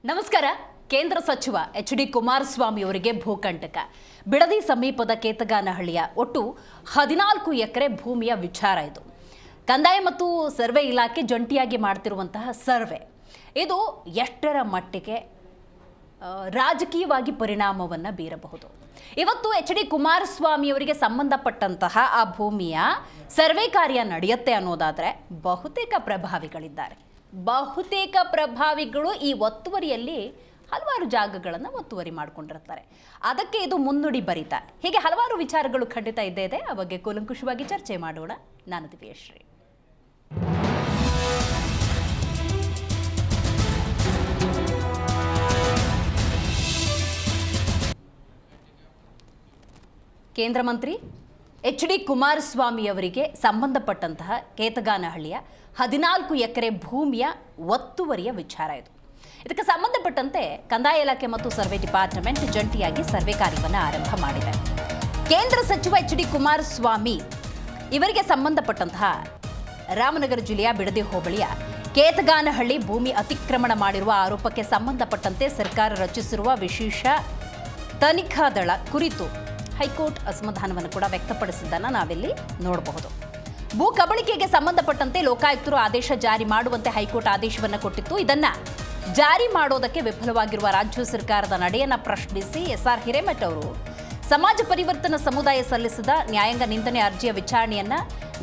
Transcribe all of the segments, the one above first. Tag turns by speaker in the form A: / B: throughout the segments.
A: ನಮಸ್ಕಾರ. ಕೇಂದ್ರ ಸಚಿವ ಎಚ್.ಡಿ. ಕುಮಾರಸ್ವಾಮಿ ಅವರಿಗೆ ಭೂಕಂಟಕ. ಬಿಡದಿ ಸಮೀಪದ ಕೇತಗಾನಹಳ್ಳಿಯ ಒಟ್ಟು 14 ಎಕರೆ ಭೂಮಿಯ ವಿಚಾರ ಇದು. ಕಂದಾಯ ಮತ್ತು ಸರ್ವೆ ಇಲಾಖೆ ಜಂಟಿಯಾಗಿ ಮಾಡ್ತಿರುವಂತಹ ಸರ್ವೆ ಇದು ಎಷ್ಟರ ಮಟ್ಟಿಗೆ ರಾಜಕೀಯವಾಗಿ ಪರಿಣಾಮವನ್ನು ಬೀರಬಹುದು. ಇವತ್ತು ಎಚ್.ಡಿ. ಕುಮಾರಸ್ವಾಮಿ ಅವರಿಗೆ ಸಂಬಂಧಪಟ್ಟಂತಹ ಆ ಭೂಮಿಯ ಸರ್ವೆ ಕಾರ್ಯ ನಡೆಯುತ್ತೆ ಅನ್ನೋದಾದರೆ ಬಹುತೇಕ ಪ್ರಭಾವಿಗಳು ಈ ಒತ್ತುವರಿಯಲ್ಲಿ ಹಲವಾರು ಜಾಗಗಳನ್ನು ಒತ್ತುವರಿ ಮಾಡಿಕೊಂಡಿರ್ತಾರೆ. ಅದಕ್ಕೆ ಇದು ಮುನ್ನುಡಿ ಬರೀತಾ ಹೀಗೆ ಹಲವಾರು ವಿಚಾರಗಳು ಖಂಡಿತ ಇದ್ದೇ ಇದೆ. ಆ ಬಗ್ಗೆ ಕೂಲಂಕುಷವಾಗಿ ಚರ್ಚೆ ಮಾಡೋಣ. ನಾನು ದಿವ್ಯಶ್ರೀ. ಕೇಂದ್ರ ಮಂತ್ರಿ ಎಚ್.ಡಿ. ಕುಮಾರಸ್ವಾಮಿ ಅವರಿಗೆ ಸಂಬಂಧಪಟ್ಟಂತಹ ಕೇತಗಾನಹಳ್ಳಿಯ 14 ಎಕರೆ ಭೂಮಿಯ ಒತ್ತುವರಿಯ ವಿಚಾರ ಇದು. ಇದಕ್ಕೆ ಸಂಬಂಧಪಟ್ಟಂತೆ ಕಂದಾಯ ಇಲಾಖೆ ಮತ್ತು ಸರ್ವೆ ಡಿಪಾರ್ಟ್ಮೆಂಟ್ ಜಂಟಿಯಾಗಿ ಸರ್ವೆ ಕಾರ್ಯವನ್ನು ಆರಂಭ ಮಾಡಿದೆ. ಕೇಂದ್ರ ಸಚಿವ ಎಚ್.ಡಿ. ಕುಮಾರಸ್ವಾಮಿ ಇವರಿಗೆ ಸಂಬಂಧಪಟ್ಟಂತಹ ರಾಮನಗರ ಜಿಲ್ಲೆಯ ಬಿಡದಿ ಹೋಬಳಿಯ ಕೇತಗಾನಹಳ್ಳಿ ಭೂಮಿ ಅತಿಕ್ರಮಣ ಮಾಡಿರುವ ಆರೋಪಕ್ಕೆ ಸಂಬಂಧಪಟ್ಟಂತೆ ಸರ್ಕಾರ ರಚಿಸಿರುವ ವಿಶೇಷ ತನಿಖಾ ದಳ ಕುರಿತು ಹೈಕೋರ್ಟ್ ಅಸಮಾಧಾನವನ್ನು ಕೂಡ ವ್ಯಕ್ತಪಡಿಸಿದ್ದನ್ನು ನಾವಿಲ್ಲಿ ನೋಡಬಹುದು. ಭೂ ಕಬಳಿಕೆಗೆ ಸಂಬಂಧಪಟ್ಟಂತೆ ಲೋಕಾಯುಕ್ತರು ಆದೇಶ ಜಾರಿ ಮಾಡುವಂತೆ ಹೈಕೋರ್ಟ್ ಆದೇಶವನ್ನು ಕೊಟ್ಟಿತ್ತು. ಇದನ್ನ ಜಾರಿ ಮಾಡೋದಕ್ಕೆ ವಿಫಲವಾಗಿರುವ ರಾಜ್ಯ ಸರ್ಕಾರದ ನಡೆಯನ್ನು ಪ್ರಶ್ನಿಸಿ ಎಸ್.ಆರ್. ಹಿರೇಮಠ ಅವರು ಸಮಾಜ ಪರಿವರ್ತನಾ ಸಮುದಾಯ ಸಲ್ಲಿಸಿದ ನ್ಯಾಯಾಂಗ ನಿಂದನೆ ಅರ್ಜಿಯ ವಿಚಾರಣೆಯನ್ನ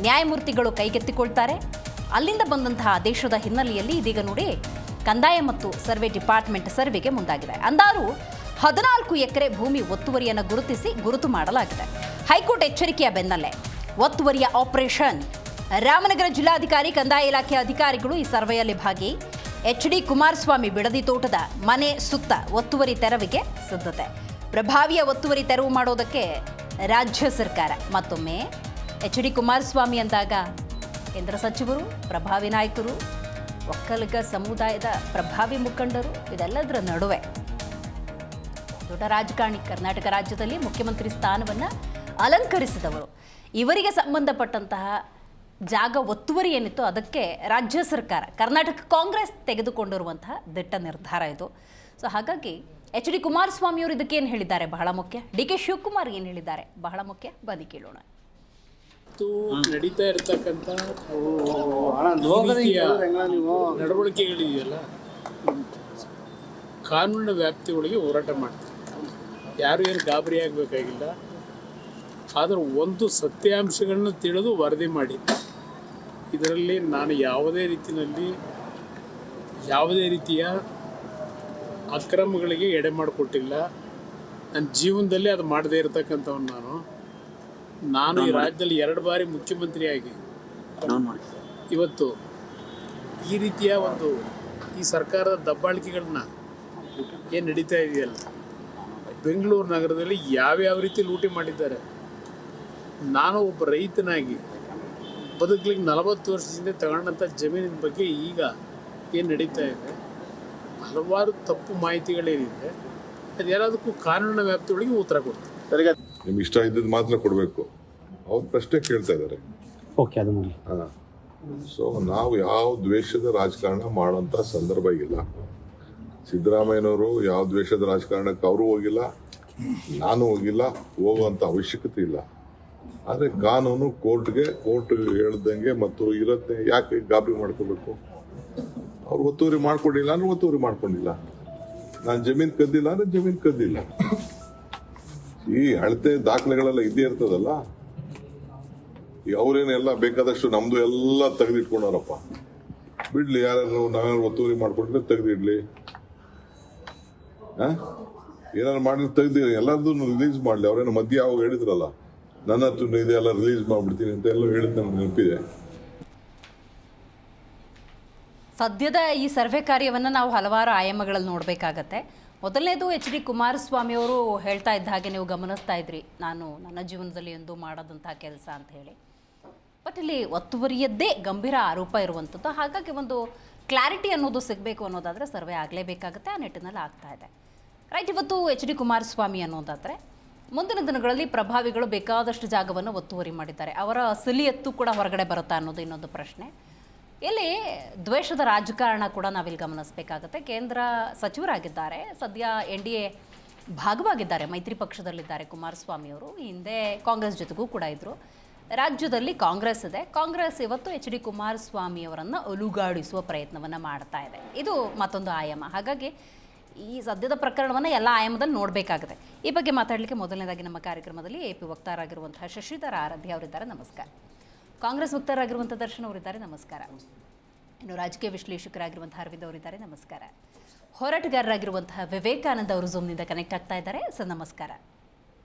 A: ನ್ಯಾಯಮೂರ್ತಿಗಳು ಕೈಗೆತ್ತಿಕೊಳ್ತಾರೆ. ಅಲ್ಲಿಂದ ಬಂದಂತಹ ಆದೇಶದ ಹಿನ್ನೆಲೆಯಲ್ಲಿ ಇದೀಗ ನೋಡಿ ಕಂದಾಯ ಮತ್ತು ಸರ್ವೆ ಡಿಪಾರ್ಟ್ಮೆಂಟ್ ಸರ್ವೆಗೆ ಮುಂದಾಗಿದೆ. ಅಂದಾರು 14 ಎಕರೆ ಭೂಮಿ ಒತ್ತುವರಿಯನ್ನು ಗುರುತು ಮಾಡಲಾಗಿದೆ. ಹೈಕೋರ್ಟ್ ಎಚ್ಚರಿಕೆಯ ಬೆನ್ನಲ್ಲೇ ಒತ್ತುವರಿಯ ಆಪರೇಷನ್. ರಾಮನಗರ ಜಿಲ್ಲಾಧಿಕಾರಿ, ಕಂದಾಯ ಇಲಾಖೆ ಅಧಿಕಾರಿಗಳು ಈ ಸರ್ವೆಯಲ್ಲಿ ಭಾಗಿ. ಎಚ್.ಡಿ. ಕುಮಾರಸ್ವಾಮಿ ಬಿಡದಿ ತೋಟದ ಮನೆ ಸುತ್ತ ಒತ್ತುವರಿ ತೆರವಿಗೆ ಸಿದ್ಧತೆ. ಪ್ರಭಾವಿಯ ಒತ್ತುವರಿ ತೆರವು ಮಾಡೋದಕ್ಕೆ ರಾಜ್ಯ ಸರ್ಕಾರ. ಮತ್ತೊಮ್ಮೆ ಎಚ್.ಡಿ. ಕುಮಾರಸ್ವಾಮಿ ಅಂದಾಗ ಕೇಂದ್ರ ಸಚಿವರು, ಪ್ರಭಾವಿ ನಾಯಕರು, ಒಕ್ಕಲಿಗ ಸಮುದಾಯದ ಪ್ರಭಾವಿ ಮುಖಂಡರು, ಇದೆಲ್ಲದರ ನಡುವೆ ದೊಡ್ಡ ರಾಜಕಾರಣಿ, ಕರ್ನಾಟಕ ರಾಜ್ಯದಲ್ಲಿ ಮುಖ್ಯಮಂತ್ರಿ ಸ್ಥಾನವನ್ನು ಅಲಂಕರಿಸಿದವರು, ಇವರಿಗೆ ಸಂಬಂಧಪಟ್ಟಂತಹ ಜಾಗ ಒತ್ತುವರಿ ಏನಿತ್ತು ಅದಕ್ಕೆ ರಾಜ್ಯ ಸರ್ಕಾರ, ಕರ್ನಾಟಕ ಕಾಂಗ್ರೆಸ್ ತೆಗೆದುಕೊಂಡಿರುವಂತಹ ದಿಟ್ಟ ನಿರ್ಧಾರ ಇದು. ಸೊ ಹಾಗಾಗಿ ಎಚ್.ಡಿ. ಕುಮಾರಸ್ವಾಮಿ ಅವರು ಇದಕ್ಕೆ ಏನು ಹೇಳಿದ್ದಾರೆ ಬಹಳ ಮುಖ್ಯ, ಡಿ.ಕೆ. ಶಿವಕುಮಾರ್ ಏನು ಹೇಳಿದ್ದಾರೆ ಬಹಳ ಮುಖ್ಯ, ಬನ್ನಿ ಕೇಳೋಣ.
B: ನಡೀತಾ ಇರತಕ್ಕಂಥ ನಡವಳಿಕೆಗಳಿದೆಯಲ್ಲ, ಕಾನೂನಿನ ವ್ಯಾಪ್ತಿ ಒಳಗೆ ಹೋರಾಟ ಮಾಡ್ತಾರೆ. ಯಾರು ಏನು ಗಾಬರಿ ಆಗಬೇಕಾಗಿಲ್ಲ. ಆದರೆ ಒಂದು ಸತ್ಯಾಂಶಗಳನ್ನ ತಿಳಿದು ವರದಿ ಮಾಡಿ. ಇದರಲ್ಲಿ ನಾನು ಯಾವುದೇ ರೀತಿಯ ಅಕ್ರಮಗಳಿಗೆ ಎಡೆ ಮಾಡಿಕೊಟ್ಟಿಲ್ಲ. ನನ್ನ ಜೀವನದಲ್ಲಿ ಅದು ಮಾಡದೇ ಇರತಕ್ಕಂಥವನು ನಾನು ಈ ರಾಜ್ಯದಲ್ಲಿ 2 ಬಾರಿ ಮುಖ್ಯಮಂತ್ರಿಯಾಗಿ ಇವತ್ತು ಈ ರೀತಿಯ ಈ ಸರ್ಕಾರದ ದಬ್ಬಾಳಿಕೆಗಳನ್ನ ಏನು ನಡೀತಾ ಇದೆಯಲ್ಲ, ಬೆಂಗಳೂರು ನಗರದಲ್ಲಿ ಯಾವ್ಯಾವ ರೀತಿ ಲೂಟಿ ಮಾಡಿದ್ದಾರೆ. ನಾನು ಒಬ್ಬ ರೈತನಾಗಿ ಬದುಕಲಿಕ್ಕೆ 40 ವರ್ಷದಿಂದ ತಗೊಂಡಂಥ ಜಮೀನಿನ ಬಗ್ಗೆ ಈಗ ಏನು ನಡೀತಾ ಇದೆ, ಹಲವಾರು ತಪ್ಪು ಮಾಹಿತಿಗಳೇನಿದೆ, ಅದು ಎಲ್ಲದಕ್ಕೂ ಕಾನೂನಿನ ವ್ಯಾಪ್ತಿಯೊಳಗೆ ಉತ್ತರ ಕೊಡ್ತಾರೆ.
C: ನಿಮ್ಗೆ ಇಷ್ಟ ಇದ್ದದ್ದು ಮಾತ್ರ ಕೊಡಬೇಕು. ಅವ್ರು ಪ್ರಶ್ನೆ ಕೇಳ್ತಾ ಇದ್ದಾರೆ. ಸೊ ನಾವು ಯಾವ ದ್ವೇಷದ ರಾಜಕಾರಣ ಮಾಡೋಂಥ ಸಂದರ್ಭ ಇಲ್ಲ. ಸಿದ್ದರಾಮಯ್ಯನವರು ಯಾವ ದ್ವೇಷದ ರಾಜಕಾರಣಕ್ಕೆ ಅವರು ಹೋಗಿಲ್ಲ, ನಾನು ಹೋಗಿಲ್ಲ, ಹೋಗುವಂಥ ಅವಶ್ಯಕತೆ ಇಲ್ಲ. ಆದರೆ ಕಾನೂನು ಕೋರ್ಟ್ ಹೇಳ್ದಂಗೆ ಮತ್ತು ಇರತ್ತೆ. ಯಾಕೆ ಗಾಬರಿ ಮಾಡ್ಕೋಬೇಕು? ಅವ್ರು ಒತ್ತುವರಿ ಮಾಡ್ಕೊಂಡಿಲ್ಲ ಅಂದ್ರೆ ಒತ್ತುವರಿ ಮಾಡ್ಕೊಂಡಿಲ್ಲ. ನಾನು ಜಮೀನು ಕದ್ದಿಲ್ಲ ಅಂದ್ರೆ ಜಮೀನು ಕದ್ದಿಲ್ಲ. ಈ ಅಳತೆ ದಾಖಲೆಗಳೆಲ್ಲ ಇದ್ದೇ ಇರ್ತದಲ್ಲ. ಈಗ ಅವ್ರೇನೆಲ್ಲ ಬೇಕಾದಷ್ಟು ನಮ್ದು ಎಲ್ಲ ತೆಗೆದಿಟ್ಕೊಂಡಾರಪ್ಪ. ಬಿಡ್ಲಿ, ಯಾರು ನಾವೇನಾದ್ರು ಒತ್ತುವರಿ ಮಾಡ್ಕೊಂಡ್ರೆ ತೆಗೆದಿಡ್ಲಿ. ಏನಾದ್ರು ಮಾಡಿ ತೆಗ್ದು ಎಲ್ಲರದ್ದು ರಿಲೀಸ್ ಮಾಡ್ಲಿ. ಅವ್ರೇನು ಮಧ್ಯೆ ಯಾವಾಗ ಹೇಳಿದ್ರಲ್ಲ, ನನ್ನ ಹತ್ರ ಇದೆ ಎಲ್ಲ ರಿಲೀಸ್ ಮಾಡ್ಬಿಡ್ತೀನಿ ಅಂತ ಎಲ್ಲ ಹೇಳಿದ್ ನಮ್ಗೆ ನೆನಪಿದೆ.
A: ಸದ್ಯದ ಈ ಸರ್ವೆ ಕಾರ್ಯವನ್ನು ನಾವು ಹಲವಾರು ಆಯಾಮಗಳಲ್ಲಿ ನೋಡಬೇಕಾಗತ್ತೆ. ಮೊದಲನೇದು ಎಚ್.ಡಿ. ಕುಮಾರಸ್ವಾಮಿ ಅವರು ಹೇಳ್ತಾ ಇದ್ದ ಹಾಗೆ ನೀವು ಗಮನಿಸ್ತಾ ಇದ್ರಿ, ನಾನು ನನ್ನ ಜೀವನದಲ್ಲಿ ಎಂದು ಮಾಡೋದಂತಹ ಕೆಲಸ ಅಂತ ಹೇಳಿ. ಬಟ್ ಇಲ್ಲಿ ಒತ್ತುವರಿಯದ್ದೇ ಗಂಭೀರ ಆರೋಪ ಇರುವಂಥದ್ದು. ಹಾಗಾಗಿ ಒಂದು ಕ್ಲಾರಿಟಿ ಅನ್ನೋದು ಸಿಗಬೇಕು ಅನ್ನೋದಾದರೆ ಸರ್ವೆ ಆಗಲೇಬೇಕಾಗುತ್ತೆ. ಆ ನಿಟ್ಟಿನಲ್ಲಿ ಆಗ್ತಾ ಇದೆ. ರೈಟ್. ಇವತ್ತು ಎಚ್.ಡಿ. ಕುಮಾರಸ್ವಾಮಿ ಅನ್ನೋದಾದರೆ ಮುಂದಿನ ದಿನಗಳಲ್ಲಿ ಪ್ರಭಾವಿಗಳು ಬೇಕಾದಷ್ಟು ಜಾಗವನ್ನು ಒತ್ತುವರಿ ಮಾಡಿದ್ದಾರೆ. ಅವರ ಅಸಲಿಯತ್ತು ಕೂಡ ಹೊರಗಡೆ ಬರುತ್ತಾ ಅನ್ನೋದು ಇನ್ನೊಂದು ಪ್ರಶ್ನೆ. ಇಲ್ಲಿ ದ್ವೇಷದ ರಾಜಕಾರಣ ಕೂಡ ನಾವಿಲ್ಲಿ ಗಮನಿಸಬೇಕಾಗುತ್ತೆ. ಕೇಂದ್ರ ಸಚಿವರಾಗಿದ್ದಾರೆ, ಸದ್ಯ NDA ಭಾಗವಾಗಿದ್ದಾರೆ, ಮೈತ್ರಿ ಪಕ್ಷದಲ್ಲಿದ್ದಾರೆ ಕುಮಾರಸ್ವಾಮಿ ಅವರು. ಹಿಂದೆ ಕಾಂಗ್ರೆಸ್ ಜೊತೆಗೂ ಕೂಡ ಇದ್ದರು. ರಾಜ್ಯದಲ್ಲಿ ಕಾಂಗ್ರೆಸ್ ಇದೆ. ಕಾಂಗ್ರೆಸ್ ಇವತ್ತು HD ಕುಮಾರಸ್ವಾಮಿ ಅವರನ್ನು ಅಲುಗಾಡಿಸುವ ಪ್ರಯತ್ನವನ್ನು ಮಾಡ್ತಾ ಇದೆ. ಇದು ಮತ್ತೊಂದು ಆಯಾಮ. ಹಾಗಾಗಿ ಈ ಸದ್ಯದ ಪ್ರಕರಣವನ್ನು ಎಲ್ಲ ಆಯಾಮದಲ್ಲಿ ನೋಡಬೇಕಾಗಿದೆ. ಈ ಬಗ್ಗೆ ಮಾತಾಡಲಿಕ್ಕೆ ಮೊದಲನೇದಾಗಿ ನಮ್ಮ ಕಾರ್ಯಕ್ರಮದಲ್ಲಿ AP ವಕ್ತಾರರಾಗಿರುವಂತಹ ಶಶಿಧರ ಆರಾಧ್ಯ ಅವರಿದ್ದಾರೆ, ನಮಸ್ಕಾರ. ಕಾಂಗ್ರೆಸ್ ವಕ್ತಾರರಾಗಿರುವಂಥ ದರ್ಶನ್ ಅವರಿದ್ದಾರೆ, ನಮಸ್ಕಾರ. ಇನ್ನು ರಾಜಕೀಯ ವಿಶ್ಲೇಷಕರಾಗಿರುವಂತಹ ಅರವಿಂದ್ ಅವರಿದ್ದಾರೆ, ನಮಸ್ಕಾರ. ಹೋರಾಟಗಾರರಾಗಿರುವಂತಹ ವಿವೇಕಾನಂದ ಅವರು ಝೂಮ್ನಿಂದ ಕನೆಕ್ಟ್ ಆಗ್ತಾ ಇದ್ದಾರೆ. ಸರ್ ನಮಸ್ಕಾರ.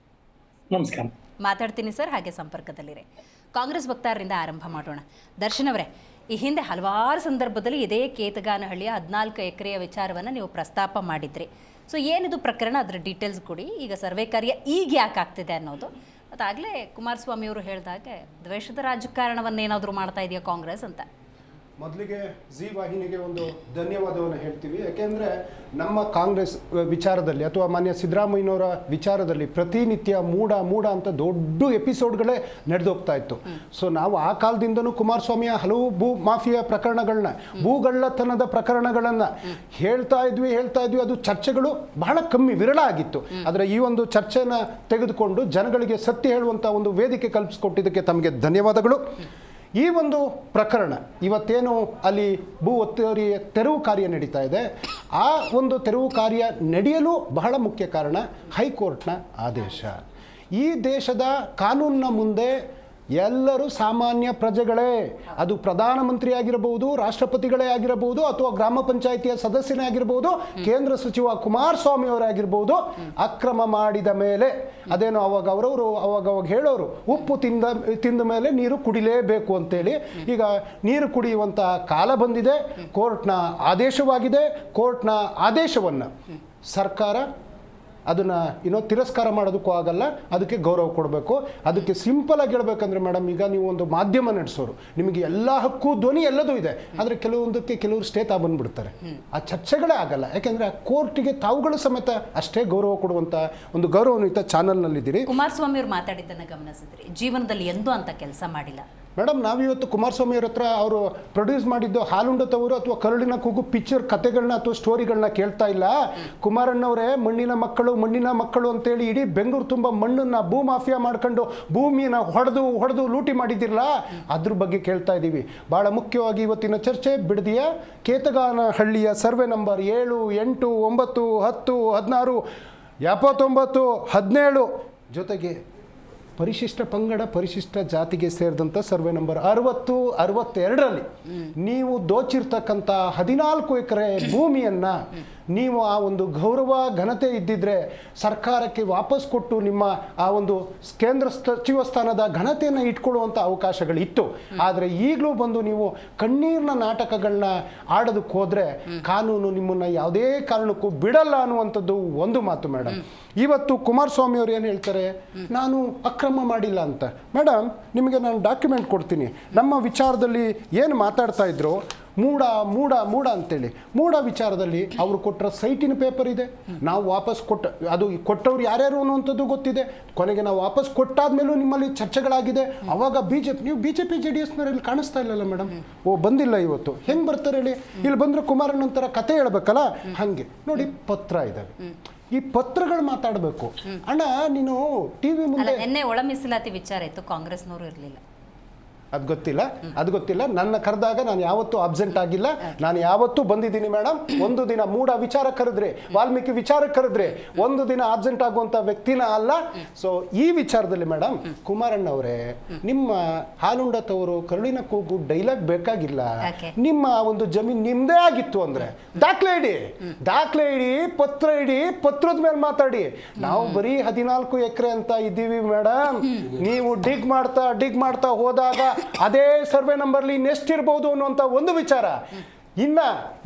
D: ನಮಸ್ಕಾರ.
A: ಮಾತಾಡ್ತೀನಿ ಸರ್, ಹಾಗೆ ಸಂಪರ್ಕದಲ್ಲಿರಿ. ಕಾಂಗ್ರೆಸ್ ವಕ್ತಾರರಿಂದ ಆರಂಭ ಮಾಡೋಣ. ದರ್ಶನ್ ಅವರೇ, ಈ ಹಿಂದೆ ಹಲವಾರು ಸಂದರ್ಭದಲ್ಲಿ ಇದೇ ಕೇತಗಾನಹಳ್ಳಿಯ 14 ಎಕರೆಯ ವಿಚಾರವನ್ನು ನೀವು ಪ್ರಸ್ತಾಪ ಮಾಡಿದ್ರಿ. ಸೊ ಏನಿದು ಪ್ರಕರಣ, ಅದರ ಡೀಟೇಲ್ಸ್ ಕೊಡಿ. ಈಗ ಸರ್ವೆ ಕಾರ್ಯ ಈಗ ಯಾಕೆ ಆಗ್ತಿದೆ ಅನ್ನೋದು. ಅದಾಗಲೇ ಕುಮಾರಸ್ವಾಮಿ ಅವರು ಹೇಳಿದಾಗೆ ದ್ವೇಷದ ರಾಜಕಾರಣವನ್ನೇನಾದರೂ ಮಾಡ್ತಾ ಇದೆಯಾ ಕಾಂಗ್ರೆಸ್ ಅಂತ.
E: ಮೊದಲಿಗೆ ಜಿ ವಾಹಿನಿಗೆ ಒಂದು ಧನ್ಯವಾದವನ್ನು ಹೇಳ್ತೀವಿ. ಯಾಕೆಂದರೆ ನಮ್ಮ ಕಾಂಗ್ರೆಸ್ ವಿಚಾರದಲ್ಲಿ ಅಥವಾ ಮಾನ್ಯ ಸಿದ್ದರಾಮಯ್ಯನವರ ವಿಚಾರದಲ್ಲಿ ಪ್ರತಿನಿತ್ಯ ಮೂಡ ಅಂತ ದೊಡ್ಡ ಎಪಿಸೋಡ್ಗಳೇ ನಡೆದೋಗ್ತಾ ಇತ್ತು. ಸೊ ನಾವು ಆ ಕಾಲದಿಂದನೂ ಕುಮಾರಸ್ವಾಮಿಯ ಹಲವು ಭೂ ಮಾಫಿಯಾ ಪ್ರಕರಣಗಳನ್ನ, ಭೂಗಳ್ಳತನದ ಪ್ರಕರಣಗಳನ್ನು ಹೇಳ್ತಾ ಇದ್ವಿ. ಅದು ಚರ್ಚೆಗಳು ಬಹಳ ಕಮ್ಮಿ, ವಿರಳ ಆಗಿತ್ತು. ಆದರೆ ಈ ಒಂದು ಚರ್ಚೆನ ತೆಗೆದುಕೊಂಡು ಜನಗಳಿಗೆ ಸತ್ಯ ಹೇಳುವಂಥ ಒಂದು ವೇದಿಕೆ ಕಲ್ಪಿಸಿಕೊಟ್ಟಿದ್ದಕ್ಕೆ ತಮಗೆ ಧನ್ಯವಾದಗಳು. ಈ ಒಂದು ಪ್ರಕರಣ ಇವತ್ತೇನು ಅಲ್ಲಿ ಭೂ ಒತ್ತುವರಿ ತೆರವು ಕಾರ್ಯ ನಡೀತಾ ಇದೆ, ಆ ಒಂದು ತೆರವು ಕಾರ್ಯ ನಡೆಯಲು ಬಹಳ ಮುಖ್ಯ ಕಾರಣ ಹೈಕೋರ್ಟ್ನ ಆದೇಶ. ಈ ದೇಶದ ಕಾನೂನಿನ ಮುಂದೆ ಎಲ್ಲರೂ ಸಾಮಾನ್ಯ ಪ್ರಜೆಗಳೇ. ಅದು ಪ್ರಧಾನಮಂತ್ರಿ ಆಗಿರಬಹುದು, ರಾಷ್ಟ್ರಪತಿಗಳೇ ಆಗಿರಬಹುದು, ಅಥವಾ ಗ್ರಾಮ ಪಂಚಾಯಿತಿಯ ಸದಸ್ಯನೇ ಆಗಿರಬಹುದು, ಕೇಂದ್ರ ಸಚಿವ ಕುಮಾರಸ್ವಾಮಿ ಅವರೇ ಆಗಿರ್ಬೋದು. ಅಕ್ರಮ ಮಾಡಿದ ಮೇಲೆ ಅದೇನೋ ಅವಾಗ ಹೇಳೋರು, ಉಪ್ಪು ತಿಂದ ಮೇಲೆ ನೀರು ಕುಡಿಲೇಬೇಕು ಅಂತೇಳಿ. ಈಗ ನೀರು ಕುಡಿಯುವಂಥ ಕಾಲ ಬಂದಿದೆ. ಕೋರ್ಟ್ನ ಆದೇಶವಾಗಿದೆ. ಕೋರ್ಟ್ನ ಆದೇಶವನ್ನು ಸರ್ಕಾರ ಅದನ್ನು ತಿರಸ್ಕಾರ ಮಾಡೋದಕ್ಕೂ ಆಗಲ್ಲ, ಅದಕ್ಕೆ ಗೌರವ ಕೊಡಬೇಕು. ಅದಕ್ಕೆ ಸಿಂಪಲ್ ಆಗಿ ಹೇಳ್ಬೇಕಂದ್ರೆ ಮೇಡಮ್, ಈಗ ನೀವು ಒಂದು ಮಾಧ್ಯಮ ನಡೆಸೋರು, ನಿಮಗೆ ಎಲ್ಲ ಹಕ್ಕು ಧ್ವನಿ ಎಲ್ಲದೂ ಇದೆ. ಆದರೆ ಕೆಲವರು ಸ್ಟೇ ಬಂದ್ಬಿಡ್ತಾರೆ, ಆ ಚರ್ಚೆಗಳೇ ಆಗಲ್ಲ. ಯಾಕೆಂದರೆ ಆ ಕೋರ್ಟಿಗೆ ತಾವುಗಳು ಸಮೇತ ಅಷ್ಟೇ ಗೌರವ ಕೊಡುವಂಥ ಒಂದು ಗೌರವಾನ್ವಿತ ಚಾನಲ್ನಲ್ಲಿದ್ದೀರಿ.
A: ಕುಮಾರಸ್ವಾಮಿ ಅವರು ಮಾತಾಡಿದ್ದನ್ನು ಗಮನಿಸಿದ್ರಿ, ಜೀವನದಲ್ಲಿ ಎಂದೂ ಅಂತ ಕೆಲಸ ಮಾಡಿಲ್ಲ.
E: ಮೇಡಮ್, ನಾವಿವತ್ತು ಕುಮಾರಸ್ವಾಮಿ ಅವ್ರ ಹತ್ರ ಅವರು ಪ್ರೊಡ್ಯೂಸ್ ಮಾಡಿದ್ದು ಹಾಲುಂಡತವರು ಅಥವಾ ಕರುಳಿನ ಕೂಗು ಪಿಕ್ಚರ್ ಕಥೆಗಳನ್ನ ಅಥವಾ ಸ್ಟೋರಿಗಳನ್ನ ಕೇಳ್ತಾ ಇಲ್ಲ. ಕುಮಾರಣ್ಣವರೇ ಮಣ್ಣಿನ ಮಕ್ಕಳು ಅಂತೇಳಿ ಇಡೀ ಬೆಂಗಳೂರು ತುಂಬ ಮಣ್ಣನ್ನು ಭೂ ಮಾಫಿಯಾ ಮಾಡ್ಕೊಂಡು ಭೂಮಿನ ಹೊಡೆದು ಲೂಟಿ ಮಾಡಿದ್ದಿರಲ್ಲ, ಅದ್ರ ಬಗ್ಗೆ ಕೇಳ್ತಾ ಇದ್ದೀವಿ. ಭಾಳ ಮುಖ್ಯವಾಗಿ ಇವತ್ತಿನ ಚರ್ಚೆ ಬಿಡದಿಯ ಕೇತಗಾನಹಳ್ಳಿಯ ಸರ್ವೆ ನಂಬರ್ 7, 8, 9, 10, 16, 79, 17 ಜೊತೆಗೆ ಪರಿಶಿಷ್ಟ ಪಂಗಡ ಪರಿಶಿಷ್ಟ ಜಾತಿಗೆ ಸೇರಿದಂಥ ಸರ್ವೆ ನಂಬರ್ 60, 62ರಲ್ಲಿ ನೀವು ದೋಚಿರ್ತಕ್ಕಂಥ 14 ಎಕರೆ ಭೂಮಿಯನ್ನು ನೀವು ಆ ಒಂದು ಗೌರವ ಘನತೆ ಇದ್ದಿದ್ರೆ ಸರ್ಕಾರಕ್ಕೆ ವಾಪಸ್ ಕೊಟ್ಟು ನಿಮ್ಮ ಆ ಒಂದು ಕೇಂದ್ರ ಸಚಿವ ಸ್ಥಾನದ ಘನತೆಯನ್ನು ಇಟ್ಕೊಳ್ಳುವಂಥ ಅವಕಾಶಗಳಿತ್ತು. ಆದರೆ ಈಗಲೂ ಬಂದು ನೀವು ಕಣ್ಣೀರಿನ ನಾಟಕಗಳನ್ನ ಆಡೋದಕ್ಕೆ ಹೋದರೆ ಕಾನೂನು ನಿಮ್ಮನ್ನು ಯಾವುದೇ ಕಾರಣಕ್ಕೂ ಬಿಡಲ್ಲ ಅನ್ನುವಂಥದ್ದು ಒಂದು ಮಾತು ಮೇಡಮ್. ಇವತ್ತು ಕುಮಾರಸ್ವಾಮಿ ಅವರು ಏನು ಹೇಳ್ತಾರೆ, ನಾನು ಅಕ್ರಮ ಮಾಡಿಲ್ಲ ಅಂತ. ಮೇಡಮ್, ನಿಮಗೆ ನಾನು ಡಾಕ್ಯುಮೆಂಟ್ ಕೊಡ್ತೀನಿ. ನಮ್ಮ ವಿಚಾರದಲ್ಲಿ ಏನು ಮಾತಾಡ್ತಾ ಇದ್ರು, ಮೂಡ ಅಂತೇಳಿ, ಮೂಡ ವಿಚಾರದಲ್ಲಿ ಅವರು ಕೊಟ್ಟರ ಸೈಟಿನ ಪೇಪರ್ ಇದೆ. ನಾವು ವಾಪಸ್ ಅದು ಕೊಟ್ಟವ್ರು ಯಾರ್ಯಾರು ಅನ್ನುವಂಥದ್ದು ಗೊತ್ತಿದೆ. ಕೊನೆಗೆ ನಾವು ವಾಪಸ್ ಕೊಟ್ಟಾದ್ಮೇಲೂ ನಿಮ್ಮಲ್ಲಿ ಚರ್ಚೆಗಳಾಗಿದೆ. ಅವಾಗ ನೀವು BJP JDSನವರಲ್ಲಿ ಕಾಣಿಸ್ತಾ ಇಲ್ಲಲ್ಲ ಮೇಡಮ್. ಬಂದಿಲ್ಲ ಇವತ್ತು, ಹೆಂಗೆ ಬರ್ತಾರೆ ಹೇಳಿ? ಇಲ್ಲಿ ಬಂದರೆ ಕುಮಾರಣ್ಣಂತರ ಕತೆ ಹೇಳ್ಬೇಕಲ್ಲ, ಹಾಗೆ ನೋಡಿ ಪತ್ರ ಇದ್ದಾವೆ. ಈ ಪತ್ರಗಳು ಮಾತಾಡಬೇಕು. ಅಣ್ಣ, ನೀನು TV ಮುಂದೆ
A: ನಿನ್ನೆ ಒಳ ಮೀಸಲಾತಿ ವಿಚಾರ ಇತ್ತು, ಕಾಂಗ್ರೆಸ್ನವರು ಇರಲಿಲ್ಲ.
E: ಅದು ಗೊತ್ತಿಲ್ಲ. ನನ್ನ ಕರೆದಾಗ ನಾನು ಯಾವತ್ತೂ ಅಬ್ಸೆಂಟ್ ಆಗಿಲ್ಲ. ನಾನು ಯಾವತ್ತೂ ಬಂದಿದ್ದೀನಿ ಮೇಡಮ್. ಒಂದು ದಿನ ಮೂಡ ವಿಚಾರ ಕರೆದ್ರೆ, ವಾಲ್ಮೀಕಿ ವಿಚಾರ ಕರೆದ್ರೆ ಒಂದು ದಿನ ಅಬ್ಸೆಂಟ್ ಆಗುವಂಥ ವ್ಯಕ್ತಿನ ಅಲ್ಲ. ಸೊ ಈ ವಿಚಾರದಲ್ಲಿ ಮೇಡಮ್, ಕುಮಾರಣ್ಣವರೇ, ನಿಮ್ಮ ಹಾಲುಂಡತವರು ಕರುಳಿನ ಕೂಗು ಡೈಲಾಗ್ ಬೇಕಾಗಿಲ್ಲ. ನಿಮ್ಮ ಒಂದು ಜಮೀನು ನಿಮ್ಮದೇ ಆಗಿತ್ತು ಅಂದರೆ ದಾಖಲೆ ಇಡಿ, ಪತ್ರ ಇಡಿ, ಪತ್ರದ ಮೇಲೆ ಮಾತಾಡಿ. ನಾವು ಬರೀ 14 ಎಕರೆ ಅಂತ ಇದ್ದೀವಿ ಮೇಡಮ್. ನೀವು ಡಿಗ್ ಮಾಡ್ತಾ ಹೋದಾಗ ಅದೇ ಸರ್ವೆ ನಂಬರ್ಲಿ ಇನ್ನೆಷ್ಟಿರ್ಬೋದು ಅನ್ನುವಂಥ ಒಂದು ವಿಚಾರ. ಇನ್ನ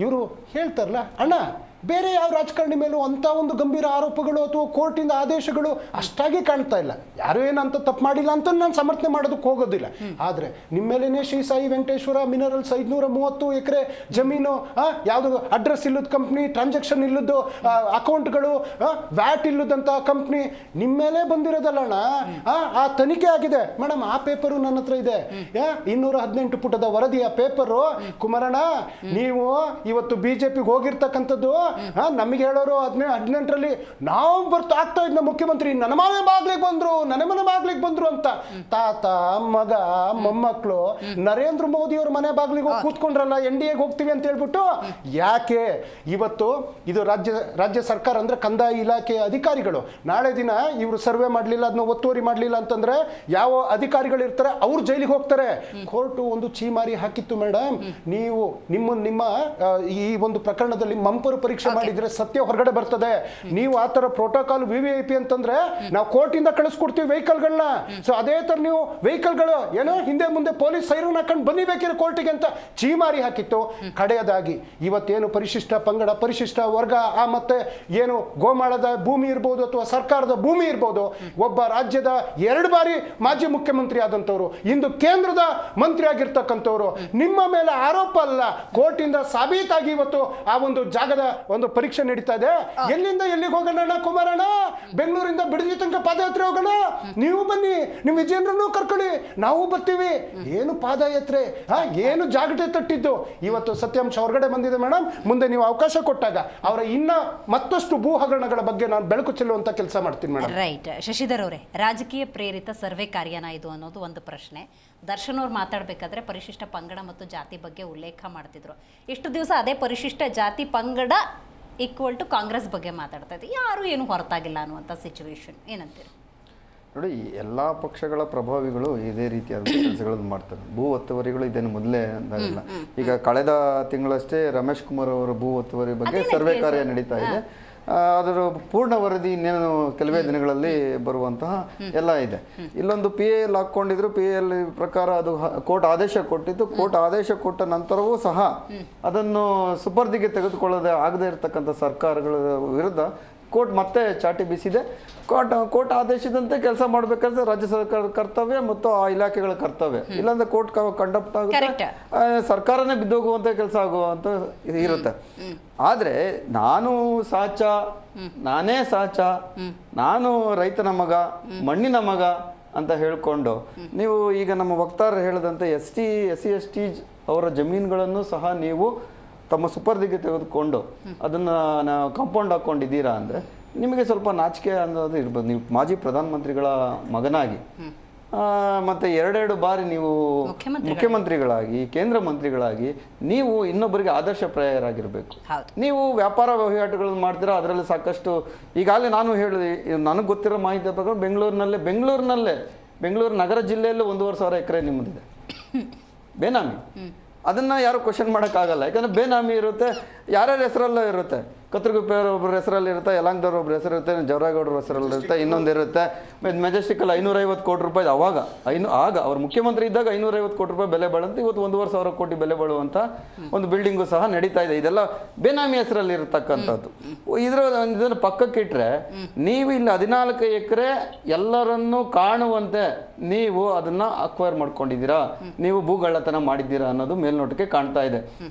E: ಇವರು ಹೇಳ್ತಾರಲ್ಲ, ಅಣ್ಣ ಬೇರೆ ಯಾವ ರಾಜಕಾರಣಿ ಮೇಲೂ ಅಂಥ ಒಂದು ಗಂಭೀರ ಆರೋಪಗಳು ಅಥವಾ ಕೋರ್ಟಿಂದ ಆದೇಶಗಳು ಅಷ್ಟಾಗಿ ಕಾಣ್ತಾ ಇಲ್ಲ. ಯಾರು ಏನಂತ ತಪ್ಪು ಮಾಡಿಲ್ಲ ಅಂತ ನಾನು ಸಮರ್ಥನೆ ಮಾಡೋದಕ್ಕೆ ಹೋಗೋದಿಲ್ಲ. ಆದರೆ ನಿಮ್ಮ ಮೇಲೇನೆ ಶ್ರೀ ಸಾಯಿ ವೆಂಕಟೇಶ್ವರ ಮಿನರಲ್ಸ್ 530 ಎಕರೆ ಜಮೀನು, ಯಾವುದು ಅಡ್ರೆಸ್ ಇಲ್ಲದ ಕಂಪ್ನಿ, ಟ್ರಾನ್ಸಾಕ್ಷನ್ ಇಲ್ಲದ್ದು ಅಕೌಂಟ್ಗಳು, ವ್ಯಾಟ್ ಇಲ್ಲದಂಥ ಕಂಪ್ನಿ ನಿಮ್ಮ ಮೇಲೆ ಬಂದಿರೋದಲ್ಲಣ್ಣ. ಆ ತನಿಖೆ ಆಗಿದೆ ಮೇಡಮ್, ಆ ಪೇಪರು ನನ್ನ ಹತ್ರ ಇದೆ. 218 ಪುಟದ ವರದಿಯ ಪೇಪರು. ಕುಮಾರಣ್ಣ, ನೀವು ಇವತ್ತು ಬಿಜೆಪಿಗೆ ಹೋಗಿರ್ತಕ್ಕಂಥದ್ದು, ನಮಗೆ ಹೇಳೋರು 18ರಲ್ಲಿ ನಾವು ಆಗ್ತಾ ಇದ್ದ ಮುಖ್ಯಮಂತ್ರಿ ನನ್ನ ಮನೆ ಬಾಗ್ಲಿಗೆ ಬಂದ್ರು ಅಂತ. ತಾತ, ಮಗ, ಮೊಮ್ಮಕ್ಕಳು ನರೇಂದ್ರ ಮೋದಿ ಅವ್ರ ಮನೆ ಬಾಗ್ಲಿಗೆ ಹೋಗಿ ಕೂತ್ಕೊಂಡ್ರಲ್ಲ, NDAಗೆ ಹೋಗ್ತೀವಿ ಅಂತ ಹೇಳ್ಬಿಟ್ಟು. ಯಾಕೆ ಇವತ್ತು ಇದು ರಾಜ್ಯ ಸರ್ಕಾರ ಅಂದ್ರೆ ಕಂದಾಯ ಇಲಾಖೆ ಅಧಿಕಾರಿಗಳು, ನಾಳೆ ದಿನ ಇವರು ಸರ್ವೆ ಮಾಡಲಿಲ್ಲ, ಅದನ್ನ ಒತ್ತುವರಿ ಮಾಡಲಿಲ್ಲ ಅಂತಂದ್ರೆ ಯಾವ ಅಧಿಕಾರಿಗಳು ಇರ್ತಾರೆ ಅವ್ರು ಜೈಲಿಗೆ ಹೋಗ್ತಾರೆ. ಕೋರ್ಟು ಒಂದು ಚೀಮಾರಿ ಹಾಕಿತ್ತು ಮೇಡಮ್. ನೀವು ನಿಮ್ಮ ಈ ಒಂದು ಪ್ರಕರಣದಲ್ಲಿ ಮಂಪರು ಪರೀಕ್ಷೆ ಮಾಡಿದ್ರೆ ಸತ್ಯ ಹೊರಗಡೆ ಬರ್ತದೆ. ನೀವು ಆ ತರ ಪ್ರೋಟೋಕಾಲ್ VVIP ಅಂತಂದ್ರೆ ನಾವು ಕೋರ್ಟಿಂದ ಕಳಿಸ್ಕೊಡ್ತೀವಿ ವೆಹಿಕಲ್ಗಳನ್ನ. ಸೊ ಅದೇ ತರ ನೀವು ವೆಹಿಕಲ್ಗಳು ಏನೋ ಹಿಂದೆ ಮುಂದೆ ಪೊಲೀಸ್ ಸೈರನ್ ಹಾಕೊಂಡು ಬಂದಿಬೇಕಿರೋ ಕೋರ್ಟಿಗೆ ಅಂತ ಚೀಮಾರಿ ಹಾಕಿತ್ತು. ಕಡೆಯದಾಗಿ ಇವತ್ತೇನು ಪರಿಶಿಷ್ಟ ಪಂಗಡ, ಪರಿಶಿಷ್ಟ ವರ್ಗ, ಮತ್ತೆ ಏನು ಗೋಮಾಳದ ಭೂಮಿ ಇರ್ಬೋದು ಅಥವಾ ಸರ್ಕಾರದ ಭೂಮಿ ಇರ್ಬೋದು, ಒಬ್ಬ ರಾಜ್ಯದ 2 ಬಾರಿ ಮಾಜಿ ಮುಖ್ಯಮಂತ್ರಿ ಆದಂಥವ್ರು, ಇಂದು ಕೇಂದ್ರದ ಮಂತ್ರಿ ಆಗಿರ್ತಕ್ಕಂಥವ್ರು, ನಿಮ್ಮ ಮೇಲೆ ಆರೋಪ ಅಲ್ಲ, ಕೋರ್ಟಿಂದ ಸಾಬೀತಾಗಿ ಇವತ್ತು ಆ ಒಂದು ಜಾಗದ ಒಂದು ಪರೀಕ್ಷೆ ನಡೀತಾ ಇದೆ. ಎಲ್ಲಿಂದ ಎಲ್ಲಿಗೆ ಹೋಗೋಣ ಕುಮಾರಣ್ಣ? ಬೆಂಗಳೂರಿಂದ ಬಿಡದಿ ತನಕ ಪಾದಯಾತ್ರೆ ಹೋಗೋಣ. ನೀವು ಬನ್ನಿ, ನಿಮ್ಮ ವಿಜೇಂದ್ರನೂ ಕರ್ಕೊಳ್ಳಿ, ನಾವು ಬರ್ತೀವಿ. ಏನು ಪಾದಯಾತ್ರೆ, ಏನು ಜಾಗಟೆ ತಟ್ಟಿದ್ದು. ಇವತ್ತು ಸತ್ಯಾಂಶ ಹೊರಗಡೆ ಬಂದಿದೆ ಮೇಡಮ್. ಮುಂದೆ ನೀವು ಅವಕಾಶ ಕೊಟ್ಟಾಗ ಅವರ ಇನ್ನ ಮತ್ತಷ್ಟು ಭೂ ಹಗರಣಗಳ ಬಗ್ಗೆ ನಾನು ಬೆಳಕು ಚೆಲ್ಲುವಂತ ಕೆಲಸ ಮಾಡ್ತೀನಿ ಮೇಡಮ್.
A: ರೈಟ್. ಶಶಿಧರ್ ಅವರೇ, ರಾಜಕೀಯ ಪ್ರೇರಿತ ಸರ್ವೆ ಕಾರ್ಯನ ಇದು ಅನ್ನೋದು ಒಂದು ಪ್ರಶ್ನೆ. ದರ್ಶನ್ ಅವ್ರು ಮಾತಾಡಬೇಕಾದ್ರೆ ಪರಿಶಿಷ್ಟ ಪಂಗಡ ಮತ್ತು ಜಾತಿ ಬಗ್ಗೆ ಉಲ್ಲೇಖ ಮಾಡ್ತಿದ್ರು. ಇಷ್ಟು ದಿವಸ ಅದೇ ಪರಿಶಿಷ್ಟ ಜಾತಿ ಪಂಗಡ ಈಕ್ವಲ್ ಟು ಕಾಂಗ್ರೆಸ್ ಬಗ್ಗೆ ಮಾತಾಡ್ತಾ ಇದ್ದೆ. ಯಾರು ಏನು ಹೊರತಾಗಿಲ್ಲ ಅನ್ನುವಂಥ ಸಿಚುವೇಶನ್ ಏನಂತೀರಿ?
F: ನೋಡಿ, ಎಲ್ಲ ಪಕ್ಷಗಳ ಪ್ರಭಾವಿಗಳು ಇದೇ ರೀತಿಯಾದ ಕೆಲಸಗಳನ್ನು ಮಾಡ್ತಾರೆ. ಭೂ ಒತ್ತುವರಿಗಳು ಇದೇನು ಮೊದಲೇ ಅಂದಾಗಲ್ಲ. ಈಗ ಕಳೆದ ತಿಂಗಳಷ್ಟೇ ರಮೇಶ್ ಕುಮಾರ್ ಅವರ ಭೂ ಒತ್ತುವರಿ ಬಗ್ಗೆ ಸರ್ವೆ ಕಾರ್ಯ ನಡೀತಾ ಇದೆ. ಅದರ ಪೂರ್ಣ ವರದಿ ಇನ್ನೇನು ಕೆಲವೇ ದಿನಗಳಲ್ಲಿ ಬರುವಂತಹ ಎಲ್ಲ ಇದೆ. ಇಲ್ಲೊಂದು PAL ಹಾಕ್ಕೊಂಡಿದ್ರು. PAL ಪ್ರಕಾರ ಅದು ಕೋರ್ಟ್ ಆದೇಶ ಕೊಟ್ಟಿದ್ದು. ಕೋರ್ಟ್ ಆದೇಶ ಕೊಟ್ಟ ನಂತರವೂ ಸಹ ಅದನ್ನು ಸುಪರ್ದಿಗೆ ತೆಗೆದುಕೊಳ್ಳದೆ ಆಗದೆ ಇರತಕ್ಕಂಥ ಸರ್ಕಾರಗಳ ವಿರುದ್ಧ ಕೋರ್ಟ್ ಮತ್ತೆ ಚಾಟಿ ಬೀಸಿದೆ. ಕೋರ್ಟ್ ಆದೇಶದಂತೆ ಕೆಲಸ ಮಾಡಬೇಕಾದ್ರೆ ರಾಜ್ಯ ಸರ್ಕಾರದ ಕರ್ತವ್ಯ ಮತ್ತು ಆ ಇಲಾಖೆಗಳ ಕರ್ತವ್ಯ. ಇಲ್ಲಾಂದ್ರೆ ಕೋರ್ಟ್ ಕಂಡಕ್ಟ್ ಆಗುತ್ತೆ, ಸರ್ಕಾರನೇ ಬಿದ್ದೋಗುವಂತ ಕೆಲಸ ಆಗುವಂತ ಇರುತ್ತೆ. ಆದ್ರೆ ನಾನೇ ಸಾಚ, ನಾನು ರೈತನ ಮಗ, ಮಣ್ಣಿನ ಮಗ ಅಂತ ಹೇಳ್ಕೊಂಡು ನೀವು ಈಗ ನಮ್ಮ ವಕ್ತಾರರು ಹೇಳಿದಂತೆ SC/ST ಅವರ ಜಮೀನುಗಳನ್ನು ಸಹ ನೀವು ತಮ್ಮ ಸುಪರ್ದಿಗೆ ತೆಗೆದುಕೊಂಡು ಅದನ್ನ ಕಾಂಪೌಂಡ್ ಹಾಕೊಂಡಿದ್ದೀರಾ ಅಂದ್ರೆ ನಿಮಗೆ ಸ್ವಲ್ಪ ನಾಚಿಕೆ ಅನ್ನೋದು ಇರ್ಬೋದು. ನೀವು ಮಾಜಿ ಪ್ರಧಾನಮಂತ್ರಿಗಳ ಮಗನಾಗಿ ಮತ್ತೆ 2 ಬಾರಿ ನೀವು ಮುಖ್ಯಮಂತ್ರಿಗಳಾಗಿ, ಕೇಂದ್ರ ಮಂತ್ರಿಗಳಾಗಿ ನೀವು ಇನ್ನೊಬ್ಬರಿಗೆ ಆದರ್ಶಪ್ರಾಯರಾಗಿರ್ಬೇಕು. ನೀವು ವ್ಯಾಪಾರ ವಹಿವಾಟುಗಳನ್ನು ಮಾಡ್ತೀರಾ, ಅದರಲ್ಲಿ ಸಾಕಷ್ಟು ಈಗಾಗಲೇ ನಾನು ಹೇಳಿದೆ, ನನಗೆ ಗೊತ್ತಿರೋ ಮಾಹಿತಿ ಪ್ರಕಾರ ಬೆಂಗಳೂರು ನಗರ ಜಿಲ್ಲೆಯಲ್ಲೂ 1,500 ಎಕರೆ ನಿಮ್ಮದಿದೆ ಬೇನಾಮಿ. ಅದನ್ನ ಯಾರು ಕ್ವಶನ್ ಮಾಡೋಕ್ಕಾಗಲ್ಲ, ಯಾಕಂದ್ರೆ ಬೇನಾಮಿ ಇರುತ್ತೆ, ಯಾರ್ಯಾರ ಹೆಸರಲ್ಲೂ ಇರುತ್ತೆ. ಕತ್ರಗುಪ್ಪೆ ಒಬ್ಬರ ಹೆಸರಲ್ಲಿ ಇರುತ್ತೆ, ಯಲಾಂಗದವ್ರ ಒಬ್ಬರ ಹೆಸರು ಇರುತ್ತೆ, ಜವರಾಗೌಡರ ಹೆಸರಲ್ಲಿ ಇರುತ್ತೆ, ಇನ್ನೊಂದಿರುತ್ತೆ. ಮೆಜೆಸ್ಟಿಕಲ್ಲಿ 550 ಕೋಟಿ ರೂಪಾಯಿ ಆಗ ಅವ್ರು ಮುಖ್ಯಮಂತ್ರಿ ಇದ್ದಾಗ 550 ಕೋಟಿ ರೂಪಾಯಿ ಬೆಲೆ ಬಾಳಂತ ಇವತ್ತು 1,500 ಕೋಟಿ ಬೆಲೆ ಬಾಳುವಂಥ ಒಂದು ಬಿಲ್ಡಿಂಗು ಸಹ ನಡೀತಾ ಇದೆ. ಇದೆಲ್ಲ ಬೇನಾಮಿ ಹೆಸರಲ್ಲಿ ಇರತಕ್ಕಂಥದ್ದು. ಇದನ್ನು ಪಕ್ಕಕ್ಕಿಟ್ರೆ ನೀವು ಇಲ್ಲಿ 14 ಎಕರೆ ಎಲ್ಲರನ್ನೂ ಕಾಣುವಂತೆ ನೀವು ಅದನ್ನ ಅಕ್ವೈರ್ ಮಾಡ್ಕೊಂಡಿದ್ದೀರಾ, ನೀವು ಭೂಗಳ್ಳತನ ಮಾಡಿದ್ದೀರಾ ಅನ್ನೋದು ಮೇಲ್ನೋಟಕ್ಕೆ ಕಾಣ್ತಾ ಇದೆ.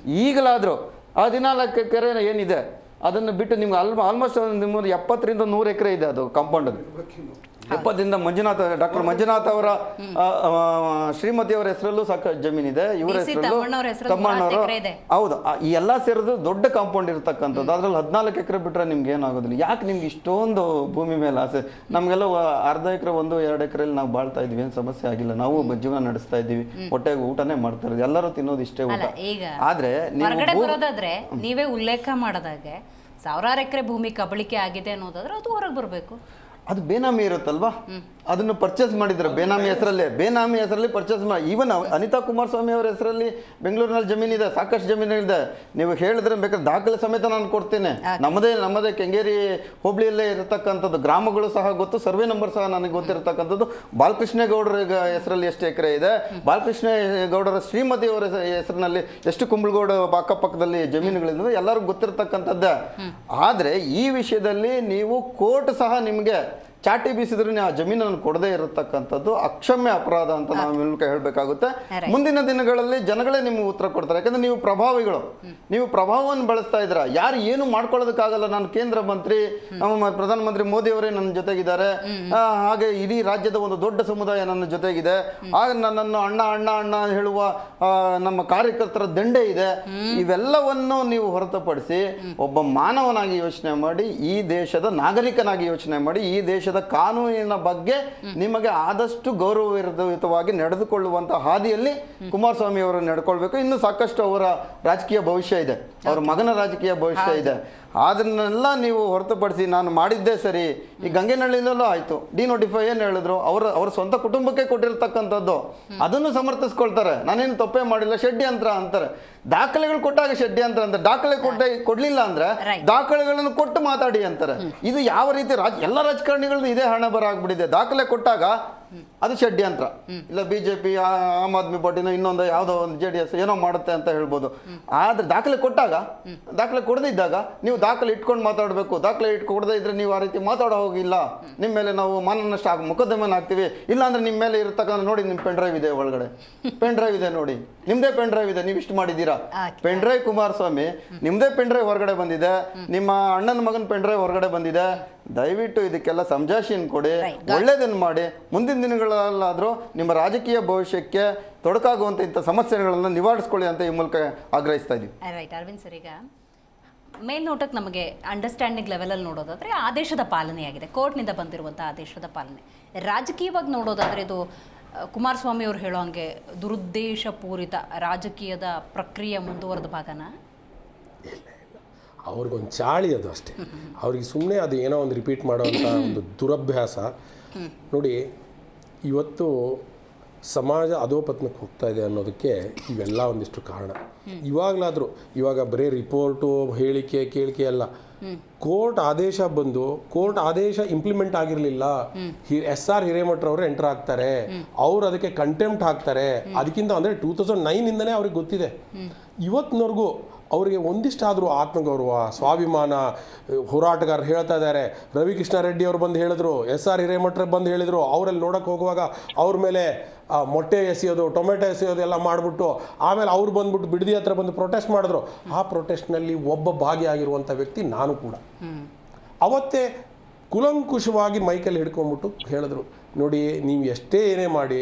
F: ಈಗಲಾದರೂ 14 ಎಕರೆ ಏನಿದೆ ಅದನ್ನು ಬಿಟ್ಟು ನಿಮ್ಗೆ ಆಲ್ಮೋಸ್ಟ್ ನಿಮ್ಮದು 70ರಿಂದ 100 ಎಕರೆ ಇದೆ ಅದು ಕಾಂಪೌಂಡ್. 70ರಿಂದ ಡಾಕ್ಟರ್ ಮಂಜುನಾಥ್ ಅವರ ಶ್ರೀಮತಿ ಅವರ ಹೆಸರಲ್ಲೂ ಸಾಕಷ್ಟು ಜಮೀನಿದೆ, ಇವರ ಹೆಸರಲ್ಲೂ ತಮ್ಮಣ್ಣವರು. ಹೌದು, ಈ ಎಲ್ಲ ಸೇರಿದು ದೊಡ್ಡ ಕಾಂಪೌಂಡ್ ಇರತಕ್ಕಂಥದ್ದು. ಅದ್ರಲ್ಲಿ 14 ಎಕರೆ ಬಿಟ್ರೆ ನಿಮ್ಗೆ ಏನಾಗೋದಿಲ್ಲ. ಯಾಕೆ ನಿಮ್ಗೆ ಇಷ್ಟೊಂದು ಭೂಮಿ ಮೇಲೆ ಆಸೆ? ನಮ್ಗೆಲ್ಲ ಅರ್ಧ ಎಕರೆ 1-2 ಎಕರೆಯಲ್ಲಿ ನಾವು ಬಾಳ್ತಾ ಇದ್ವಿ, ಏನು ಸಮಸ್ಯೆ ಆಗಿಲ್ಲ, ನಾವು ಜೀವನ ನಡೆಸ್ತಾ ಇದ್ದೀವಿ, ಹೊಟ್ಟೆಗೆ ಊಟನೇ ಮಾಡ್ತಾ ಇರೋದು, ಎಲ್ಲರೂ ತಿನ್ನೋದು ಇಷ್ಟೇ ಊಟ. ಆದ್ರೆ
A: ನೀವೇ ಉಲ್ಲೇಖ ಮಾಡೋದಾಗೆ 1000 ಎಕರೆ ಭೂಮಿ ಕಬಳಿಕೆ ಆಗಿದೆ ಅನ್ನೋದಾದ್ರೆ ಅದು ಹೊರಗೆ ಬರಬೇಕು.
F: ಅದು ಬೇನಾಮಿ ಇರುತ್ತಲ್ವಾ, ಅದನ್ನು ಪರ್ಚೇಸ್ ಮಾಡಿದ್ರೆ ಬೇನಾಮಿ ಹೆಸರಲ್ಲಿ ಪರ್ಚೇಸ್ ಮಾಡಿ. ಈವನ್ ಅನಿತಾ ಕುಮಾರಸ್ವಾಮಿ ಅವರ ಹೆಸರಲ್ಲಿ ಬೆಂಗಳೂರಿನಲ್ಲಿ ಜಮೀನಿದೆ, ಸಾಕಷ್ಟು ಜಮೀನಿದೆ. ನೀವು ಹೇಳಿದ್ರೆ ಬೇಕಾದ್ರೆ ದಾಖಲೆ ಸಮೇತ ನಾನು ಕೊಡ್ತೇನೆ. ನಮ್ಮದೇ ಕೆಂಗೇರಿ ಹೋಬಳಿಯಲ್ಲೇ ಇರತಕ್ಕಂಥದ್ದು ಗ್ರಾಮಗಳು ಸಹ ಗೊತ್ತು, ಸರ್ವೆ ನಂಬರ್ ಸಹ ನನಗೆ ಗೊತ್ತಿರತಕ್ಕಂಥದ್ದು. ಬಾಲಕೃಷ್ಣೇಗೌಡರ ಹೆಸರಲ್ಲಿ ಎಷ್ಟು ಎಕರೆ ಇದೆ, ಬಾಲಕೃಷ್ಣೇಗೌಡರ ಶ್ರೀಮತಿ ಅವರ ಹೆಸರಿನಲ್ಲಿ ಎಷ್ಟು ಕುಂಬಳಗೌಡ ಅಕ್ಕಪಕ್ಕದಲ್ಲಿ ಜಮೀನುಗಳಿದ್ದಾವೆ, ಎಲ್ಲರಿಗೂ ಗೊತ್ತಿರತಕ್ಕಂಥದ್ದೇ. ಆದರೆ ಈ ವಿಷಯದಲ್ಲಿ ನೀವು ಕೋರ್ಟ್ ಸಹ ನಿಮಗೆ ಚಾಟಿ ಬೀಸಿದ್ರೆ ನೀವು ಆ ಜಮೀನನ್ನು ಕೊಡದೇ ಇರತಕ್ಕಂಥದ್ದು ಅಕ್ಷಮ್ಯ ಅಪರಾಧ ಅಂತ ನಾವು ಮೂಲಕ ಹೇಳಬೇಕಾಗುತ್ತೆ. ಮುಂದಿನ ದಿನಗಳಲ್ಲಿ ಜನಗಳೇ ನಿಮ್ಗೆ ಉತ್ತರ ಕೊಡ್ತಾರೆ. ಯಾಕಂದ್ರೆ ನೀವು ಪ್ರಭಾವಿಗಳು, ನೀವು ಪ್ರಭಾವವನ್ನು ಬಳಸ್ತಾ ಇದ್ದೀರಾ. ಯಾರು ಏನು ಮಾಡ್ಕೊಳ್ಳೋದಕ್ಕಾಗಲ್ಲ. ನಾನು ಕೇಂದ್ರ ಮಂತ್ರಿ, ನಮ್ಮ ಪ್ರಧಾನಮಂತ್ರಿ ಮೋದಿ ಅವರೇ ನನ್ನ ಜೊತೆಗಿದ್ದಾರೆ, ಹಾಗೆ ಇಡೀ ರಾಜ್ಯದ ಒಂದು ದೊಡ್ಡ ಸಮುದಾಯ ನನ್ನ ಜೊತೆಗಿದೆ, ಆಗ ನನ್ನನ್ನು ಅಣ್ಣ ಅಣ್ಣ ಅಣ್ಣ ಹೇಳುವ ನಮ್ಮ ಕಾರ್ಯಕರ್ತರ ದಂಡೆ ಇದೆ. ಇವೆಲ್ಲವನ್ನು ನೀವು ಹೊರತುಪಡಿಸಿ ಒಬ್ಬ ಮಾನವನಾಗಿ ಯೋಚನೆ ಮಾಡಿ, ಈ ದೇಶದ ನಾಗರಿಕನಾಗಿ ಯೋಚನೆ ಮಾಡಿ, ಈ ದೇಶದ ಕಾನೂನಿನ ಬಗ್ಗೆ ನಿಮಗೆ ಆದಷ್ಟು ಗೌರವಯುತವಾಗಿ ನಡೆದುಕೊಳ್ಳುವಂತಹ ಹಾದಿಯಲ್ಲಿ ಕುಮಾರಸ್ವಾಮಿ ಅವರು ನಡ್ಕೊಳ್ಬೇಕು. ಇನ್ನು ಸಾಕಷ್ಟು ಅವರ ರಾಜಕೀಯ ಭವಿಷ್ಯ ಇದೆ, ಅವರ ಮಗನ ರಾಜಕೀಯ ಭವಿಷ್ಯ ಇದೆ. ಅದನ್ನೆಲ್ಲ ನೀವು ಹೊರತುಪಡಿಸಿ ನಾನು ಮಾಡಿದ್ದೇ ಸರಿ. ಈ ಗಂಗೆನಹಳ್ಳಿನಲ್ಲೂ ಆಯ್ತು, ಡಿನೋಟಿಫೈ ಏನು ಹೇಳಿದ್ರು, ಅವ್ರ ಸ್ವಂತ ಕುಟುಂಬಕ್ಕೆ ಕೊಟ್ಟಿರ್ತಕ್ಕಂಥದ್ದು, ಅದನ್ನು ಸಮರ್ಥಿಸ್ಕೊಳ್ತಾರೆ. ನಾನೇನು ತಪ್ಪೇ ಮಾಡಿಲ್ಲ, ಷಡ್ಯಂತ್ರ ಅಂತಾರೆ. ದಾಖಲೆಗಳು ಕೊಟ್ಟಾಗ ಷಡ್ಯಂತ್ರ ಅಂತ, ದಾಖಲೆ ಕೊಡ್ಲಿಲ್ಲ ಅಂದ್ರೆ ದಾಖಲೆಗಳನ್ನು ಕೊಟ್ಟು ಮಾತಾಡಿ ಅಂತಾರೆ. ಇದು ಯಾವ ರೀತಿ ಎಲ್ಲ ರಾಜಕಾರಣಿಗಳದ್ದು ಇದೇ ಹಣೆ ಬರ ಆಗ್ಬಿಟ್ಟಿದೆ. ದಾಖಲೆ ಕೊಟ್ಟಾಗ ಅದು ಷಡ್ಯಂತ್ರ, ಇಲ್ಲ ಬಿಜೆಪಿ, ಆಮ್ ಆದ್ಮಿ ಪಾರ್ಟಿನ ಇನ್ನೊಂದು ಯಾವುದೋ ಒಂದು JDS ಏನೋ ಮಾಡುತ್ತೆ ಅಂತ ಹೇಳ್ಬೋದು. ಆದ್ರೆ ದಾಖಲೆ ಕೊಟ್ಟಾಗ, ದಾಖಲೆ ಕೊಡದಿದ್ದಾಗ ನೀವು ದಾಖಲೆ ಇಟ್ಕೊಂಡು ಮಾತಾಡಬೇಕು. ದಾಖಲೆ ಇಟ್ಕೊಡದೇ ಇದ್ರೆ ನೀವು ಆ ರೀತಿ ಮಾತಾಡೋ ಹೋಗಿಲ್ಲ, ನಿಮ್ಮ ಮೇಲೆ ನಾವು ಮಾನನಷ್ಟ ಮೊಕದ್ದಮೆನ ಹಾಕ್ತೀವಿ. ಇಲ್ಲಾಂದ್ರೆ ನಿಮ್ಮ ಮೇಲೆ ಇರತಕ್ಕಂಥ ನೋಡಿ, ನಿಮ್ಮ ಪೆನ್ ಡ್ರೈವ್ ಇದೆ, ಒಳಗಡೆ ಪೆನ್ ಡ್ರೈವ್ ಇದೆ ನೋಡಿ, ನಿಮ್ದೇ ಪೆನ್ ಡ್ರೈವ್ ಇದೆ, ನೀವು ಇಷ್ಟು ಮಾಡಿದ್ದೀರಾ. ಪೆನ್ ಡ್ರೈವ್ ಕುಮಾರಸ್ವಾಮಿ ನಿಮ್ದೇ ಪೆನ್ ಡ್ರೈವ್ ಹೊರಗಡೆ ಬಂದಿದೆ, ನಿಮ್ಮ ಅಣ್ಣನ ಮಗನ ಪೆನ್ ಡ್ರೈವ್ ಹೊರಗಡೆ ಬಂದಿದೆ. ದಯವಿಟ್ಟು ಇದಕ್ಕೆಲ್ಲ ಸಮಜಾಷನ್ ಕೊಡಿ, ಒಳ್ಳೇದನ್ನು ಮಾಡಿ. ಮುಂದಿನ ದಿನಗಳಲ್ಲಾದರೂ ನಿಮ್ಮ ರಾಜಕೀಯ ಭವಿಷ್ಯಕ್ಕೆ ತೊಡಕಾಗುವಂಥ ಇಂಥ ಸಮಸ್ಯೆಗಳನ್ನು ನಿವಾರಿಸ್ಕೊಳ್ಳಿ ಅಂತ ಈ ಮೂಲಕ ಆಗ್ರಹಿಸ್ತಾ ಇದ್ದೀವಿ.
A: ರೈಟ್ ಅರವಿಂದ್ ಸರ್, ಈಗ ಮೇಲ್ನೋಟಕ್ಕೆ ನಮಗೆ ಅಂಡರ್ಸ್ಟ್ಯಾಂಡಿಂಗ್ ಲೆವೆಲಲ್ಲಿ ನೋಡೋದಾದರೆ ಆದೇಶದ ಪಾಲನೆಯಾಗಿದೆ, ಕೋರ್ಟ್ನಿಂದ ಬಂದಿರುವಂಥ ಆದೇಶದ ಪಾಲನೆ. ರಾಜಕೀಯವಾಗಿ ನೋಡೋದಾದರೆ ಇದು ಕುಮಾರಸ್ವಾಮಿ ಅವರು ಹೇಳೋ ಹಾಗೆ ದುರುದ್ದೇಶಪೂರಿತ ರಾಜಕೀಯದ ಪ್ರಕ್ರಿಯೆ ಮುಂದುವರೆದ ಭಾಗನ?
G: ಅವ್ರಿಗೊಂದು ಚಾಳಿ ಅದು ಅಷ್ಟೇ. ಅವ್ರಿಗೆ ಸುಮ್ಮನೆ ಅದು ಏನೋ ಒಂದು ರಿಪೀಟ್ ಮಾಡೋವಂಥ ಒಂದು ದುರಭ್ಯಾಸ. ನೋಡಿ, ಇವತ್ತು ಸಮಾಜ ಅಧೋಪತನಕ್ಕೆ ಹೋಗ್ತಾ ಇದೆ ಅನ್ನೋದಕ್ಕೆ ಇವೆಲ್ಲ ಒಂದಿಷ್ಟು ಕಾರಣ. ಇವಾಗ ಬರೀ ರಿಪೋರ್ಟು, ಹೇಳಿಕೆ, ಕೇಳಿಕೆ ಅಲ್ಲ, ಕೋರ್ಟ್ ಆದೇಶ ಬಂದು ಕೋರ್ಟ್ ಆದೇಶ ಇಂಪ್ಲಿಮೆಂಟ್ ಆಗಿರಲಿಲ್ಲ. SR ಹಿರೇಮಠರವರು ಎಂಟರ್ ಆಗ್ತಾರೆ, ಅವ್ರು ಅದಕ್ಕೆ ಕಂಟೆಂಪ್ಟ್ ಹಾಕ್ತಾರೆ. ಅದಕ್ಕಿಂತ ಅಂದರೆ 2009 ಅವ್ರಿಗೆ ಗೊತ್ತಿದೆ. ಇವತ್ತಿನವರೆಗೂ ಅವರಿಗೆ ಒಂದಿಷ್ಟಾದರೂ ಆತ್ಮಗೌರವ, ಸ್ವಾಭಿಮಾನ, ಹೋರಾಟಗಾರರು ಹೇಳ್ತಾ ಇದ್ದಾರೆ. ರವಿಕೃಷ್ಣ ರೆಡ್ಡಿ ಅವರು ಬಂದು ಹೇಳಿದ್ರು, SR ಹಿರೇಮಠರು ಬಂದು ಹೇಳಿದರು. ಅವರಲ್ಲಿ ನೋಡೋಕ್ಕೆ ಹೋಗುವಾಗ ಅವ್ರ ಮೇಲೆ ಮೊಟ್ಟೆ ಎಸೆಯೋದು, ಟೊಮೆಟೊ ಎಸೆಯೋದು ಎಲ್ಲ ಮಾಡಿಬಿಟ್ಟು ಆಮೇಲೆ ಅವ್ರು ಬಂದ್ಬಿಟ್ಟು ಬಿಡದಿ ಹತ್ರ ಬಂದು ಪ್ರೊಟೆಸ್ಟ್ ಮಾಡಿದ್ರು. ಆ ಪ್ರೊಟೆಸ್ಟ್ನಲ್ಲಿ ಒಬ್ಬ ಭಾಗಿಯಾಗಿರುವಂಥ ವ್ಯಕ್ತಿ ನಾನು ಕೂಡ. ಅವತ್ತೇ ಕುಲಂಕುಷವಾಗಿ ಮೈಕಲ್ಲಿ ಹಿಡ್ಕೊಂಡ್ಬಿಟ್ಟು ಹೇಳಿದ್ರು, ನೋಡಿ ನೀವು ಎಷ್ಟೇ ಏನೇ ಮಾಡಿ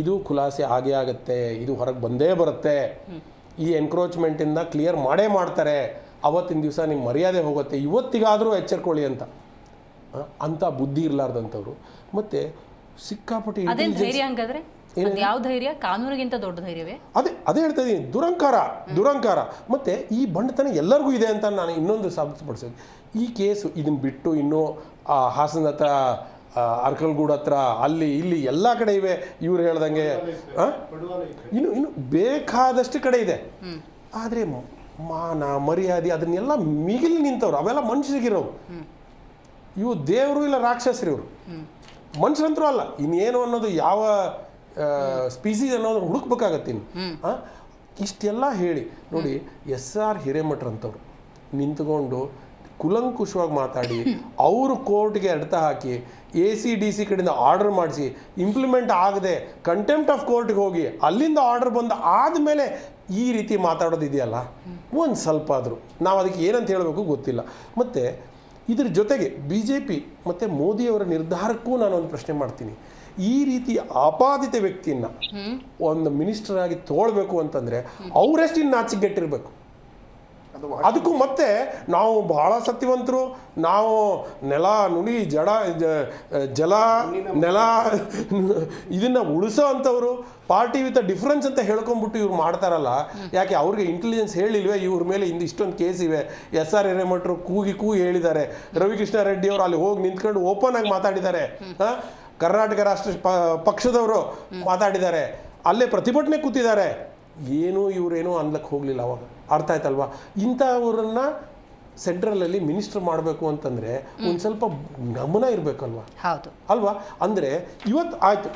G: ಇದು ಖುಲಾಸೆ ಆಗೇ ಆಗುತ್ತೆ, ಇದು ಹೊರಗೆ ಬಂದೇ ಬರುತ್ತೆ, ಈ ಎನ್ಕ್ರೋಚ್ಮೆಂಟಿಂದ ಕ್ಲಿಯರ್ ಮಾಡೇ ಮಾಡ್ತಾರೆ, ಅವತ್ತಿನ ದಿವಸ ನಿಮ್ಮ ಮರ್ಯಾದೆ ಹೋಗುತ್ತೆ, ಇವತ್ತಿಗಾದರೂ ಎಚ್ಚರಿಕೊಳ್ಳಿ ಅಂತ ಬುದ್ಧಿ ಇರಲಾರ್ದಂಥವ್ರು. ಮತ್ತು ಸಿಕ್ಕಾಪಟ್ಟಿ
A: ಧೈರ್ಯ ಹಂಗಾದ್ರೆ ಯಾವ ಧೈರ್ಯ? ಕಾನೂನಿಗಿಂತ ದೊಡ್ಡ ಧೈರ್ಯವೇ?
G: ಅದೇ ಹೇಳ್ತಾ ಇದ್ದೀನಿ, ದುರಂಕಾರ. ಮತ್ತು ಈ ಬಂಡತನ ಎಲ್ಲರಿಗೂ ಇದೆ ಅಂತ ನಾನು ಇನ್ನೊಂದು ಸಾಬೀತುಪಡಿಸಿದೆ. ಈ ಕೇಸು ಇದನ್ನು ಬಿಟ್ಟು ಇನ್ನೂ ಹಾಸನ ಹತ್ರ, ಅರ್ಕಲ್ಗೂಡು ಹತ್ರ, ಅಲ್ಲಿ ಇಲ್ಲಿ ಎಲ್ಲ ಕಡೆ ಇವೆ. ಇವ್ರು ಹೇಳ್ದಂಗೆ ಇನ್ನು ಬೇಕಾದಷ್ಟು ಕಡೆ ಇದೆ. ಆದರೆ ಮಾನ ಮರ್ಯಾದೆ ಅದನ್ನೆಲ್ಲ ಮಿಗಿಲು ನಿಂತವ್ರು, ಅವೆಲ್ಲ ಮನುಷ್ಯರಿಗಿರೋರು. ಇವು ದೇವರು ಇಲ್ಲ ರಾಕ್ಷಸರು, ಇವರು ಮನುಷ್ಯರಂತರೂ ಅಲ್ಲ. ಇನ್ನೇನು ಅನ್ನೋದು ಯಾವ ಸ್ಪೀಸೀಸ್ ಅನ್ನೋದು ಹುಡುಕ್ಬೇಕಾಗತ್ತೆ ಇನ್ನು. ಇಷ್ಟೆಲ್ಲ ಹೇಳಿ ನೋಡಿ, SR ಹಿರೇಮಠರಂಥವ್ರು ನಿಂತ್ಕೊಂಡು ಕುಲಂಕುಷವಾಗಿ ಮಾತಾಡಿ, ಅವರು ಕೋರ್ಟ್ಗೆ ಎಡ್ತ ಹಾಕಿ ACDC ಕಡೆಯಿಂದ ಆರ್ಡರ್ ಮಾಡಿಸಿ ಇಂಪ್ಲಿಮೆಂಟ್ ಆಗದೆ ಕಂಟೆಂಪ್ಟ್ ಆಫ್ ಕೋರ್ಟ್ಗೆ ಹೋಗಿ ಅಲ್ಲಿಂದ ಆರ್ಡರ್ ಬಂದ ಆದಮೇಲೆ ಈ ರೀತಿ ಮಾತಾಡೋದಿದೆಯಲ್ಲ, ಒಂದು ಸ್ವಲ್ಪ ಆದರೂ ನಾವು ಅದಕ್ಕೆ ಏನಂತ ಹೇಳಬೇಕು ಗೊತ್ತಿಲ್ಲ. ಮತ್ತು ಇದ್ರ ಜೊತೆಗೆ BJP ಮತ್ತು ಮೋದಿಯವರ ನಿರ್ಧಾರಕ್ಕೂ ನಾನೊಂದು ಪ್ರಶ್ನೆ ಮಾಡ್ತೀನಿ. ಈ ರೀತಿ ಆಪಾದಿತ ವ್ಯಕ್ತಿಯನ್ನು ಒಂದು ಮಿನಿಸ್ಟರ್ ಆಗಿ ತೋಳ್ಬೇಕು ಅಂತಂದರೆ ಅವರೆಷ್ಟು ಇನ್ನು ನಾಚಿಗೆಟ್ಟಿರಬೇಕು. ಅದಕ್ಕೂ ಮತ್ತೆ ನಾವು ಬಹಳ ಸತ್ಯವಂತರು, ನಾವು ನೆಲ ನುಡಿ ಜಲ ನೆಲ ಇದನ್ನ ಉಳಿಸೋ ಅಂಥವ್ರು, ಪಾರ್ಟಿ ವಿತ್ ಡಿಫ್ರೆನ್ಸ್ ಅಂತ ಹೇಳ್ಕೊಂಡ್ಬಿಟ್ಟು ಇವ್ರು ಮಾಡ್ತಾರಲ್ಲ. ಯಾಕೆ ಅವ್ರಿಗೆ ಇಂಟೆಲಿಜೆನ್ಸ್ ಹೇಳಿಲ್ವೇ? ಇವ್ರ ಮೇಲೆ ಇಷ್ಟೊಂದು ಕೇಸ್ ಇವೆ. SR ಹಿರೇಮಠರು ಕೂಗಿ ಹೇಳಿದ್ದಾರೆ. ರವಿಕೃಷ್ಣ ರೆಡ್ಡಿ ಅವರು ಅಲ್ಲಿ ಹೋಗಿ ನಿಂತ್ಕೊಂಡು ಓಪನ್ ಆಗಿ ಮಾತಾಡಿದ್ದಾರೆ. ಕರ್ನಾಟಕ ರಾಷ್ಟ್ರ ಪಕ್ಷದವರು ಮಾತಾಡಿದ್ದಾರೆ, ಅಲ್ಲೇ ಪ್ರತಿಭಟನೆ ಕೂತಿದ್ದಾರೆ. ಏನೂ ಇವರೇನೂ ಅನ್ಲಕ್ಕೆ ಹೋಗಲಿಲ್ಲ ಅವಾಗ. ಅರ್ಥ ಆಯ್ತಲ್ವಾ? ಇಂಥವ್ರನ್ನ ಸೆಂಟ್ರಲಲ್ಲಿ ಮಿನಿಸ್ಟರ್ ಮಾಡಬೇಕು ಅಂತಂದರೆ ಒಂದು ಸ್ವಲ್ಪ ಗಮನ ಇರಬೇಕಲ್ವಾ?
A: ಹೌದು
G: ಅಲ್ವಾ? ಅಂದರೆ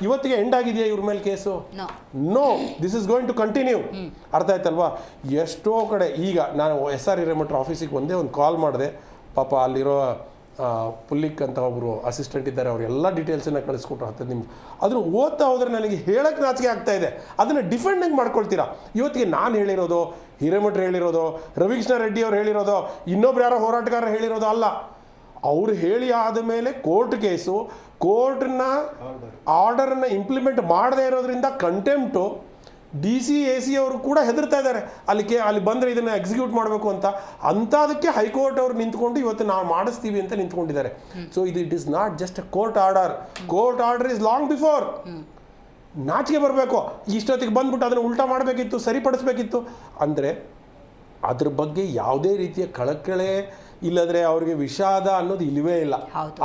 G: ಇವತ್ತಿಗೆ ಎಂಡ್ ಆಗಿದೆಯಾ ಇವ್ರ ಮೇಲೆ case? No, this is going to continue. ಅರ್ಥ ಆಯ್ತಲ್ವಾ? ಎಷ್ಟೋ ಕಡೆ ಈಗ ನಾನು SR ಹಿರೇಮಠರ ಆಫೀಸಿಗೆ ಒಂದೇ ಒಂದು ಕಾಲ್ ಮಾಡಿದೆ. ಪಾಪ ಅಲ್ಲಿರೋ ಪುಲ್ಲಿಕ್ ಅಂತ ಒಬ್ಬರು ಅಸಿಸ್ಟೆಂಟ್ ಇದ್ದಾರೆ, ಅವರೆಲ್ಲ ಡೀಟೇಲ್ಸನ್ನು ಕಳಿಸ್ಕೊಟ್ರು 10 ನಿಮಿಷ. ಅದನ್ನು ಓದ್ತಾ ಹೋದರೆ ನನಗೆ ಹೇಳಕ್ಕೆ ನಾಚಿಕೆ ಆಗ್ತಾ ಇದೆ. ಅದನ್ನು ಡಿಫೆಂಡ್ ಹೆಂಗೆ ಮಾಡ್ಕೊಳ್ತೀರಾ? ಇವತ್ತಿಗೆ ನಾನು ಹೇಳಿರೋದು, ಹಿರೇಮಠರು ಹೇಳಿರೋದು, ರವಿಕೃಷ್ಣ ರೆಡ್ಡಿ ಅವ್ರು ಹೇಳಿರೋದು, ಇನ್ನೊಬ್ರು ಯಾರೋ ಹೋರಾಟಗಾರರು ಹೇಳಿರೋದು ಅಲ್ಲ. ಅವ್ರು ಹೇಳಿ ಆದಮೇಲೆ ಕೋರ್ಟ್ ಕೇಸು, ಕೋರ್ಟ್ನ ಆರ್ಡರನ್ನು ಇಂಪ್ಲಿಮೆಂಟ್ ಮಾಡದೇ ಇರೋದ್ರಿಂದ ಕಂಟೆಂಪ್ಟು. DC AC ಅವರು ಕೂಡ ಹೆದರ್ತಾ ಇದ್ದಾರೆ ಅಲ್ಲಿ ಬಂದರೆ ಇದನ್ನು ಎಕ್ಸಿಕ್ಯೂಟ್ ಮಾಡಬೇಕು ಅಂತ. ಅಂಥದಕ್ಕೆ ಹೈಕೋರ್ಟ್ ಅವರು ನಿಂತ್ಕೊಂಡು ಇವತ್ತು ನಾವು ಮಾಡಿಸ್ತೀವಿ ಅಂತ ನಿಂತ್ಕೊಂಡಿದ್ದಾರೆ. So it is not just a court order is long before. ನಾಚಿಕೆ ಬರಬೇಕು. ಇಷ್ಟೊತ್ತಿಗೆ ಬಂದ್ಬಿಟ್ಟು ಅದನ್ನು ಉಲ್ಟಾ ಮಾಡಬೇಕಿತ್ತು, ಸರಿಪಡಿಸ್ಬೇಕಿತ್ತು. ಅಂದರೆ ಅದ್ರ ಬಗ್ಗೆ ಯಾವುದೇ ರೀತಿಯ ಕಳಕಳೆ ಇಲ್ಲದ್ರೆ ಅವ್ರಿಗೆ ವಿಷಾದ ಅನ್ನೋದು ಇಲ್ಲವೇ ಇಲ್ಲ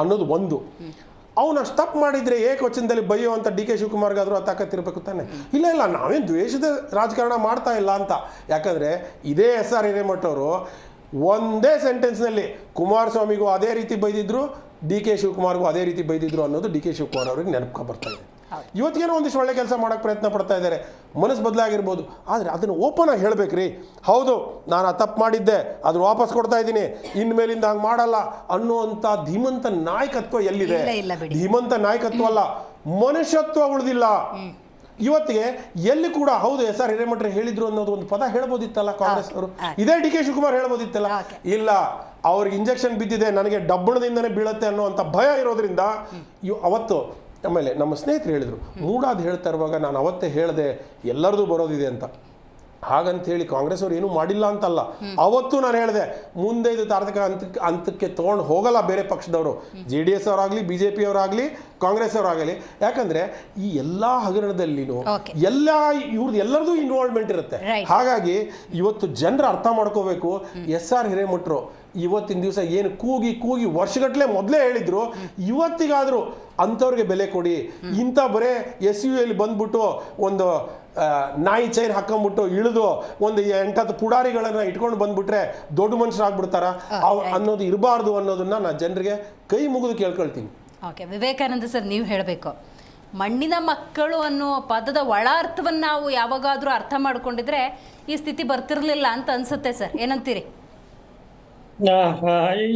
G: ಅನ್ನೋದು ಒಂದು. ಅವನು ಅಷ್ಟು ತಪ್ಪು ಮಾಡಿದರೆ ಏಕವಚನದಲ್ಲಿ ಬೈಯೋ ಅಂತ DK ಶಿವಕುಮಾರ್ಗಾದರೂ ಆ ತಾಕತ್ತಿರಬೇಕು ತಾನೆ. ಇಲ್ಲ ನಾವೇನು ದ್ವೇಷದ ರಾಜಕಾರಣ ಮಾಡ್ತಾ ಇಲ್ಲ ಅಂತ. ಯಾಕಂದರೆ ಇದೇ SR ಹಿರೇಮಠ ಅವರು ಒಂದೇ ಸೆಂಟೆನ್ಸ್ನಲ್ಲಿ ಕುಮಾರಸ್ವಾಮಿಗೂ ಅದೇ ರೀತಿ ಬೈದಿದ್ರು, DK ಶಿವಕುಮಾರ್ಗೂ ಅದೇ ರೀತಿ ಬೈದಿದ್ರು ಅನ್ನೋದು DK ಶಿವಕುಮಾರ್ ಅವ್ರಿಗೆ ನೆನಪು ಬರ್ತಾ ಇದೆ. ಇವತ್ತಿಗೇನೋ ಒಂದಿಷ್ಟು ಒಳ್ಳೆ ಕೆಲಸ ಮಾಡೋಕ್ಕೆ ಪ್ರಯತ್ನ ಪಡ್ತಾ ಇದ್ದಾರೆ, ಮನಸ್ಸು ಬದಲಾಗಿರ್ಬೋದು. ಆದರೆ ಅದನ್ನು ಓಪನ್ ಆಗಿ ಹೇಳಬೇಕ್ರಿ. ಹೌದು, ನಾನು ಆ ತಪ್ಪು ಮಾಡಿದ್ದೆ, ಅದನ್ನು ವಾಪಸ್ ಕೊಡ್ತಾ ಇದ್ದೀನಿ, ಇನ್ಮೇಲಿಂದ ಹಂಗೆ ಮಾಡಲ್ಲ ಅನ್ನುವಂಥ ಧೀಮಂತ ನಾಯಕತ್ವ ಎಲ್ಲಿದೆ? ಧೀಮಂತ ನಾಯಕತ್ವ ಅಲ್ಲ, ಮನುಷ್ಯತ್ವ ಉಳಿದಿಲ್ಲ ಇವತ್ತಿಗೆ ಎಲ್ಲಿ ಕೂಡ. ಹೌದು, SR ಹಿರೇಮಠರು ಹೇಳಿದ್ರು ಅನ್ನೋದು ಒಂದು ಪದ ಹೇಳ್ಬೋದಿತ್ತಲ್ಲ ಕಾಂಗ್ರೆಸ್ ಅವರು. ಇದೇ DK ಶಿವಕುಮಾರ್ ಹೇಳ್ಬೋದಿತ್ತಲ್ಲ. ಇಲ್ಲ, ಅವ್ರಿಗೆ ಇಂಜೆಕ್ಷನ್ ಬಿದ್ದಿದೆ, ನನಗೆ ಡಬ್ಬಣದಿಂದನೇ ಬೀಳುತ್ತೆ ಅನ್ನೋವಂಥ ಭಯ ಇರೋದ್ರಿಂದ ಅವತ್ತು ಆಮೇಲೆ ನಮ್ಮ ಸ್ನೇಹಿತರು ಹೇಳಿದರು, ಮೂಡಾದ ಹೇಳ್ತಾ ಇರುವಾಗ ನಾನು ಅವತ್ತೇ ಹೇಳಿದೆ ಎಲ್ಲರದು ಬರೋದಿದೆ ಅಂತ. ಹಾಗಂತೇಳಿ ಕಾಂಗ್ರೆಸ್ ಅವ್ರು ಏನೂ ಮಾಡಿಲ್ಲ ಅಂತಲ್ಲ. ಅವತ್ತು ನಾನು ಹೇಳಿದೆ, ಮುಂದೆ ಇದು ತಾರ್ಕಿಕ ಹಂತಕ್ಕೆ ತೊಗೊಂಡು ಹೋಗಲ್ಲ ಬೇರೆ ಪಕ್ಷದವರು, JDS ಅವರಾಗಲಿ, BJP ಅವರಾಗಲಿ, ಕಾಂಗ್ರೆಸ್ ಅವರಾಗಲಿ. ಯಾಕಂದರೆ ಈ ಎಲ್ಲ ಹಗರಣದಲ್ಲಿನೂ ಎಲ್ಲರದು ಇನ್ವಾಲ್ವ್ಮೆಂಟ್ ಇರುತ್ತೆ. ಹಾಗಾಗಿ ಇವತ್ತು ಜನರು ಅರ್ಥ ಮಾಡ್ಕೋಬೇಕು. SR ಹಿರೇಮಠರು ಇವತ್ತಿನ ದಿವಸ ಏನು ಕೂಗಿ ವರ್ಷಗಟ್ಟಲೆ ಮೊದಲೇ ಹೇಳಿದ್ರು, ಇವತ್ತಿಗಾದರೂ ಅಂಥವ್ರಿಗೆ ಬೆಲೆ ಕೊಡಿ. ಇಂಥ ಬರೇ SUV ಬಂದ್ಬಿಟ್ಟು ಒಂದು ನಾಯಿ ಚೈನ್ ಹಾಕೊಂಡ್ಬಿಟ್ಟು ಇಳಿದು ಒಂದು 8-10 ಪುಡಾರಿಗಳನ್ನು ಇಟ್ಕೊಂಡು ಬಂದ್ಬಿಟ್ರೆ ದೊಡ್ಡ ಮನುಷ್ಯರಾಗ್ಬಿಡ್ತಾರ ಅನ್ನೋದು ಇರಬಾರ್ದು ಅನ್ನೋದನ್ನ ನಾನು ಜನರಿಗೆ ಕೈ ಮುಗಿದು ಕೇಳ್ಕೊಳ್ತೀನಿ.
A: ಓಕೆ, ವಿವೇಕಾನಂದ ಸರ್, ನೀವು ಹೇಳಬೇಕು. ಮಣ್ಣಿನ ಮಕ್ಕಳು ಅನ್ನೋ ಪದದ ಒಳ ಅರ್ಥವನ್ನು ನಾವು ಯಾವಾಗಾದರೂ ಅರ್ಥ ಮಾಡ್ಕೊಂಡಿದ್ರೆ ಈ ಸ್ಥಿತಿ ಬರ್ತಿರ್ಲಿಲ್ಲ ಅಂತ ಅನ್ಸುತ್ತೆ ಸರ್, ಏನಂತೀರಿ?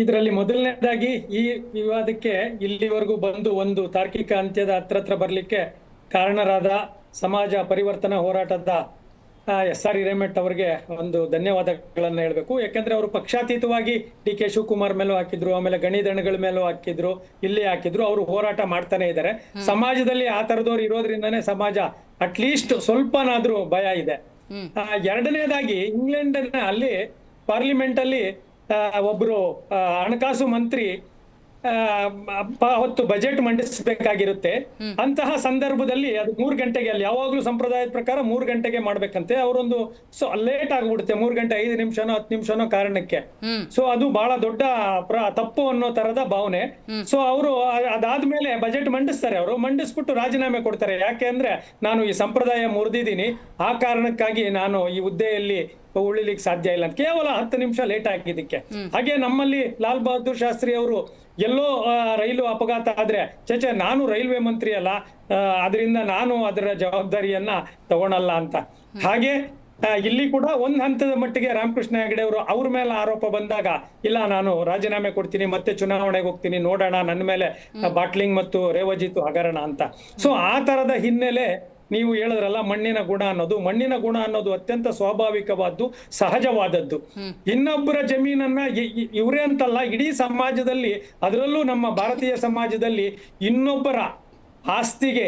D: ಇದರಲ್ಲಿ ಮೊದಲನೇದಾಗಿ ಈ ವಿವಾದಕ್ಕೆ ಇಲ್ಲಿವರೆಗೂ ಬಂದು ಒಂದು ತಾರ್ಕಿಕ ಅಂತ್ಯದ ಹತ್ರ ಬರ್ಲಿಕ್ಕೆ ಕಾರಣರಾದ ಸಮಾಜ ಪರಿವರ್ತನಾ ಹೋರಾಟದ SR ಹಿರೇಮಠ ಅವರಿಗೆ ಒಂದು ಧನ್ಯವಾದಗಳನ್ನ ಹೇಳ್ಬೇಕು. ಯಾಕಂದ್ರೆ ಅವರು ಪಕ್ಷಾತೀತವಾಗಿ DK ಶಿವಕುಮಾರ್ ಮೇಲೂ ಹಾಕಿದ್ರು, ಆಮೇಲೆ ಗಣಿದಣಗಳ ಮೇಲೂ ಹಾಕಿದ್ರು, ಇಲ್ಲಿ ಹಾಕಿದ್ರು. ಅವರು ಹೋರಾಟ ಮಾಡ್ತಾನೆ ಇದ್ದಾರೆ. ಸಮಾಜದಲ್ಲಿ ಆ ತರದವ್ರು ಇರೋದ್ರಿಂದಾನೇ ಸಮಾಜ ಅಟ್ಲೀಸ್ಟ್ ಸ್ವಲ್ಪನಾದ್ರೂ ಭಯ ಇದೆ. ಎರಡನೇದಾಗಿ ಇಂಗ್ಲೆಂಡ್ ಅಲ್ಲಿ ಪಾರ್ಲಿಮೆಂಟ್ ಅಲ್ಲಿ ಒಬ್ರು ಹಣಕಾಸು ಮಂತ್ರಿ ಹೊತ್ತು ಬಜೆಟ್ ಮಂಡಿಸಬೇಕಾಗಿರುತ್ತೆ. ಅಂತಹ ಸಂದರ್ಭದಲ್ಲಿ ಅದು 3 ಗಂಟೆಗೆ, ಅಲ್ಲಿ ಯಾವಾಗ್ಲೂ ಸಂಪ್ರದಾಯದ ಪ್ರಕಾರ 3 ಗಂಟೆಗೆ ಮಾಡ್ಬೇಕಂತೆ. ಅವರೊಂದು ಲೇಟ್ ಆಗ್ಬಿಡುತ್ತೆ, 3 ಗಂಟೆ 5 ನಿಮಿಷನೋ 10 ನಿಮಿಷನೋ ಕಾರಣಕ್ಕೆ. ಸೊ ಅದು ಬಹಳ ದೊಡ್ಡ ತಪ್ಪು ಅನ್ನೋ ತರದ ಭಾವನೆ. ಸೊ ಅವರು ಅದಾದ್ಮೇಲೆ ಬಜೆಟ್ ಮಂಡಿಸ್ತಾರೆ. ಅವರು ಮಂಡಿಸ್ಬಿಟ್ಟು ರಾಜೀನಾಮೆ ಕೊಡ್ತಾರೆ. ಯಾಕೆ ಅಂದ್ರೆ ನಾನು ಈ ಸಂಪ್ರದಾಯ ಮುರಿದಿದ್ದೀನಿ, ಆ ಕಾರಣಕ್ಕಾಗಿ ನಾನು ಈ ಹುದ್ದೆಯಲ್ಲಿ ಉಳಿಲಿಕ್ಕೆ ಸಾಧ್ಯ ಇಲ್ಲ ಅಂತ. ಕೇವಲ 10 ನಿಮಿಷ ಲೇಟ್ ಆಗಿದ್ದಕ್ಕೆ. ಹಾಗೆ ನಮ್ಮಲ್ಲಿ ಲಾಲ್ ಬಹದ್ದೂರ್ ಶಾಸ್ತ್ರಿ ಅವರು ಎಲ್ಲೋ ರೈಲು ಅಪಘಾತ ಆದ್ರೆ, ಚೇಚೆ ನಾನು ರೈಲ್ವೆ ಮಂತ್ರಿ ಅಲ್ಲ, ಅದರಿಂದ ನಾನು ಅದರ ಜವಾಬ್ದಾರಿಯನ್ನ ತಗೊಳಲ್ಲ ಅಂತ. ಹಾಗೆ ಇಲ್ಲಿ ಕೂಡ ಒಂದ್ ಹಂತದ ಮಟ್ಟಿಗೆ ರಾಮಕೃಷ್ಣ ಹೆಗಡೆ ಅವರು ಅವ್ರ ಮೇಲೆ ಆರೋಪ ಬಂದಾಗ, ಇಲ್ಲ ನಾನು ರಾಜೀನಾಮೆ ಕೊಡ್ತೀನಿ, ಮತ್ತೆ ಚುನಾವಣೆಗೆ ಹೋಗ್ತೀನಿ, ನೋಡೋಣ ನನ್ನ ಮೇಲೆ ಬಾಟ್ಲಿಂಗ್ ಮತ್ತು ರೇವಜಿತು ಹಗರಣ ಅಂತ. ಸೊ ಆ ತರದ ಹಿನ್ನೆಲೆ ನೀವು ಹೇಳಿದ್ರಲ್ಲ, ಮಣ್ಣಿನ ಗುಣ ಅನ್ನೋದು ಅತ್ಯಂತ ಸ್ವಾಭಾವಿಕವಾದ್ದು, ಸಹಜವಾದದ್ದು. ಇನ್ನೊಬ್ಬರ ಜಮೀನನ್ನ ಇವರೇ ಅಂತಲ್ಲ, ಇಡೀ ಸಮಾಜದಲ್ಲಿ, ಅದರಲ್ಲೂ ನಮ್ಮ ಭಾರತೀಯ ಸಮಾಜದಲ್ಲಿ ಇನ್ನೊಬ್ಬರ ಆಸ್ತಿಗೆ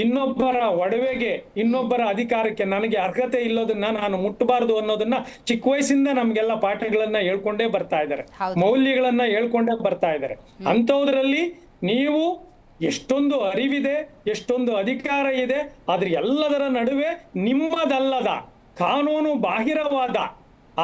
D: ಇನ್ನೊಬ್ಬರ ಒಡವೆಗೆ, ಇನ್ನೊಬ್ಬರ ಅಧಿಕಾರಕ್ಕೆ ನನಗೆ ಅರ್ಹತೆ ಇಲ್ಲೋದನ್ನ ನಾನು ಮುಟ್ಟಬಾರದು ಅನ್ನೋದನ್ನ ಚಿಕ್ಕ ವಯಸ್ಸಿಂದ ನಮ್ಗೆಲ್ಲ ಪಾಠಗಳನ್ನ ಹೇಳ್ಕೊಂಡೇ ಬರ್ತಾ ಇದ್ದಾರೆ, ಮೌಲ್ಯಗಳನ್ನ ಹೇಳ್ಕೊಂಡೇ ಬರ್ತಾ ಇದ್ದಾರೆ. ಅಂಥದ್ರಲ್ಲಿ ನೀವು ಎಷ್ಟೊಂದು ಅರಿವಿದೆ, ಎಷ್ಟೊಂದು ಅಧಿಕಾರ ಇದೆ, ಆದ್ರೆ ಎಲ್ಲದರ ನಡುವೆ ನಿಮ್ಮದಲ್ಲದ ಕಾನೂನು ಬಾಹಿರವಾದ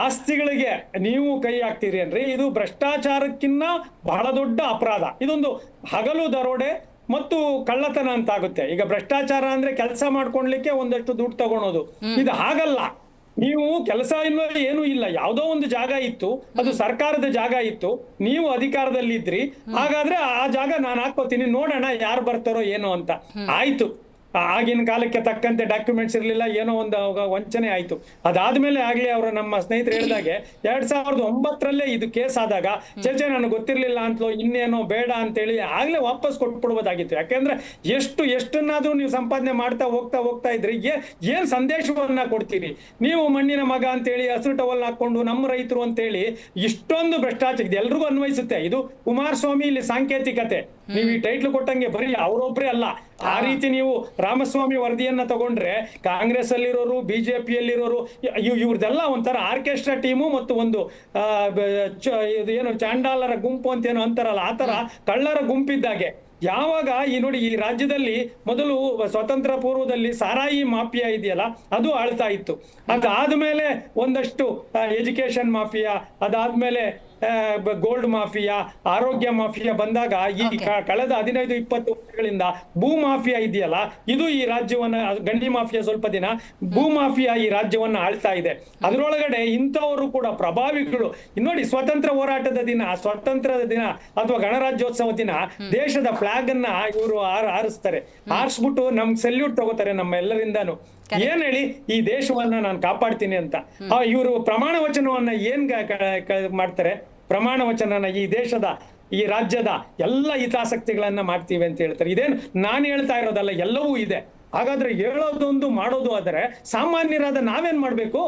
D: ಆಸ್ತಿಗಳಿಗೆ ನೀವು ಕೈ ಹಾಕ್ತೀರಿ ಅಂದ್ರೆ ಇದು ಭ್ರಷ್ಟಾಚಾರಕ್ಕಿನ್ನ ಬಹಳ ದೊಡ್ಡ ಅಪರಾಧ. ಇದೊಂದು ಹಗಲು ದರೋಡೆ ಮತ್ತು ಕಳ್ಳತನ ಅಂತ ಆಗುತ್ತೆ. ಈಗ ಭ್ರಷ್ಟಾಚಾರ ಅಂದ್ರೆ ಕೆಲಸ ಮಾಡ್ಕೊಳ್ಲಿಕ್ಕೆ ಒಂದಷ್ಟು ದುಡ್ಡು ತಗೊಳೋದು, ಇದು ಹಾಗಲ್ಲ. ನೀವು ಕೆಲಸ ಇನ್ನೂ ಏನೂ ಇಲ್ಲ, ಯಾವುದೋ ಒಂದು ಜಾಗ ಇತ್ತು, ಅದು ಸರ್ಕಾರದ ಜಾಗ ಇತ್ತು, ನೀವು ಅಧಿಕಾರದಲ್ಲಿ ಇದ್ರಿ, ಹಾಗಾದ್ರೆ ಆ ಜಾಗ ನಾನು ಹಾಕೋತೀನಿ, ನೋಡೋಣ ಯಾರು ಬರ್ತಾರೋ ಏನೋ ಅಂತ. ಆಯ್ತು, ಆಗಿನ ಕಾಲಕ್ಕೆ ತಕ್ಕಂತೆ ಡಾಕ್ಯುಮೆಂಟ್ಸ್ ಇರಲಿಲ್ಲ, ಏನೋ ಒಂದು ವಂಚನೆ ಆಯ್ತು. ಅದಾದ್ಮೇಲೆ ಆಗ್ಲಿ ಅವರು ನಮ್ಮ ಸ್ನೇಹಿತರು ಹೇಳಿದಾಗೆ 2009 ಇದು ಕೇಸ್ ಆದಾಗ ಚೇಚೆ ನನಗೆ ಗೊತ್ತಿರ್ಲಿಲ್ಲ ಅಂತಲೋ ಇನ್ನೇನೋ ಬೇಡ ಅಂತೇಳಿ ಆಗ್ಲೇ ವಾಪಸ್ ಕೊಟ್ಬಿಡ್ಬೋದಾಗಿತ್ತು. ಯಾಕೆಂದ್ರೆ ಎಷ್ಟನ್ನಾದ್ರೂ ನೀವು ಸಂಪಾದನೆ ಮಾಡ್ತಾ ಹೋಗ್ತಾ ಇದ್ರಿ, ಏನ್ ಸಂದೇಶವನ್ನ ಕೊಡ್ತೀರಿ ನೀವು? ಮಣ್ಣಿನ ಮಗ ಅಂತೇಳಿ ಹಸಿರು ಟವಲ್ ಹಾಕೊಂಡು ನಮ್ಮ ರೈತರು ಅಂತೇಳಿ ಇಷ್ಟೊಂದು ಭ್ರಷ್ಟಾಚಾರ ಇದು ಎಲ್ರಿಗೂ ಅನ್ವಯಿಸುತ್ತೆ. ಇದು ಕುಮಾರಸ್ವಾಮಿ ಇಲ್ಲಿ ಸಾಂಕೇತಿಕತೆ. ನೀವು ಈ ಟೈಟ್ಲ್ ಕೊಟ್ಟಂಗೆ ಬರೀ ಅವರೊಬ್ಬರೇ ಅಲ್ಲ, ಆ ರೀತಿ ನೀವು ರಾಮಸ್ವಾಮಿ ವರದಿಯನ್ನ ತಗೊಂಡ್ರೆ ಕಾಂಗ್ರೆಸ್ ಅಲ್ಲಿರೋರು, ಬಿಜೆಪಿಯಲ್ಲಿರೋರು, ಇವ್ರದೆಲ್ಲ ಒಂಥರ ಆರ್ಕೆಸ್ಟ್ರಾ ಟೀಮು ಮತ್ತು ಒಂದು ಏನು ಚಾಂಡಾಲರ ಗುಂಪು ಅಂತ ಏನೋ ಅಂತಾರಲ್ಲ, ಆ ತರ ಕಳ್ಳರ ಗುಂಪಿದ್ದಾಗೆ. ಯಾವಾಗ ನೋಡಿ ಈ ರಾಜ್ಯದಲ್ಲಿ ಮೊದಲು ಸ್ವತಂತ್ರ ಪೂರ್ವದಲ್ಲಿ ಸಾರಾಯಿ ಮಾಫಿಯಾ ಇದೆಯಲ್ಲ ಅದು ಆಳ್ತಾ ಇತ್ತು. ಅದಾದ್ಮೇಲೆ ಒಂದಷ್ಟು ಎಜುಕೇಶನ್ ಮಾಫಿಯಾ, ಅದಾದ್ಮೇಲೆ ಗೋಲ್ಡ್ ಮಾಫಿಯಾ, ಆರೋಗ್ಯ ಮಾಫಿಯಾ ಬಂದಾಗ ಈ ಕಳೆದ 15-20 ವರ್ಷಗಳಿಂದ ಭೂ ಮಾಫಿಯಾ ಇದೆಯಲ್ಲ ಇದು ಈ ರಾಜ್ಯವನ್ನ, ಗಂಡಿ ಮಾಫಿಯಾ ಸ್ವಲ್ಪ ದಿನ, ಭೂ ಮಾಫಿಯಾ ಈ ರಾಜ್ಯವನ್ನ ಆಳ್ತಾ ಇದೆ. ಅದರೊಳಗಡೆ ಇಂಥವರು ಕೂಡ ಪ್ರಭಾವಿಗಳು. ನೋಡಿ, ಸ್ವತಂತ್ರ ಹೋರಾಟದ ದಿನ, ಸ್ವತಂತ್ರದ ದಿನ ಅಥವಾ ಗಣರಾಜ್ಯೋತ್ಸವ ದಿನ ದೇಶದ ಫ್ಲಾಗ್ ಅನ್ನ ಇವರು ಹಾರಿಸ್ತಾರೆ. ಹಾರಿಸ್ಬಿಟ್ಟು ನಮ್ಗೆ ಸೆಲ್ಯೂಟ್ ತಗೋತಾರೆ ನಮ್ಮ ಎಲ್ಲರಿಂದಾನು. ಏನ್ ಹೇಳಿ, ಈ ದೇಶವನ್ನ ನಾನು ಕಾಪಾಡ್ತೀನಿ ಅಂತ. ಇವರು ಪ್ರಮಾಣ ವಚನವನ್ನ ಏನ್ ಮಾಡ್ತಾರೆ? ಪ್ರಮಾಣ ವಚನನ ಈ ದೇಶದ, ಈ ರಾಜ್ಯದ ಎಲ್ಲ ಹಿತಾಸಕ್ತಿಗಳನ್ನ ಮಾಡ್ತೀವಿ ಅಂತ ಹೇಳ್ತಾರೆ. ಇದೇನು ನಾನು ಹೇಳ್ತಾ ಇರೋದಲ್ಲ, ಎಲ್ಲವೂ ಇದೆ. ಹಾಗಾದ್ರೆ ಹೇಳೋದೊಂದು ಮಾಡೋದು ಆದರೆ ಸಾಮಾನ್ಯರಾದ ನಾವೇನ್ ಮಾಡ್ಬೇಕು?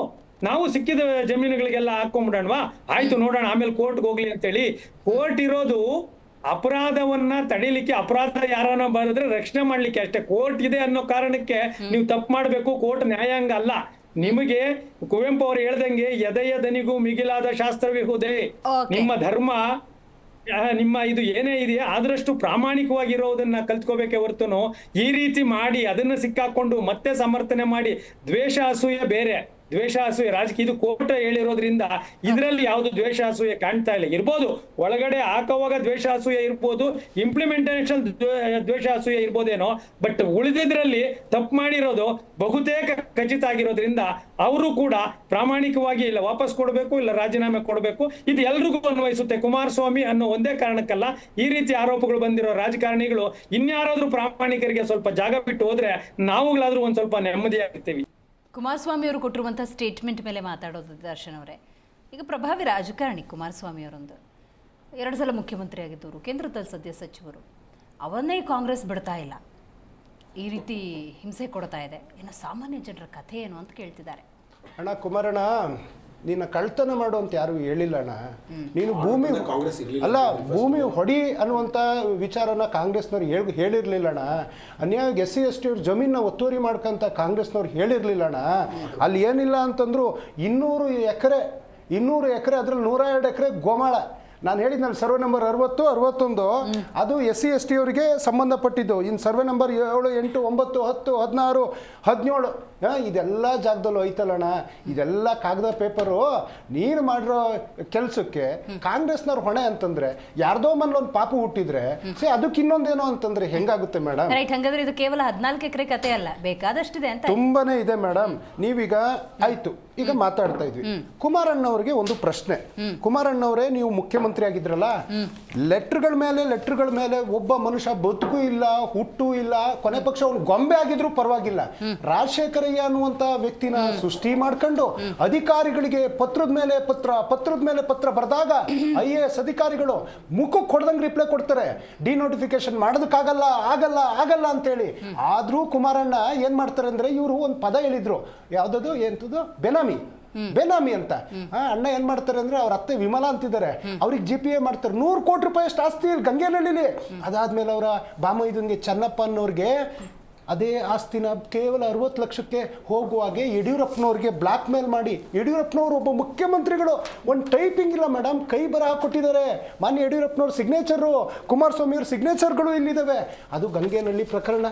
D: ನಾವು ಸಿಕ್ಕಿದ ಜಮೀನುಗಳಿಗೆಲ್ಲ ಹಾಕೊಂಡ್ಬಿಡೋಣವಾ? ಆಯ್ತು ನೋಡೋಣ, ಆಮೇಲೆ ಕೋರ್ಟ್ಗೆ ಹೋಗ್ಲಿ ಅಂತೇಳಿ. ಕೋರ್ಟ್ ಇರೋದು ಅಪರಾಧವನ್ನ ತಡಿಲಿಕ್ಕೆ, ಅಪರಾಧ ಯಾರನ್ನ ಬರೆದ್ರೆ ರಕ್ಷಣೆ ಮಾಡ್ಲಿಕ್ಕೆ ಅಷ್ಟೇ. ಕೋರ್ಟ್ ಇದೆ ಅನ್ನೋ ಕಾರಣಕ್ಕೆ ನೀವು ತಪ್ಪು ಮಾಡ್ಬೇಕು, ಕೋರ್ಟ್ ನ್ಯಾಯಾಂಗ ಅಲ್ಲ. ನಿಮಗೆ ಕುವೆಂಪು ಅವರು ಹೇಳ್ದಂಗೆ ಎದೆಯ ದನಿಗೂ ಮಿಗಿಲಾದ ಶಾಸ್ತ್ರವಿಹುದೇ. ನಿಮ್ಮ ಧರ್ಮ, ನಿಮ್ಮ ಇದು ಏನೇ ಇದೆಯಾ ಆದಷ್ಟು ಪ್ರಾಮಾಣಿಕವಾಗಿರೋದನ್ನ ಕಲ್ತ್ಕೋಬೇಕೆ ಹೊರತುನು ಈ ರೀತಿ ಮಾಡಿ ಅದನ್ನ ಸಿಕ್ಕಾಕೊಂಡು ಮತ್ತೆ ಸಮರ್ಥನೆ ಮಾಡಿ ದ್ವೇಷ ಅಸೂಯೆ ಬೇರೆ, ದ್ವೇಷ ಅಸೂಯೆ ರಾಜಕೀಯ. ಇದು ಕೋರ್ಟ್ ಹೇಳಿರೋದ್ರಿಂದ ಇದರಲ್ಲಿ ಯಾವುದು ದ್ವೇಷ ಅಸೂಯೆ ಕಾಣ್ತಾ ಇಲ್ಲ. ಇರ್ಬೋದು, ಒಳಗಡೆ ಹಾಕುವಾಗ ದ್ವೇಷ ಅಸೂಯೆ ಇರ್ಬೋದು, ಇಂಪ್ಲಿಮೆಂಟೇಷನ್ ದ್ವೇಷ ಅಸೂಯೆ ಇರ್ಬೋದೇನೋ, ಬಟ್ ಉಳಿದಿದ್ರಲ್ಲಿ ತಪ್ಪು ಮಾಡಿರೋದು ಬಹುತೇಕ ಖಚಿತ ಆಗಿರೋದ್ರಿಂದ ಅವರು ಕೂಡ ಪ್ರಾಮಾಣಿಕವಾಗಿ ಇಲ್ಲ ವಾಪಸ್ ಕೊಡಬೇಕು, ಇಲ್ಲ ರಾಜೀನಾಮೆ ಕೊಡಬೇಕು. ಇದು ಎಲ್ರಿಗೂ ಅನ್ವಯಿಸುತ್ತೆ. ಕುಮಾರಸ್ವಾಮಿ ಅನ್ನೋ ಒಂದೇ ಕಾರಣಕ್ಕಲ್ಲ, ಈ ರೀತಿ ಆರೋಪಗಳು ಬಂದಿರೋ ರಾಜಕಾರಣಿಗಳು ಇನ್ಯಾರಾದ್ರೂ ಪ್ರಾಮಾಣಿಕರಿಗೆ ಸ್ವಲ್ಪ ಜಾಗ ಬಿಟ್ಟು ಹೋದ್ರೆ ನಾವುಗಳಾದ್ರೂ ಒಂದ್ ಸ್ವಲ್ಪ ನೆಮ್ಮದಿಯಾಗಿರ್ತೀವಿ.
A: ಕುಮಾರಸ್ವಾಮಿ ಅವರು ಕೊಟ್ಟಿರುವಂಥ ಸ್ಟೇಟ್ಮೆಂಟ್ ಮೇಲೆ ಮಾತಾಡೋದು ದರ್ಶನ್ ಅವರೇ. ಈಗ ಪ್ರಭಾವಿ ರಾಜಕಾರಣಿ ಕುಮಾರಸ್ವಾಮಿ ಅವರೊಂದು 2 ಸಲ ಮುಖ್ಯಮಂತ್ರಿ ಆಗಿದ್ದವರು, ಕೇಂದ್ರದಲ್ಲಿ ಸದ್ಯ ಸಚಿವರು, ಅವನ್ನೇ ಕಾಂಗ್ರೆಸ್ ಬಿಡ್ತಾ ಇಲ್ಲ, ಈ ರೀತಿ ಹಿಂಸೆ ಕೊಡ್ತಾ ಇದೆ, ಇನ್ನು ಸಾಮಾನ್ಯ ಜನರ ಕಥೆ ಏನು ಅಂತ ಕೇಳ್ತಿದ್ದಾರೆ.
E: ಅಣ್ಣ ಕುಮಾರಣ್ಣ, ನಿನ್ನ ಕಳ್ತನ ಮಾಡು ಅಂತ ಯಾರು ಹೇಳಿಲ್ಲ ಅಣ್ಣ. ನೀನು ಭೂಮಿ ಅಲ್ಲ, ಭೂಮಿ ಹೊಡಿ ಅನ್ನುವಂಥ ವಿಚಾರನ ಕಾಂಗ್ರೆಸ್ನವ್ರು ಹೇಳಿರ್ಲಿಲ್ಲ ಅಣ್ಣ. ಅನ್ಯಾಯ SC ST ಅವ್ರ ಜಮೀನ ಒತ್ತುವರಿ ಮಾಡ್ಕಂತ ಕಾಂಗ್ರೆಸ್ನವ್ರು ಹೇಳಿರ್ಲಿಲ್ಲ ಅಣ್ಣ. ಅಲ್ಲಿ ಏನಿಲ್ಲ ಅಂತಂದ್ರು 200 ಎಕರೆ ಅದ್ರಲ್ಲಿ 102 ಎಕರೆ ಗೋಮಾಳ. ನಾನು ಹೇಳಿದ್ನಲ್ಲ ಸರ್ವೆ ನಂಬರ್ 60, 61 ಅದು SC ST ಅವರಿಗೆ ಸಂಬಂಧಪಟ್ಟಿದ್ದು. ಇನ್ನು ಸರ್ವೆ ನಂಬರ್ 7, 8, 9, 10, 16, 17 ಇದೆಲ್ಲ ಜಾಗದಲ್ಲೂ ಐತಲ್ಲಣ್ಣ. ಇದೆಲ್ಲ ಕಾಗದ ಪೇಪರು. ನೀನು ಮಾಡಿರೋ ಕೆಲಸಕ್ಕೆ ಕಾಂಗ್ರೆಸ್ನವ್ರ ಹೊಣೆ ಅಂತಂದ್ರೆ ಯಾರ್ದೋ ಮನೇಲಿ ಒಂದು ಪಾಪು ಹುಟ್ಟಿದ್ರೆ ಅದಕ್ಕೆ ಇನ್ನೊಂದೇನೋ ಅಂತಂದ್ರೆ ಹೆಂಗಾಗುತ್ತೆ ಮೇಡಮ್?
A: ರೈಟ್. ಹಂಗಾದ್ರೆ ಇದು ಕೇವಲ 14 ಎಕರೆ ಕತೆ ಅಲ್ಲ, ಬೇಕಾದಷ್ಟಿದೆ ಅಂತ.
E: ತುಂಬಾನೇ ಇದೆ ಮೇಡಮ್. ನೀವೀಗ ಆಯ್ತು, ಈಗ ಮಾತಾಡ್ತಾ ಇದ್ವಿ. ಕುಮಾರಣ್ಣವ್ರಿಗೆ ಒಂದು ಪ್ರಶ್ನೆ. ಕುಮಾರಣ್ಣವರೇ, ನೀವು ಮುಖ್ಯಮಂತ್ರಿ ಆಗಿದ್ರಲ್ಲ, ಲೆಟರ್ಗಳ ಮೇಲೆ ಒಬ್ಬ ಮನುಷ್ಯ ಬದುಕು ಇಲ್ಲ, ಹುಟ್ಟು ಇಲ್ಲ, ಕೊನೆ ಪಕ್ಷ ಅವ್ನು ಗೊಂಬೆ ಆಗಿದ್ರು ಪರವಾಗಿಲ್ಲ, ರಾಜಶೇಖರಯ್ಯ ಅನ್ನುವಂತ ವ್ಯಕ್ತಿನ ಸೃಷ್ಟಿ ಮಾಡ್ಕೊಂಡು ಅಧಿಕಾರಿಗಳಿಗೆ ಪತ್ರದ ಮೇಲೆ ಪತ್ರ ಬರೆದಾಗ IAS ಅಧಿಕಾರಿಗಳು ಮುಖಕ್ಕೆ ಹೊಡೆದಂಗೆ ರಿಪ್ಲೈ ಕೊಡ್ತಾರೆ. ಡಿನೋಟಿಫಿಕೇಶನ್ ಮಾಡೋದಕ್ಕಾಗಲ್ಲ, ಆಗಲ್ಲ ಅಂತೇಳಿ. ಆದ್ರೂ ಕುಮಾರಣ್ಣ ಏನ್ ಮಾಡ್ತಾರೆ ಅಂದ್ರೆ, ಇವರು ಒಂದು ಪದ ಹೇಳಿದ್ರು, ಯಾವ್ದದು ಎಂತದ್ದು, ಬೇನಾಮಿ ಅಂತ. ಅಣ್ಣ ಏನ್ ಮಾಡ್ತಾರೆ ಅಂದ್ರೆ, ಅವ್ರ ಅತ್ತೆ ವಿಮಲಾ ಅಂತಿದ್ದಾರೆ, ಅವ್ರಿಗೆ GPA ಮಾಡ್ತಾರೆ. 100 ಕೋಟಿ ರೂಪಾಯಿ ಅಷ್ಟು ಆಸ್ತಿ ಗಂಗೆನಹಳ್ಳಿಲಿ. ಅದಾದ್ಮೇಲೆ ಅವರ ಬಾಮೈದನ್ಗೆ ಚೆನ್ನಪ್ಪ ಅನ್ನೋರ್ಗೆ ಅದೇ ಆಸ್ತಿನ ಕೇವಲ 60 ಲಕ್ಷಕ್ಕೆ ಹೋಗುವಾಗೆ ಯಡಿಯೂರಪ್ಪನವ್ರಿಗೆ ಬ್ಲ್ಯಾಕ್ ಮೇಲ್ ಮಾಡಿ, ಯಡಿಯೂರಪ್ಪನವರು ಒಬ್ಬ ಮುಖ್ಯಮಂತ್ರಿಗಳು ಒಂದು ಟೈಪಿಂಗ್ ಇಲ್ಲ ಮೇಡಮ್, ಕೈ ಬರಹ ಕೊಟ್ಟಿದ್ದಾರೆ. ಮಾನ್ಯ ಯಡಿಯೂರಪ್ಪನವ್ರ ಸಿಗ್ನೇಚರು, ಕುಮಾರಸ್ವಾಮಿಯವ್ರ ಸಿಗ್ನೇಚರ್ಗಳು ಇಲ್ಲಿದ್ದಾವೆ. ಅದು ಗಂಗೇನಹಳ್ಳಿ ಪ್ರಕರಣ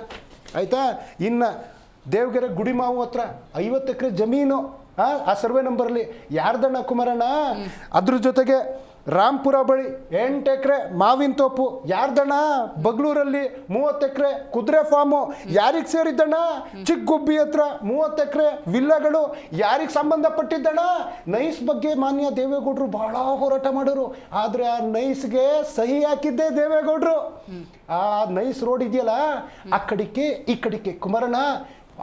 E: ಆಯಿತಾ. ಇನ್ನು ದೇವಗೆರೆ ಗುಡಿಮಾವು ಹತ್ರ 50 ಎಕರೆ ಜಮೀನು, ಆ ಸರ್ವೆ ನಂಬರಲ್ಲಿ ಯಾರ್ದಣ್ಣ ಕುಮಾರಣ್ಣ. ಅದ್ರ ಜೊತೆಗೆ ರಾಂಪುರ ಬಳಿ 8 ಎಕರೆ ಮಾವಿನ ತೋಪು ಯಾರ್ದಣ್ಣ. ಬಗ್ಲೂರಲ್ಲಿ 30 ಎಕರೆ ಕುದುರೆ ಫಾರ್ಮು ಯಾರಿಗೆ ಸೇರಿದ್ದಣ್ಣ. ಚಿಕ್ಕಗುಬ್ಬಿ ಹತ್ರ 30 ಎಕರೆ ವಿಲ್ಲಗಳು ಯಾರಿಗೆ ಸಂಬಂಧಪಟ್ಟಿದ್ದಣ್ಣ. ನೈಸ್ ಬಗ್ಗೆ ಮಾನ್ಯ ದೇವೇಗೌಡರು ಬಹಳ ಹೋರಾಟ ಮಾಡೋರು, ಆದರೆ ಆ ನೈಸ್ಗೆ ಸಹಿ ಹಾಕಿದ್ದೆ ದೇವೇಗೌಡರು. ಆ ನೈಸ್ ರೋಡ್ ಇದೆಯಲ್ಲ, ಆ ಕಡಿಕೆ ಈ ಕಡಿಕೆ ಕುಮಾರಣ್ಣ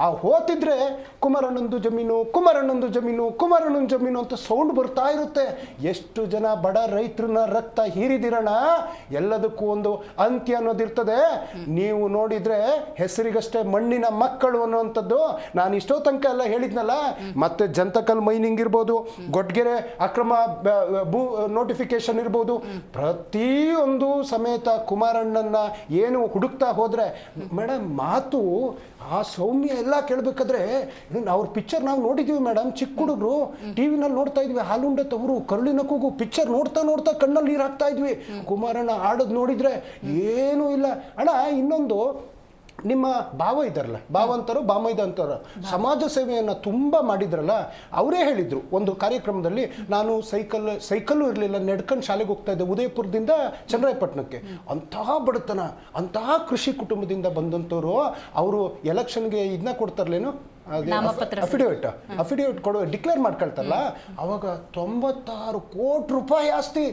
E: ಆ ಹೋತಿದ್ರೆ ಕುಮಾರಣ್ಣಂದು ಜಮೀನು, ಕುಮಾರಣ್ಣಂದು ಜಮೀನು, ಕುಮಾರಣ್ಣನ ಜಮೀನು ಅಂತ ಸೌಂಡ್ ಬರ್ತಾ ಇರುತ್ತೆ. ಎಷ್ಟು ಜನ ಬಡ ರೈತರನ್ನ ರಕ್ತ ಹೀರಿದಿರಣ. ಎಲ್ಲದಕ್ಕೂ ಒಂದು ಅಂತ್ಯ ಅನ್ನೋದಿರ್ತದೆ. ನೀವು ನೋಡಿದ್ರೆ ಹೆಸರಿಗಷ್ಟೇ ಮಣ್ಣಿನ ಮಕ್ಕಳು ಅನ್ನುವಂಥದ್ದು ನಾನು ಇಷ್ಟೋ ತನಕ ಎಲ್ಲ ಹೇಳಿದ್ನಲ್ಲ. ಮತ್ತೆ ಜಂತಕಲ್ ಮೈನಿಂಗ್ ಇರ್ಬೋದು, ಗೊಡ್ಗೆರೆ ಅಕ್ರಮ ಭೂ ನೋಟಿಫಿಕೇಶನ್ ಇರ್ಬೋದು, ಪ್ರತಿಯೊಂದು ಸಮೇತ ಕುಮಾರಣ್ಣನ ಏನು ಹುಡುಕ್ತಾ ಹೋದ್ರೆ ಮೇಡಮ್ ಮಾತು ಆ ಸೌಮ್ಯ ಎಲ್ಲ ಕೇಳಬೇಕಾದ್ರೆ ಅವ್ರ ಪಿಕ್ಚರ್ ನಾವು ನೋಡಿದ್ವಿ ಮೇಡಮ್. ಚಿಕ್ಕ ಹುಡುಗರು ಟಿವಿನಲ್ಲಿ ನೋಡ್ತಾ ಇದ್ವಿ, ಹಾಲುಂಡೆ ತವರು ಕರುಳಿನ ಕೂಗು ಪಿಕ್ಚರ್ ನೋಡ್ತಾ ನೋಡ್ತಾ ಕಣ್ಣಲ್ಲಿ ನೀರು ಹಾಕ್ತಾ ಇದ್ವಿ. ಕುಮಾರಣ್ಣ ಆಡೋದು ನೋಡಿದ್ರೆ ಏನೂ ಇಲ್ಲ ಅಣ್ಣ. ಇನ್ನೊಂದು ನಿಮ್ಮ ಭಾವ ಇದ್ದಾರಲ್ಲ, ಭಾವಂತರು ಬಾಮೈದ ಅಂತಾರ, ಸಮಾಜ ಸೇವೆಯನ್ನು ತುಂಬ ಮಾಡಿದ್ರಲ್ಲ. ಅವರೇ ಹೇಳಿದರು ಒಂದು ಕಾರ್ಯಕ್ರಮದಲ್ಲಿ, ನಾನು ಸೈಕಲ್ಲು ಇರಲಿಲ್ಲ, ನಡ್ಕೊಂಡು ಶಾಲೆಗೆ ಹೋಗ್ತಾ ಇದ್ದೆ ಉದಯಪುರದಿಂದ ಚನ್ನರಾಯಪಟ್ಟಣಕ್ಕೆ. ಅಂತಹ ಬಡತನ, ಅಂತಹ ಕೃಷಿ ಕುಟುಂಬದಿಂದ ಬಂದಂಥವ್ರು. ಅವರು ಎಲೆಕ್ಷನ್ಗೆ ಇದನ್ನ ಕೊಡ್ತಾರಲ್ಲೇನು, ಅಫಿಡೇವಿಟ್ ಕೊಡೋ ಡಿಕ್ಲೇರ್ ಮಾಡ್ಕೊಳ್ತಾರಲ್ಲ, ಅವಾಗ 96 ಕೋಟಿ ರೂಪಾಯಿ ಆಸ್ತಿ.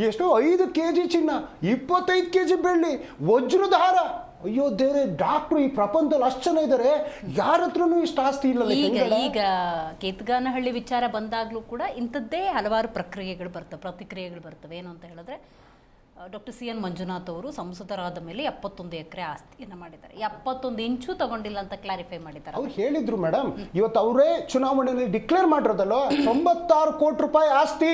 E: ಎಷ್ಟು 5 kg ಚಿನ್ನ, 25 kg ಬೆಳ್ಳಿ, ವಜ್ರದ ಹಾರ. ಅಯ್ಯೋ ದೇವ್ರೆ, ಡಾಕ್ಟ್ರು ಈ ಪ್ರಪಂಚದಲ್ಲಿ ಅಷ್ಟು ಜನ ಇದ್ದಾರೆ, ಯಾರ ಹತ್ರನೂ ಇಷ್ಟು ಆಸ್ತಿ ಇಲ್ಲ.
A: ಈಗ ಕೇತಗಾನಹಳ್ಳಿ ವಿಚಾರ ಬಂದಾಗಲೂ ಕೂಡ ಇಂಥದ್ದೇ ಹಲವಾರು ಪ್ರತಿಕ್ರಿಯೆಗಳು ಬರ್ತವೆ. ಏನು ಅಂತ ಹೇಳಿದ್ರೆ, ಡಾಕ್ಟರ್ CN ಮಂಜುನಾಥ್ ಅವರು ಸಂಸದರಾದ ಮೇಲೆ 71 ಎಕರೆ ಆಸ್ತಿಯನ್ನು ಮಾಡಿದ್ದಾರೆ, 71 ಇಂಚು ತಗೊಂಡಿಲ್ಲ ಅಂತ ಕ್ಲಾರಿಫೈ ಮಾಡಿದ್ದಾರೆ.
E: ಅವ್ರು ಹೇಳಿದ್ರು ಮೇಡಮ್, ಇವತ್ತು ಅವರೇ ಚುನಾವಣೆಯಲ್ಲಿ ಡಿಕ್ಲೇರ್ ಮಾಡಿರೋದಲ್ಲ 96 ಕೋಟಿ ರೂಪಾಯಿ ಆಸ್ತಿ.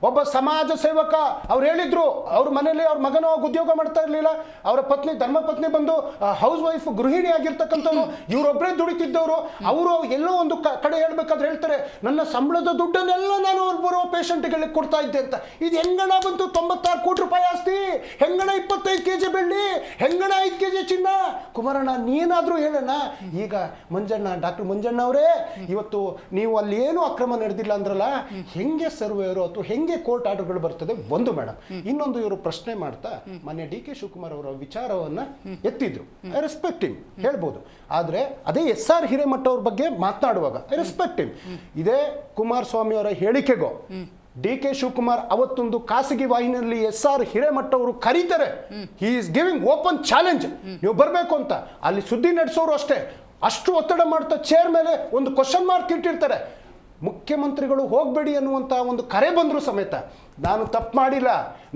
E: ಒಬ್ಬ ಸಮಾಜ ಸೇವಕ ಅವ್ರು ಹೇಳಿದ್ರು. ಅವ್ರ ಮನೇಲಿ ಅವ್ರ ಮಗನ ಉದ್ಯೋಗ ಮಾಡ್ತಾ ಇರ್ಲಿಲ್ಲ, ಅವರ ಪತ್ನಿ ಧರ್ಮಪತ್ನಿ ಬಂದು ಹೌಸ್ ವೈಫ್ ಗೃಹಿಣಿ ಆಗಿರ್ತಕ್ಕಂಥವ್ರು, ಇವರೊಬ್ಬರೇ ದುಡಿತಿದ್ದವರು. ಅವರು ಎಲ್ಲೋ ಒಂದು ಕಡೆ ಹೇಳ್ಬೇಕಾದ್ರೆ ಹೇಳ್ತಾರೆ, ನನ್ನ ಸಂಬಳದ ದುಡ್ಡನ್ನೆಲ್ಲ ನಾನು ಬರೋ ಪೇಷಂಟ್ಗಳಿಗೆ ಕೊಡ್ತಾ ಇದ್ದೆ ಅಂತ. ಇದು ಹೆಂಗಣ ಬಂತು 96 ಕೋಟಿ ರೂಪಾಯಿ ಆಸ್ತಿ? ಹೆಂಗಣ 25 kg ಬೆಳ್ಳಿ, ಹೆಂಗಣ 5 kg ಚಿನ್ನ? ಕುಮಾರಣ್ಣ ನೀನಾದ್ರೂ ಹೇಳೋಣ. ಈಗ ಡಾಕ್ಟರ್ ಮಂಜಣ್ಣ ಅವರೇ, ಇವತ್ತು ನೀವು ಅಲ್ಲಿ ಏನು ಅಕ್ರಮ ನಡೆದಿಲ್ಲ ಅಂದ್ರಲ್ಲ, ಹೆಂಗೆ ಸರ್ವೇರು ಅಥವಾ ಹೆಂಗೆ ಕೋರ್ಟ್ ಆರ್ಡರ್ಗಳು ಬರ್ತದೆ ಒಂದು ಮೇಡಮ್. ಇನ್ನೊಂದು ಇವರು ಪ್ರಶ್ನೆ ಮಾಡ್ತಾ ಮಾನ್ಯ DK ಶಿವಕುಮಾರ್ ಅವರ ವಿಚಾರವನ್ನ ಎತ್ತಿದ್ರು. ರೆಸ್ಪೆಕ್ಟ್ ಹಿಮ್ ಹೇಳ್ಬೋದು. ಆದ್ರೆ ಅದೇ SR ಹಿರೇಮಠ ಅವ್ರ ಬಗ್ಗೆ ಮಾತನಾಡುವಾಗ ರೆಸ್ಪೆಕ್ಟ್ ಹಿಮ್. ಇದೇ ಕುಮಾರಸ್ವಾಮಿ ಅವರ ಹೇಳಿಕೆಗೋ DK ಶಿವಕುಮಾರ್ ಅವತ್ತೊಂದು ಖಾಸಗಿ ವಾಹಿನಿಯಲ್ಲಿ SR ಹಿರೇಮಠ ಅವರು ಕರೀತಾರೆ, he is giving open challenge, ನೀವು ಬರಬೇಕು ಅಂತ. ಅಲ್ಲಿ ಸುದ್ದಿ ನಡೆಸೋರು ಅಷ್ಟೇ ಅಷ್ಟು ಒತ್ತಡ ಮಾಡ್ತಾ ಚೇರ್ ಮೇಲೆ ಒಂದು ಕ್ವಶನ್ ಮಾರ್ಕ್ ಇಟ್ಟಿರ್ತಾರೆ. ಮುಖ್ಯಮಂತ್ರಿಗಳು ಹೋಗಬೇಡಿ ಅನ್ನುವಂಥ ಒಂದು ಕರೆ ಬಂದರೂ ಸಮೇತ ನಾನು ತಪ್ಪು ಮಾಡಿಲ್ಲ,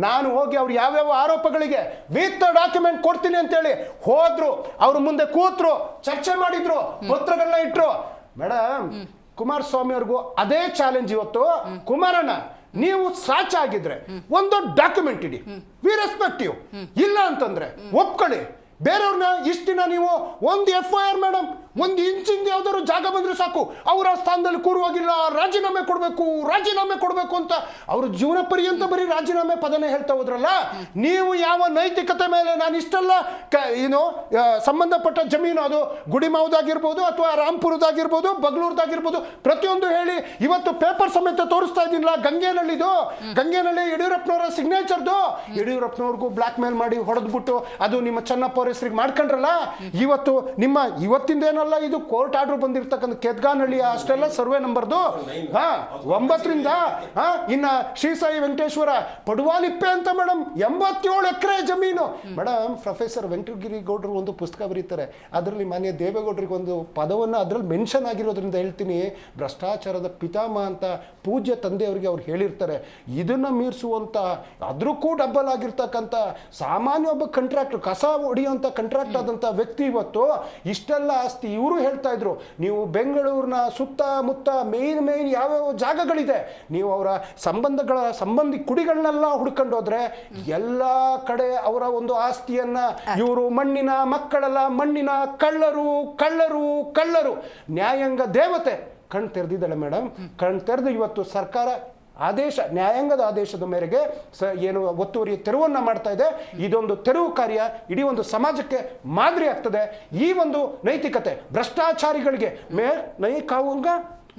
E: ನಾನು ಹೋಗಿ ಅವ್ರು ಯಾವ್ಯಾವ ಆರೋಪಗಳಿಗೆ ವಿತ್ ಡಾಕ್ಯುಮೆಂಟ್ ಕೊಡ್ತೀನಿ ಅಂತೇಳಿ ಹೋದ್ರು. ಅವ್ರ ಮುಂದೆ ಕೂತ್ರು, ಚರ್ಚೆ ಮಾಡಿದ್ರು, ಪತ್ರಗಳನ್ನ ಇಟ್ರು. ಮೇಡಮ್ ಕುಮಾರಸ್ವಾಮಿ ಅವ್ರಿಗೂ ಅದೇ ಚಾಲೆಂಜ್ ಇವತ್ತು. ಕುಮಾರಣ್ಣ ನೀವು ಸಾಚ ಆಗಿದ್ರೆ ಒಂದು ಡಾಕ್ಯುಮೆಂಟ್ ಇಡಿ, ವಿ ರೆಸ್ಪೆಕ್ಟ್ ಯು. ಇಲ್ಲ ಅಂತಂದ್ರೆ ಒಪ್ಕೊಳ್ಳಿ. ಬೇರೆಯವ್ರನ್ನ ಇಷ್ಟು ದಿನ ನೀವು ಒಂದು FIR ಮೇಡಮ್, ಒಂದು ಇಂಚಿಂದ ಯಾವ್ದಾದ್ರು ಜಾಗ ಬಂದ್ರೆ ಸಾಕು, ಅವರ ಸ್ಥಾನದಲ್ಲಿ ಕೂರುವಾಗಿಲ್ಲ, ರಾಜೀನಾಮೆ ಕೊಡಬೇಕು ಅಂತ ಅವರು ಜೀವನ ಪರ್ಯಂತ ಬರೀ ರಾಜೀನಾಮೆ ಪದನೇ ಹೇಳ್ತಾ ಹೋದ್ರಲ್ಲ. ನೀವು ಯಾವ ನೈತಿಕತೆ ಮೇಲೆ ನಾನು ಇಷ್ಟೆಲ್ಲ ಸಂಬಂಧಪಟ್ಟ ಜಮೀನು, ಅದು ಗುಡಿಮಾವುದಾಗಿರ್ಬೋದು ಅಥವಾ ರಾಂಪುರದಾಗಿರ್ಬೋದು, ಬಗ್ಲೂರ್ದಾಗಿರ್ಬೋದು, ಪ್ರತಿಯೊಂದು ಹೇಳಿ ಇವತ್ತು ಪೇಪರ್ ಸಮೇತ ತೋರಿಸ್ತಾ ಇದ್ದೀನಿಲ್ಲ. ಗಂಗೆನಹಳ್ಳಿ ಯಡಿಯೂರಪ್ಪನವರ ಸಿಗ್ನೇಚರ್ದು, ಯಡಿಯೂರಪ್ಪನವ್ರಿಗೂ ಬ್ಲ್ಯಾಕ್ ಮೇಲ್ ಮಾಡಿ ಹೊಡೆದ್ಬಿಟ್ಟು ಅದು ನಿಮ್ಮ ಚೆನ್ನಪ್ಪ ಅವ್ರ ಹೆಸರಿಗೆ ಮಾಡ್ಕೊಂಡ್ರಲ್ಲ. ಇವತ್ತು ನಿಮ್ಮ ಇವತ್ತಿಂದೇನಲ್ಲ, ಇದು ಕೋರ್ಟ್ ಆರ್ಡರ್ ಬಂದಿರ್ತಕ್ಕಂಥ ಕೇತಗಾನಹಳ್ಳಿ ಅಷ್ಟೆಲ್ಲ ಸರ್ವೆ ನಂಬರ್ದು 9ರಿಂದ ಇನ್ನ ಶ್ರೀ ಸಾಯಿ ವೆಂಕಟೇಶ್ವರ ಪಡುವಾಲಿಪ್ಪೆ ಅಂತ ಮೇಡಮ್ 87 ಎಕರೆ ಜಮೀನು. ಮೇಡಮ್ ಪ್ರೊಫೆಸರ್ ವೆಂಕಟಗಿರಿ ಗೌಡರು ಒಂದು ಪುಸ್ತಕ ಬರೀತಾರೆ, ಅದರಲ್ಲಿ ಮಾನ್ಯ ದೇವೇಗೌಡರಿಗೆ ಒಂದು ಪದವನ್ನು ಅದರಲ್ಲಿ ಮೆನ್ಷನ್ ಆಗಿರೋದ್ರಿಂದ ಹೇಳ್ತೀನಿ, ಭ್ರಷ್ಟಾಚಾರದ ಪಿತಾಮಹ ಅಂತ ಪೂಜ್ಯ ತಂದೆಯವರಿಗೆ ಅವ್ರು ಹೇಳಿರ್ತಾರೆ. ಇದನ್ನ ಮೀರಿಸುವಂತ ಅದ್ರಕ್ಕೂ ಡಬ್ಬಲ್ ಆಗಿರ್ತಕ್ಕಂಥ ಸಾಮಾನ್ಯ ಒಬ್ಬ ಕಾಂಟ್ರಾಕ್ಟರ್, ಕಸ ಹೊಡೆಯುವಂತ ಅಂತ ಕಾಂಟ್ರಾಕ್ಟ್ ಆದಂಥ ವ್ಯಕ್ತಿ ಇವತ್ತು ಇಷ್ಟೆಲ್ಲ ಆಸ್ತಿ. ಇವರು ಹೇಳ್ತಾ ಇದ್ರು, ನೀವು ಬೆಂಗಳೂರಿನ ಸುತ್ತಮುತ್ತ ಮೇನ್ ಯಾವ್ಯಾವ ಜಾಗಗಳಿದೆ, ನೀವು ಅವರ ಸಂಬಂಧಿ ಕುಡಿಗಳನ್ನೆಲ್ಲ ಹುಡ್ಕೊಂಡು ಹೋದ್ರೆ ಎಲ್ಲ ಕಡೆ ಅವರ ಒಂದು ಆಸ್ತಿಯನ್ನ ಇವರು ಮಣ್ಣಿನ ಮಕ್ಕಳೆಲ್ಲ ಮಣ್ಣಿನ ಕಳ್ಳರು. ನ್ಯಾಯಾಂಗ ದೇವತೆ ಕಣ್ ತೆರೆದಿದ್ದಾಳೆ ಮೇಡಮ್. ಕಣ್ ತೆರೆದು ಇವತ್ತು ಸರ್ಕಾರ ನ್ಯಾಯಾಂಗದ ಆದೇಶದ ಮೇರೆಗೆ ಏನು ಒತ್ತುವರಿ ತೆರವನ್ನ ಮಾಡ್ತಾ ಇದೆ. ಇದೊಂದು ತೆರವು ಕಾರ್ಯ ಇಡೀ ಒಂದು ಸಮಾಜಕ್ಕೆ ಮಾದರಿ ಆಗ್ತದೆ. ಈ ಒಂದು ನೈತಿಕತೆ ಭ್ರಷ್ಟಾಚಾರಿಗಳಿಗೆ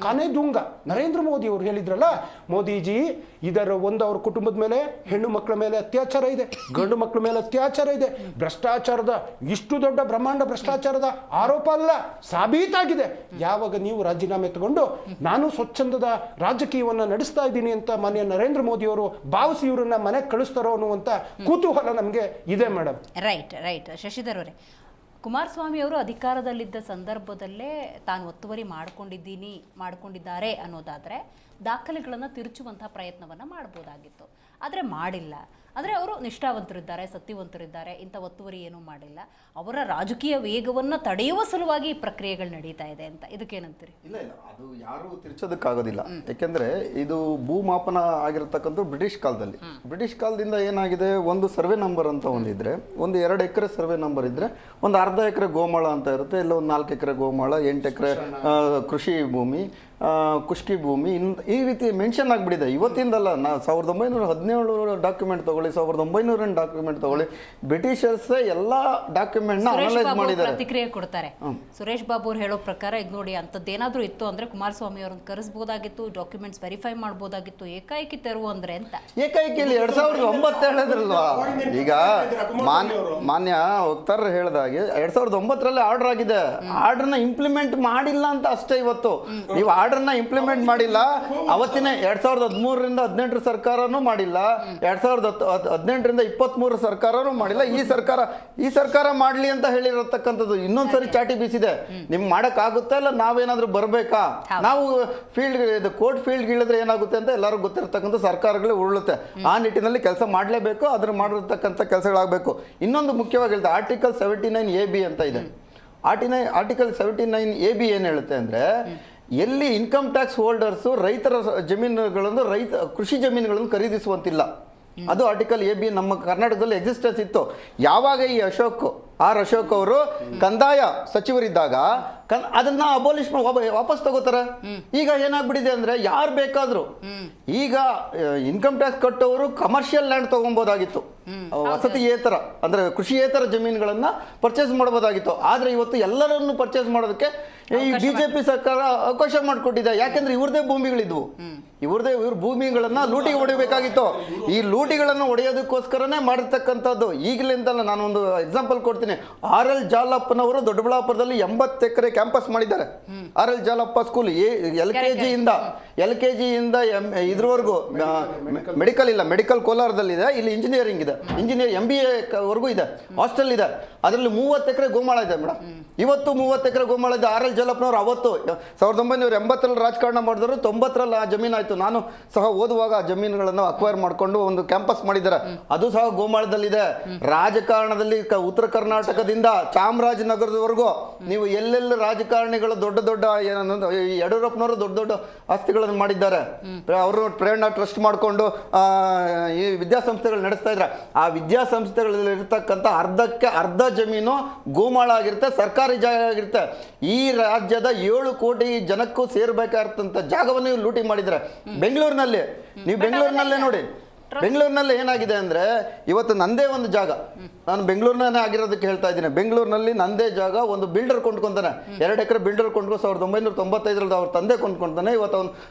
E: ಕಾನೇ ದುಂಗ ನರೇಂದ್ರ ಮೋದಿ ಅವರು ಹೇಳಿದ್ರಲ್ಲ, ಮೋದಿಜಿ ಇದರ ಅವ್ರ ಕುಟುಂಬದ ಮೇಲೆ ಹೆಣ್ಣು ಮಕ್ಕಳ ಮೇಲೆ ಅತ್ಯಾಚಾರ ಇದೆ, ಗಂಡು ಮಕ್ಕಳ ಮೇಲೆ ಅತ್ಯಾಚಾರ ಇದೆ. ಭ್ರಷ್ಟಾಚಾರದ ಇಷ್ಟು ದೊಡ್ಡ ಬ್ರಹ್ಮಾಂಡ ಭ್ರಷ್ಟಾಚಾರದ ಆರೋಪ ಅಲ್ಲ, ಸಾಬೀತಾಗಿದೆ. ಯಾವಾಗ ನೀವು ರಾಜೀನಾಮೆ ತಗೊಂಡು ನಾನು ಸ್ವಚ್ಛಂದದ ರಾಜಕೀಯವನ್ನು ನಡೆಸ್ತಾ ಇದ್ದೀನಿ ಅಂತ ಮಾನ್ಯ ನರೇಂದ್ರ ಮೋದಿ ಅವರು ಭಾವಿಸಿ ಇವರನ್ನ ಮನೆಗೆ ಕಳಿಸ್ತಾರೋ ಅನ್ನುವಂಥ ಕುತೂಹಲ ನಮಗೆ ಇದೆ ಮೇಡಮ್.
A: ರೈಟ್ ಶಶಿಧರ್ ಅವರೇ, ಕುಮಾರಸ್ವಾಮಿ ಅವರು ಅಧಿಕಾರದಲ್ಲಿದ್ದ ಸಂದರ್ಭದಲ್ಲೇ ತಾನು ಒತ್ತುವರಿ ಮಾಡ್ಕೊಂಡಿದ್ದಾರೆ ಅನ್ನೋದಾದರೆ ದಾಖಲೆಗಳನ್ನು ತಿರುಚುವಂತಹ ಪ್ರಯತ್ನವನ್ನು ಮಾಡ್ಬೋದಾಗಿತ್ತು. ಆದರೆ ಮಾಡಿಲ್ಲ. ಆದರೆ ಅವರು ನಿಷ್ಠಾವಂತರಿದ್ದಾರೆ, ಸತ್ಯವಂತರಿದ್ದಾರೆ, ಇಂಥ ಒತ್ತುವರಿ ಏನೂ ಮಾಡಿಲ್ಲ. ಅವರ ರಾಜಕೀಯ ವೇಗವನ್ನು ತಡೆಯುವ ಸಲುವಾಗಿ ಈ ಪ್ರಕ್ರಿಯೆಗಳು ನಡೀತಾ ಇದೆ ಅಂತ ಇದಕ್ಕೇನಂತೀರಿ?
F: ಇಲ್ಲ ಅದು ಯಾರು ತಿರ್ಚೋದಕ್ಕಾಗೋದಿಲ್ಲ. ಯಾಕೆಂದ್ರೆ ಇದು ಭೂಮಾಪನ ಆಗಿರತಕ್ಕಂಥ ಬ್ರಿಟಿಷ್ ಕಾಲದಿಂದ ಏನಾಗಿದೆ, ಒಂದು ಸರ್ವೆ ನಂಬರ್ ಅಂತ ಒಂದಿದ್ರೆ, ಒಂದು 2 ಎಕರೆ ಸರ್ವೆ ನಂಬರ್ ಇದ್ರೆ, ಒಂದು ಅರ್ಧ ಎಕರೆ ಗೋಮಾಳ ಅಂತ ಇರುತ್ತೆ, ಇಲ್ಲ ಒಂದು 4 ಎಕರೆ ಗೋಮಾಳ, 8 ಎಕರೆ ಕೃಷಿ ಭೂಮಿ, ಕುಷ್ಕಿ ಭೂಮಿ, ಈ ರೀತಿ ಮೆನ್ಷನ್ ಆಗಿಬಿಟ್ಟಿದೆ. ಇವತ್ತಿಂದಲ್ಲ, 1917 ಡಾಕ್ಯುಮೆಂಟ್ ತಗೊಳ್ಳಿ, 1900 ಡಾಕ್ಯುಮೆಂಟ್ ತಗೊಳ್ಳಿ, ಬ್ರಿಟಿಷರ್ಸ್ ಎಲ್ಲ ಡಾಕ್ಯುಮೆಂಟ್ ಅನಲೈಸ್ ಮಾಡಿದ್ದಾರೆ.
A: ಪ್ರತಿಕ್ರಿಯೆ ಕೊಡ್ತಾರೆ. ಸುರೇಶ್ ಬಾಬು ಅವ್ರು ಹೇಳೋ ಪ್ರಕಾರ ಈಗ ನೋಡಿ, ಅಂಥದ್ದೇನಾದ್ರೂ ಇತ್ತು ಅಂದ್ರೆ ಕುಮಾರಸ್ವಾಮಿ ಅವ್ರನ್ನ ಕರೆಸಬಹುದಾಗಿತ್ತು, ಡಾಕ್ಯುಮೆಂಟ್ಸ್ ವೆರಿಫೈ ಮಾಡಬಹುದಾಗಿತ್ತು. ಏಕಾಏಕಿ ತೆರವು ಅಂದ್ರೆ ಅಂತ
F: ಏಕಾಏಕಿಯಲ್ಲಿ 2009 ಹೇಳಿದ್ರಲ್ವಾ. ಈಗ ಮಾನ್ಯ ವಕ್ತಾರರು ಹೇಳಿದಾಗೆ 2009 ಆರ್ಡರ್ ಆಗಿದೆ, ಆರ್ಡರ್ನ ಇಂಪ್ಲಿಮೆಂಟ್ ಮಾಡಿಲ್ಲ ಅಂತ ಅಷ್ಟೇ. ಇವತ್ತು ನೀವು ಆರ್ಡರ್ನ ಇಂಪ್ಲಿಮೆಂಟ್ ಮಾಡಿಲ್ಲ. ಅವತ್ತಿನ 2013ರಿಂದ 18 ಸರ್ಕಾರನೂ ಮಾಡಿಲ್ಲ, 2018ರಿಂದ 23 ಸರ್ಕಾರನೂ ಮಾಡಿಲ್ಲ. ಈ ಸರ್ಕಾರ ಮಾಡಲಿ ಅಂತ ಹೇಳಿರತಕ್ಕಂಥದ್ದು ಇನ್ನೊಂದ್ಸರಿ ಚಾಟಿ ಬೀಸಿದೆ. ನಿಮ್ಗೆ ಮಾಡಕ್ ಆಗುತ್ತಾ ಇಲ್ಲ ನಾವೇನಾದ್ರೂ ಬರ್ಬೇಕಾ? ನಾವು ಕೋರ್ಟ್ ಫೀಲ್ಡ್ ಇಳಿದ್ರೆ ಏನಾಗುತ್ತೆ ಅಂತ ಎಲ್ಲರೂ ಗೊತ್ತಿರತಕ್ಕಂಥ ಸರ್ಕಾರಗಳೇ ಉರುಳುತ್ತೆ. ಆ ನಿಟ್ಟಿನಲ್ಲಿ ಕೆಲಸ ಮಾಡಲೇಬೇಕು, ಅದ್ರ ಮಾಡಿರ್ತಕ್ಕಂಥ ಕೆಲಸಗಳಾಗಬೇಕು. ಇನ್ನೊಂದು ಮುಖ್ಯವಾಗಿ ಹೇಳ್ತಾರೆ, ಆರ್ಟಿಕಲ್ 79AB ಅಂತ ಇದೆ. ಆರ್ಟಿಕಲ್ 79AB ಏನು ಹೇಳುತ್ತೆ ಅಂದ್ರೆ, ಎಲ್ಲಿ ಇನ್ಕಮ್ ಟ್ಯಾಕ್ಸ್ ಹೋಲ್ಡರ್ಸು ರೈತರ ಜಮೀನುಗಳನ್ನು ಕೃಷಿ ಜಮೀನುಗಳನ್ನು ಖರೀದಿಸುವಂತಿಲ್ಲ. ಅದು ಆರ್ಟಿಕಲ್ AB ನಮ್ಮ ಕರ್ನಾಟಕದಲ್ಲಿ ಎಕ್ಸಿಸ್ಟೆನ್ಸ್ ಇತ್ತು. ಯಾವಾಗ ಈ ಅಶೋಕ್ ಅವರು ಕಂದಾಯ ಸಚಿವರಿದ್ದಾಗ ಅದನ್ನ ಅಬೋಲಿಷ್ ವಾಪಸ್ ತಗೋತಾರೆ. ಈಗ ಏನಾಗ್ಬಿಟ್ಟಿದೆ ಅಂದ್ರೆ, ಯಾರು ಬೇಕಾದ್ರು ಈಗ ಇನ್ಕಮ್ ಟ್ಯಾಕ್ಸ್ ಕಟ್ಟೋರು ಕಮರ್ಷಿಯಲ್ ಲ್ಯಾಂಡ್ ತಗೊಬೋದಾಗಿತ್ತು, ವಸತಿಯೇತರ ಅಂದ್ರೆ ಕೃಷಿಯೇತರ ಜಮೀನುಗಳನ್ನ ಪರ್ಚೇಸ್ ಮಾಡಬಹುದಾಗಿತ್ತು. ಆದ್ರೆ ಇವತ್ತು ಎಲ್ಲರನ್ನು ಪರ್ಚೇಸ್ ಮಾಡೋದಕ್ಕೆ ಈ ಬಿಜೆಪಿ ಸರ್ಕಾರ ಅವಕಾಶ ಮಾಡಿಕೊಟ್ಟಿದೆ. ಯಾಕೆಂದ್ರೆ ಇವ್ರದೇ ಭೂಮಿಗಳಿದ್ವು, ಇವ್ರ ಭೂಮಿಗಳನ್ನ ಲೂಟಿಗೆ ಹೊಡಿಬೇಕಾಗಿತ್ತು. ಈ ಲೂಟಿಗಳನ್ನು ಹೊಡೆಯೋದಕ್ಕೋಸ್ಕರನೇ ಮಾಡಿರ್ತಕ್ಕಂಥದ್ದು. ಈಗಲಿಂದಲ್ಲ, ನಾನೊಂದು ಎಕ್ಸಾಂಪಲ್ ಕೊಡ್ತೀನಿ. RL ಜಾಲಪ್ಪನವರು ದೊಡ್ಡಬಳ್ಳಾಪುರದಲ್ಲಿ 80 ಎಕರೆ ಕ್ಯಾಂಪಸ್ ಮಾಡಿದ್ದಾರೆ. RL ಜಾಲಪ್ಪ ಸ್ಕೂಲ್ LKG ಇಂದ ಇದ್ರವರೆಗೂ ಮೆಡಿಕಲ್ ಕೋಲಾರದಲ್ಲಿದೆ, ಇಲ್ಲಿ ಇಂಜಿನಿಯರಿಂಗ್ ಇದೆ, MBA ವರೆಗೂ ಇದೆ, ಹಾಸ್ಟೆಲ್ ಇದೆ. ಅದರಲ್ಲಿ 30 ಎಕರೆ ಗೋಮಾಳ ಇದೆ ಮೇಡಮ್. ಇವತ್ತು 30 ಎಕರೆ ಗೋಮಾಳ ಇದೆ. RL ಜಾಲಪ್ಪನವರು ಅವತ್ತು 1980ರಲ್ಲಿ ರಾಜಕಾರಣ ಮಾಡಿದ್ರು, 90ರಲ್ಲಿ ಆ ಜಮೀನಾಯ್ತು. ನಾನು ಸಹ ಓದುವಾಗ ಆ ಜಮೀನುಗಳನ್ನು ಅಕ್ವೈರ್ ಮಾಡಿಕೊಂಡು ಒಂದು ಕ್ಯಾಂಪಸ್ ಮಾಡಿದ್ದಾರೆ. ಅದು ಸಹ ಗೋಮಾಳದಲ್ಲಿದೆ. ರಾಜಕಾರಣದಲ್ಲಿ ಉತ್ತರ ಕರ್ನಾಟಕದಿಂದ ಚಾಮರಾಜನಗರದವರೆಗೂ ನೀವು ಎಲ್ಲೆಲ್ಲಿ ರಾಜಕಾರಣಿಗಳು ದೊಡ್ಡ ಯಡಿಯೂರಪ್ಪನವರು ದೊಡ್ಡ ಆಸ್ತಿಗಳನ್ನು ಮಾಡಿದ್ದಾರೆ. ಅವರು ಪ್ರೇರಣಾ ಟ್ರಸ್ಟ್ ಮಾಡಿಕೊಂಡು ಈ ವಿದ್ಯಾಸಂಸ್ಥೆಗಳು ನಡೆಸ್ತಾ ಇದ್ದಾರೆ. ಆ ವಿದ್ಯಾಸಂಸ್ಥೆಗಳಲ್ಲಿ ಇರ್ತಕ್ಕಂಥ ಅರ್ಧ ಜಮೀನು ಗೋಮಾಳ ಆಗಿರುತ್ತೆ, ಸರ್ಕಾರಿ ಜಾಗ ಆಗಿರುತ್ತೆ. ಈ ರಾಜ್ಯದ 7 ಕೋಟಿ ಜನಕ್ಕೂ ಸೇರ್ಬೇಕಾಗಿರ್ತಂಥ ಜಾಗವನ್ನು ಲೂಟಿ ಮಾಡಿದ್ದಾರೆ. ಬೆಂಗಳೂರಿನಲ್ಲೇ ನೋಡಿ, ಬೆಂಗಳೂರಿನಲ್ಲಿ ಏನಾಗಿದೆ ಅಂದ್ರೆ, ಇವತ್ತು ನಂದೇ ಒಂದು ಜಾಗ, ನಾನು ಬೆಂಗಳೂರಿನೇ ಆಗಿರೋದಕ್ಕೆ ಹೇಳ್ತಾ ಇದ್ದೀನಿ, ಬೆಂಗಳೂರಿನಲ್ಲಿ ನಂದೇ ಜಾಗ ಒಂದು ಬಿಲ್ಡರ್ ಕೊಂಡ್ಕೊಂತಾನೆ, 2 ಎಕರೆ ಬಿಲ್ಡರ್ ಕೊಂಡ್ಕೊ 1995ರಲ್ಲಿ ಅವ್ರ ತಂದೆ ಕೊಂಡ್ಕೊಂತಾನೆ.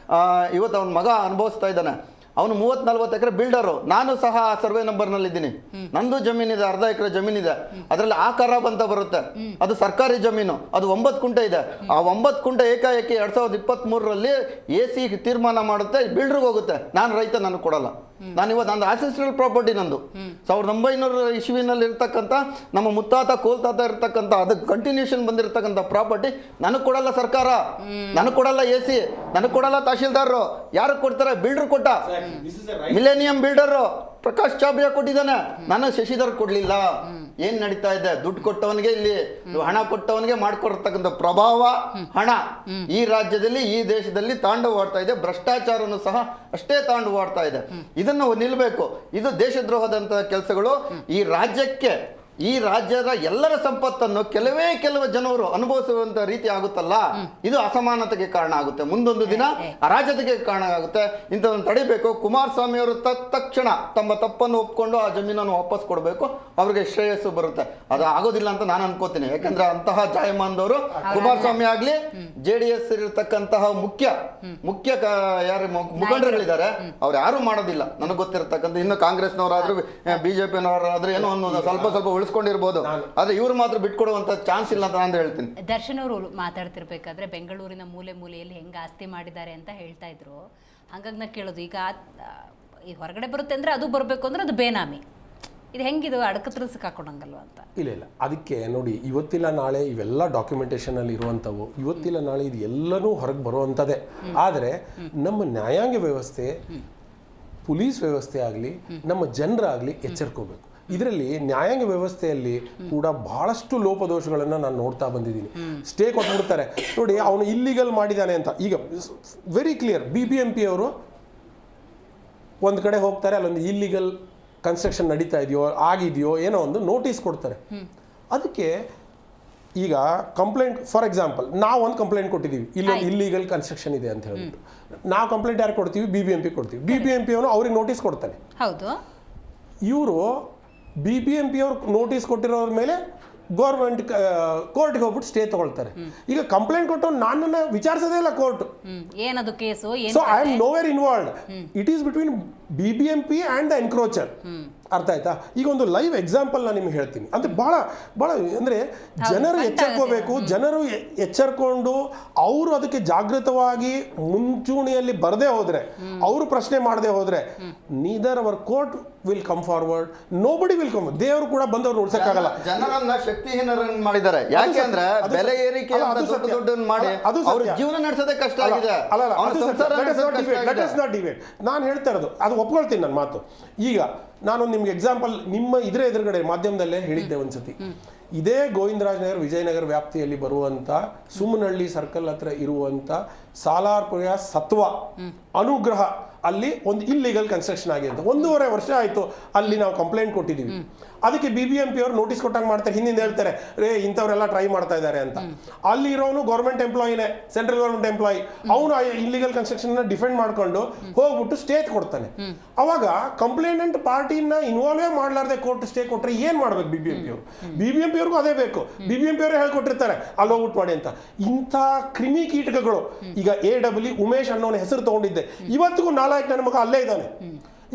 F: ಇವತ್ತು ಅವನ ಮಗ ಅನುಭವಿಸ್ತಾ ಇದ್ದಾನೆ. ಅವನು 30-40 ಎಕರೆ ಬಿಲ್ಡರು. ನಾನು ಸಹ ಆ ಸರ್ವೆ ನಂಬರ್ನಲ್ಲಿದ್ದೀನಿ. ನಂದು ಜಮೀನಿದೆ, ಅರ್ಧ ಎಕರೆ ಜಮೀನಿದೆ. ಅದರಲ್ಲಿ ಆ ಖರಾಬ್ ಅಂತ ಬರುತ್ತೆ, ಅದು ಸರ್ಕಾರಿ ಜಮೀನು. ಅದು 9 ಕುಂಟೆ ಇದೆ. ಆ 9 ಕುಂಟೆ ಏಕಾಏಕಿ 2023ರಲ್ಲಿ AC ತೀರ್ಮಾನ ಮಾಡುತ್ತೆ, ಬಿಲ್ಡರ್ಗೆ ಹೋಗುತ್ತೆ. ನಾನು ರೈತ, ನನಗೆ ಕೊಡಲ್ಲ. ನಂದು ಆನ್ಸೆಸ್ಟ್ರಲ್ ಪ್ರಾಪರ್ಟಿ, ನಂದು 1900 ಇಸ್ವಿನಲ್ಲಿ ಇರ್ತಕ್ಕಂಥ ನಮ್ಮ ಮುತ್ತಾತ ಕೋಲ್ತಾತ ಇರ್ತಕ್ಕಂಥ ಅದಕ್ಕೆ ಕಂಟಿನ್ಯೂಷನ್ ಬಂದಿರತಕ್ಕಂಥ ಪ್ರಾಪರ್ಟಿ ನನಗೆ ಕೊಡಲ್ಲ ಸರ್ಕಾರ, ನನಗೆ ಕೊಡಲ್ಲ AC, ನನಗೆ ಕೊಡಲ್ಲ ತಹಶೀಲ್ದಾರರು. ಯಾರು ಕೊಡ್ತಾರೆ? ಬಿಲ್ಡರ್ ಕೊಟ್ಟ. ಮಿಲೇನಿಯಂ ಬಿಲ್ಡರ್ ಪ್ರಕಾಶ್ ಚಾಬ್ರಿಯಾ ಕೊಟ್ಟಿದ್ದಾನೆ, ನಾನು ಶಶಿಧರ್ ಕೊಡ್ಲಿಲ್ಲ. ಏನ್ ನಡೀತಾ ಇದೆ? ದುಡ್ಡು ಕೊಟ್ಟವನಿಗೆ, ಇಲ್ಲಿ ಹಣ ಕೊಟ್ಟವನಿಗೆ ಮಾಡ್ಕೊಡ್ತಕ್ಕಂಥ ಪ್ರಭಾವ, ಹಣ ಈ ರಾಜ್ಯದಲ್ಲಿ, ಈ ದೇಶದಲ್ಲಿ ತಾಂಡವಾಡ್ತಾ ಇದೆ. ಭ್ರಷ್ಟಾಚಾರನು ಸಹ ಅಷ್ಟೇ ತಾಂಡವಾಡ್ತಾ ಇದೆ. ಇದನ್ನು ನಿಲ್ಬೇಕು. ಇದು ದೇಶದ್ರೋಹದಂತಹ ಕೆಲಸಗಳು. ಈ ರಾಜ್ಯದ ಎಲ್ಲರ ಸಂಪತ್ತನ್ನು ಕೆಲವು ಜನರು ಅನುಭವಿಸುವಂತ ರೀತಿ ಆಗುತ್ತಲ್ಲ, ಇದು ಅಸಮಾನತೆಗೆ ಕಾರಣ ಆಗುತ್ತೆ. ಮುಂದೊಂದು ದಿನ ಅರಾಜಕತೆಗೆ ಕಾರಣ ಆಗುತ್ತೆ. ಇಂಥದನ್ನು ತಡಿಬೇಕು. ಕುಮಾರಸ್ವಾಮಿ ಅವರು ತಕ್ಷಣ ತಮ್ಮ ತಪ್ಪನ್ನು ಒಪ್ಕೊಂಡು ಆ ಜಮೀನನ್ನು ವಾಪಸ್ ಕೊಡಬೇಕು. ಅವ್ರಿಗೆ ಶ್ರೇಯಸ್ಸು ಬರುತ್ತೆ. ಅದು ಆಗೋದಿಲ್ಲ ಅಂತ ನಾನು ಅನ್ಕೋತೀನಿ. ಯಾಕಂದ್ರೆ ಅಂತಹ ಜಾಯಮಾನದವರು ಕುಮಾರಸ್ವಾಮಿ ಆಗ್ಲಿ, JDS ಇರತಕ್ಕಂತಹ ಮುಖ್ಯ ಯಾರು ಮುಖಂಡರುಗಳಿದ್ದಾರೆ, ಅವ್ರು ಯಾರು ಮಾಡೋದಿಲ್ಲ ನನಗೆ ಗೊತ್ತಿರತಕ್ಕಂಥ. ಇನ್ನು ಕಾಂಗ್ರೆಸ್ನವರಾದ್ರೂ BJP-ನವರಾದ್ರೂ ಏನೋ ಒಂದು ಸ್ವಲ್ಪ ಉಳಿಸ್ಕೊಂಡಿರ್ಬೋದು, ಆದ್ರೆ ಇವರು ಮಾತ್ರ ಬಿಟ್ಕೊಡುವಂತ ಚಾನ್ಸ್ ಇಲ್ಲ ಅಂತ ನಾನು ಹೇಳ್ತೀನಿ.
A: ದರ್ಶನ್ ಅವರು ಮಾತಾಡ್ತಿರ್ಬೇಕಾದ್ರೆ ಬೆಂಗಳೂರಿನ ಮೂಲೆಯಲ್ಲಿ ಹೆಂಗೆ ಆಸ್ತಿ ಮಾಡಿದ್ದಾರೆ ಅಂತ ಹೇಳ್ತಾ ಇದ್ರು. ಹಂಗಾಗಿ ನಾ ಕೇಳೋದು, ಈಗ ಹೊರಗಡೆ ಬರುತ್ತೆ ಅಂದ್ರೆ ಅದು ಬರಬೇಕು ಅಂದ್ರೆ ಅದು ಬೇನಾಮಿ, ಇದು ಹೆಂಗಿದು ಅಡಕತ್ರ ಸಿಕ್ಕಾಕೊಂಡಂಗಲ್ವ ಅಂತ.
G: ಇಲ್ಲ ಅದಕ್ಕೆ ನೋಡಿ, ಇವತ್ತಿಲ್ಲ ನಾಳೆ ಇವೆಲ್ಲ ಡಾಕ್ಯುಮೆಂಟೇಷನಲ್ಲಿ ಇರುವಂಥವು, ಇವತ್ತಿಲ್ಲ ನಾಳೆ ಇದು ಎಲ್ಲನೂ ಹೊರಗೆ ಬರುವಂಥದ್ದೇ. ಆದರೆ ನಮ್ಮ ನ್ಯಾಯಾಂಗ ವ್ಯವಸ್ಥೆ, ಪೊಲೀಸ್ ವ್ಯವಸ್ಥೆ ಆಗಲಿ, ನಮ್ಮ ಜನರಾಗಲಿ ಎಚ್ಚರಿಕೋಬೇಕು. ಇದರಲ್ಲಿ ನ್ಯಾಯಾಂಗ ವ್ಯವಸ್ಥೆಯಲ್ಲಿ ಕೂಡ ಬಹಳಷ್ಟು ಲೋಪದೋಷಗಳನ್ನು ನಾನು ನೋಡ್ತಾ ಬಂದಿದ್ದೀನಿ. ಸ್ಟೇ ಕೊಟ್ಬಿಡ್ತಾರೆ ನೋಡಿ, ಅವನು ಇಲ್ಲಿಗಲ್ ಮಾಡಿದ್ದಾನೆ ಅಂತ. ಈಗ ವೆರಿ ಕ್ಲಿಯರ್, BBMP ಅವರು ಒಂದು ಕಡೆ ಹೋಗ್ತಾರೆ, ಅಲ್ಲೊಂದು ಇಲ್ಲಿಗಲ್ ಕನ್ಸ್ಟ್ರಕ್ಷನ್ ನಡೀತಾ ಇದೆಯೋ ಆಗಿದೆಯೋ ಏನೋ ಒಂದು ನೋಟಿಸ್ ಕೊಡ್ತಾರೆ. ಅದಕ್ಕೆ ಈಗ ಕಂಪ್ಲೇಂಟ್, ಫಾರ್ ಎಕ್ಸಾಂಪಲ್ ನಾವು ಒಂದು ಕಂಪ್ಲೇಂಟ್ ಕೊಟ್ಟಿದ್ದೀವಿ, ಇಲ್ಲೊಂದು ಇಲ್ಲಿಗಲ್ ಕನ್ಸ್ಟ್ರಕ್ಷನ್ ಇದೆ ಅಂತ ಹೇಳ್ಬಿಟ್ಟು. ನಾವು ಕಂಪ್ಲೇಂಟ್ ಯಾರು ಕೊಡ್ತೀವಿ? BBMP ಕೊಡ್ತೀವಿ. BBMP ಅವನು ಅವ್ರಿಗೆ ನೋಟಿಸ್ ಕೊಡ್ತಾನೆ.
A: ಹೌದು,
G: ಇವರು BBMP ಅವ್ರು ನೋಟಿಸ್ ಕೊಟ್ಟಿರೋರ ಮೇಲೆ ಗೌರ್ಮೆಂಟ್ ಕೋರ್ಟ್ಗೆ ಹೋಗ್ಬಿಟ್ಟು ಸ್ಟೇ ತಗೊಳ್ತಾರೆ. ಈಗ ಕಂಪ್ಲೇಂಟ್ ಕೊಟ್ಟು ನನ್ನನ್ನು ವಿಚಾರಿಸೋದೇ ಇಲ್ಲ ಕೋರ್ಟ್.
A: ಏನದು case?
G: So I am nowhere involved. It is between BBMP and the encroacher. ಅರ್ಥ ಆಯ್ತಾ? ಈಗ ಒಂದು ಲೈವ್ ಎಕ್ಸಾಂಪಲ್ ನಾನು ನಿಮ್ಗೆ ಹೇಳ್ತೀನಿ. ಅಂದರೆ ಭಾಳ ಅಂದರೆ ಜನರು ಎಚ್ಚರಿಕೋಬೇಕು. ಜನರು ಎಚ್ಚರಿಕೊಂಡು ಅವರು ಅದಕ್ಕೆ ಜಾಗೃತವಾಗಿ ಮುಂಚೂಣಿಯಲ್ಲಿ ಬರದೇ ಹೋದರೆ, ಅವರು ಪ್ರಶ್ನೆ ಮಾಡದೆ ಹೋದರೆ, neither our court will come forward, nobody will come. ದೇವರು ಕೂಡ ಬಂದವ್ರು ಉಳಿಸಕ್ಕಾಗಲ್ಲ.
F: ಜನರನ್ನ ಶಕ್ತಿಹೀನರನ್ನು ಮಾಡಿದ್ದಾರೆ. ಯಾಕೆಂದ್ರೆ ಬೆಲೆ ಏರಿಕೆ ದೊಡ್ಡ ಮಾಡಿ ಅವ್ರ ಜೀವನ ನಡೆಸೋದೇ ಕಷ್ಟ ಆಗಿದೆ.
G: ನಾನು ಹೇಳ್ತಾ ಇರೋದು ಅದು ಒಪ್ಕೊಳ್ತೀನಿ ನನ್ನ ಮಾತು. ಈಗ ನಾನು ನಿಮ್ಗೆ ಎಕ್ಸಾಂಪಲ್ ನಿಮ್ಮ ಎದುರುಗಡೆ ಮಾಧ್ಯಮದಲ್ಲೇ ಹೇಳಿದ್ದೆ ಒಂದ್ಸತಿ. ಇದೇ ಗೋವಿಂದರಾಜ ನಗರ, ವಿಜಯನಗರ ವ್ಯಾಪ್ತಿಯಲ್ಲಿ ಬರುವಂತ ಸುಮ್ಮನಹಳ್ಳಿ ಸರ್ಕಲ್ ಹತ್ರ ಇರುವಂತ ಸಾಲಾರ್ಪುರ ಸತ್ವ ಅನುಗ್ರಹ, ಅಲ್ಲಿ ಒಂದು ಇಲ್ಲಿಗಲ್ ಕನ್ಸ್ಟ್ರಕ್ಷನ್ ಆಗಿದೆ ಅಂತ 1.5 ವರ್ಷ ಆಯಿತು. ಅಲ್ಲಿ ನಾವು ಕಂಪ್ಲೇಂಟ್ ಕೊಟ್ಟಿದ್ದೀವಿ. ಅದಕ್ಕೆ BBMP ಅವರು ನೋಟಿಸ್ ಕೊಟ್ಟಂಗೆ ಮಾಡ್ತಾರೆ. ಹಿಂದಿಂದ ಹೇಳ್ತಾರೆ, ಇಂಥವರೆಲ್ಲ ಟ್ರೈ ಮಾಡ್ತಾ ಇದ್ದಾರೆ ಅಂತ. ಅಲ್ಲಿ ಇರೋನು ಗೌರ್ಮೆಂಟ್ ಎಂಪ್ಲಾಯಿನೇ, ಸೆಂಟ್ರಲ್ ಗೌರ್ಮೆಂಟ್ ಎಂಪ್ಲಾಯಿ. ಅವನು ಇಲ್ಲಿಗಲ್ ಕನ್ಸ್ಟ್ರಕ್ಷನ್ ಡಿಫೆಂಡ್ ಮಾಡ್ಕೊಂಡು ಹೋಗ್ಬಿಟ್ಟು ಸ್ಟೇ ಕೊಡ್ತಾನೆ. ಅವಾಗ ಕಂಪ್ಲೇಂಟೆಂಟ್ ಪಾರ್ಟಿನ ಇನ್ವಾಲ್ವೇ ಮಾಡಲಾರ್ದೆ ಕೋರ್ಟ್ ಸ್ಟೇ ಕೊಟ್ಟರೆ ಏನು ಮಾಡ್ಬೇಕು BBMP ಅವರು? BBMP ಅವ್ರಿಗೂ ಅದೇ ಬೇಕು. BBMP ಅವರೇ ಹೇಳ್ಕೊಟ್ಟಿರ್ತಾರೆ ಅಲ್ಲಿ ಹೋಗ್ಬಿಟ್ಟು ಮಾಡಿ ಅಂತ. ಇಂಥ ಕ್ರಿಮಿ ಕೀಟಕಗಳು. ಈಗ AW ಉಮೇಶ್ ಅನ್ನೋನ ಹೆಸರು ತಗೊಂಡಿದ್ದೆ, ಇವತ್ತಿಗೂ ನಾಲಾಯಕ್ ನನ್ನ ಮಗ ಅಲ್ಲೇ ಇದ್ದಾನೆ.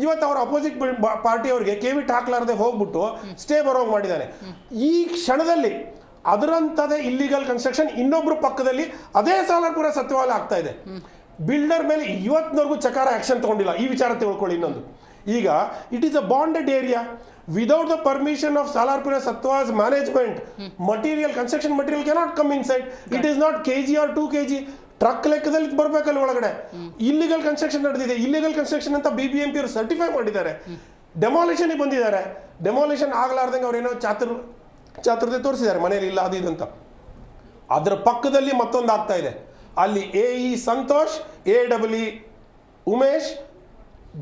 G: ಇವತ್ತು ಅವರ ಅಪೋಸಿಟ್ ಪಾರ್ಟಿ ಅವರಿಗೆ ಕೇವಿಟ್ ಹಾಕ್ಲಾರದೆ ಹೋಗ್ಬಿಟ್ಟು ಸ್ಟೇ ಬರೋಂಗ್ ಮಾಡಿದ್ದಾನೆ. ಈ ಕ್ಷಣದಲ್ಲಿ ಅದರಂಥದೇ ಇಲ್ಲಿಗಲ್ ಕನ್ಸ್ಟ್ರಕ್ಷನ್ ಇನ್ನೊಬ್ರು ಪಕ್ಕದಲ್ಲಿ ಅದೇ ಸಾಲಾರ್ಪುರ ಸತ್ಯವಾಲ ಆಗ್ತಾ ಇದೆ. ಬಿಲ್ಡರ್ ಮೇಲೆ ಇವತ್ತಿನವರೆಗೂ ಚಕಾರ ಆಕ್ಷನ್ ತಗೊಂಡಿಲ್ಲ. ಈ ವಿಚಾರ ತಿಳ್ಕೊಳ್ಳಿ. ಇನ್ನೊಂದು, ಈಗ it is a bonded area. Without the permission of Salarpura Sattva's management, construction material cannot come inside. It is not kg or 2 kg. Truck ಲೆಕ್ಕದಲ್ಲಿ ಬರ್ಬೇಕಲ್ಲ ಒಳಗಡೆ. ಇಲ್ಲಿಗಲ್ ಕನ್ಸ್ಟ್ರಕ್ಷನ್ ನಡೆದಿದೆ. ಇಲ್ಲಿಗಲ್ ಕನ್ಸ್ಟ್ರಕ್ಷನ್ ಅಂತ BBMP ಅವರು ಸರ್ಟಿಫೈ ಮಾಡಿದ್ದಾರೆ. ಡೆಮಾಲಿಷನ್ಗೆ ಬಂದಿದ್ದಾರೆ. ಡೆಮಾಲಿಷನ್ ಆಗಲಾರ್ದಂಗೆ ಅವ್ರೇನೋ ಚಾತುರ್ಯತೆ ತೋರಿಸಿದ್ದಾರೆ, ಮನೇಲಿ ಇಲ್ಲ ಅದು ಇದು ಅಂತ. ಅದರ ಪಕ್ಕದಲ್ಲಿ ಮತ್ತೊಂದು ಆಗ್ತಾ ಇದೆ. ಅಲ್ಲಿ AE Santosh, AW Umesh,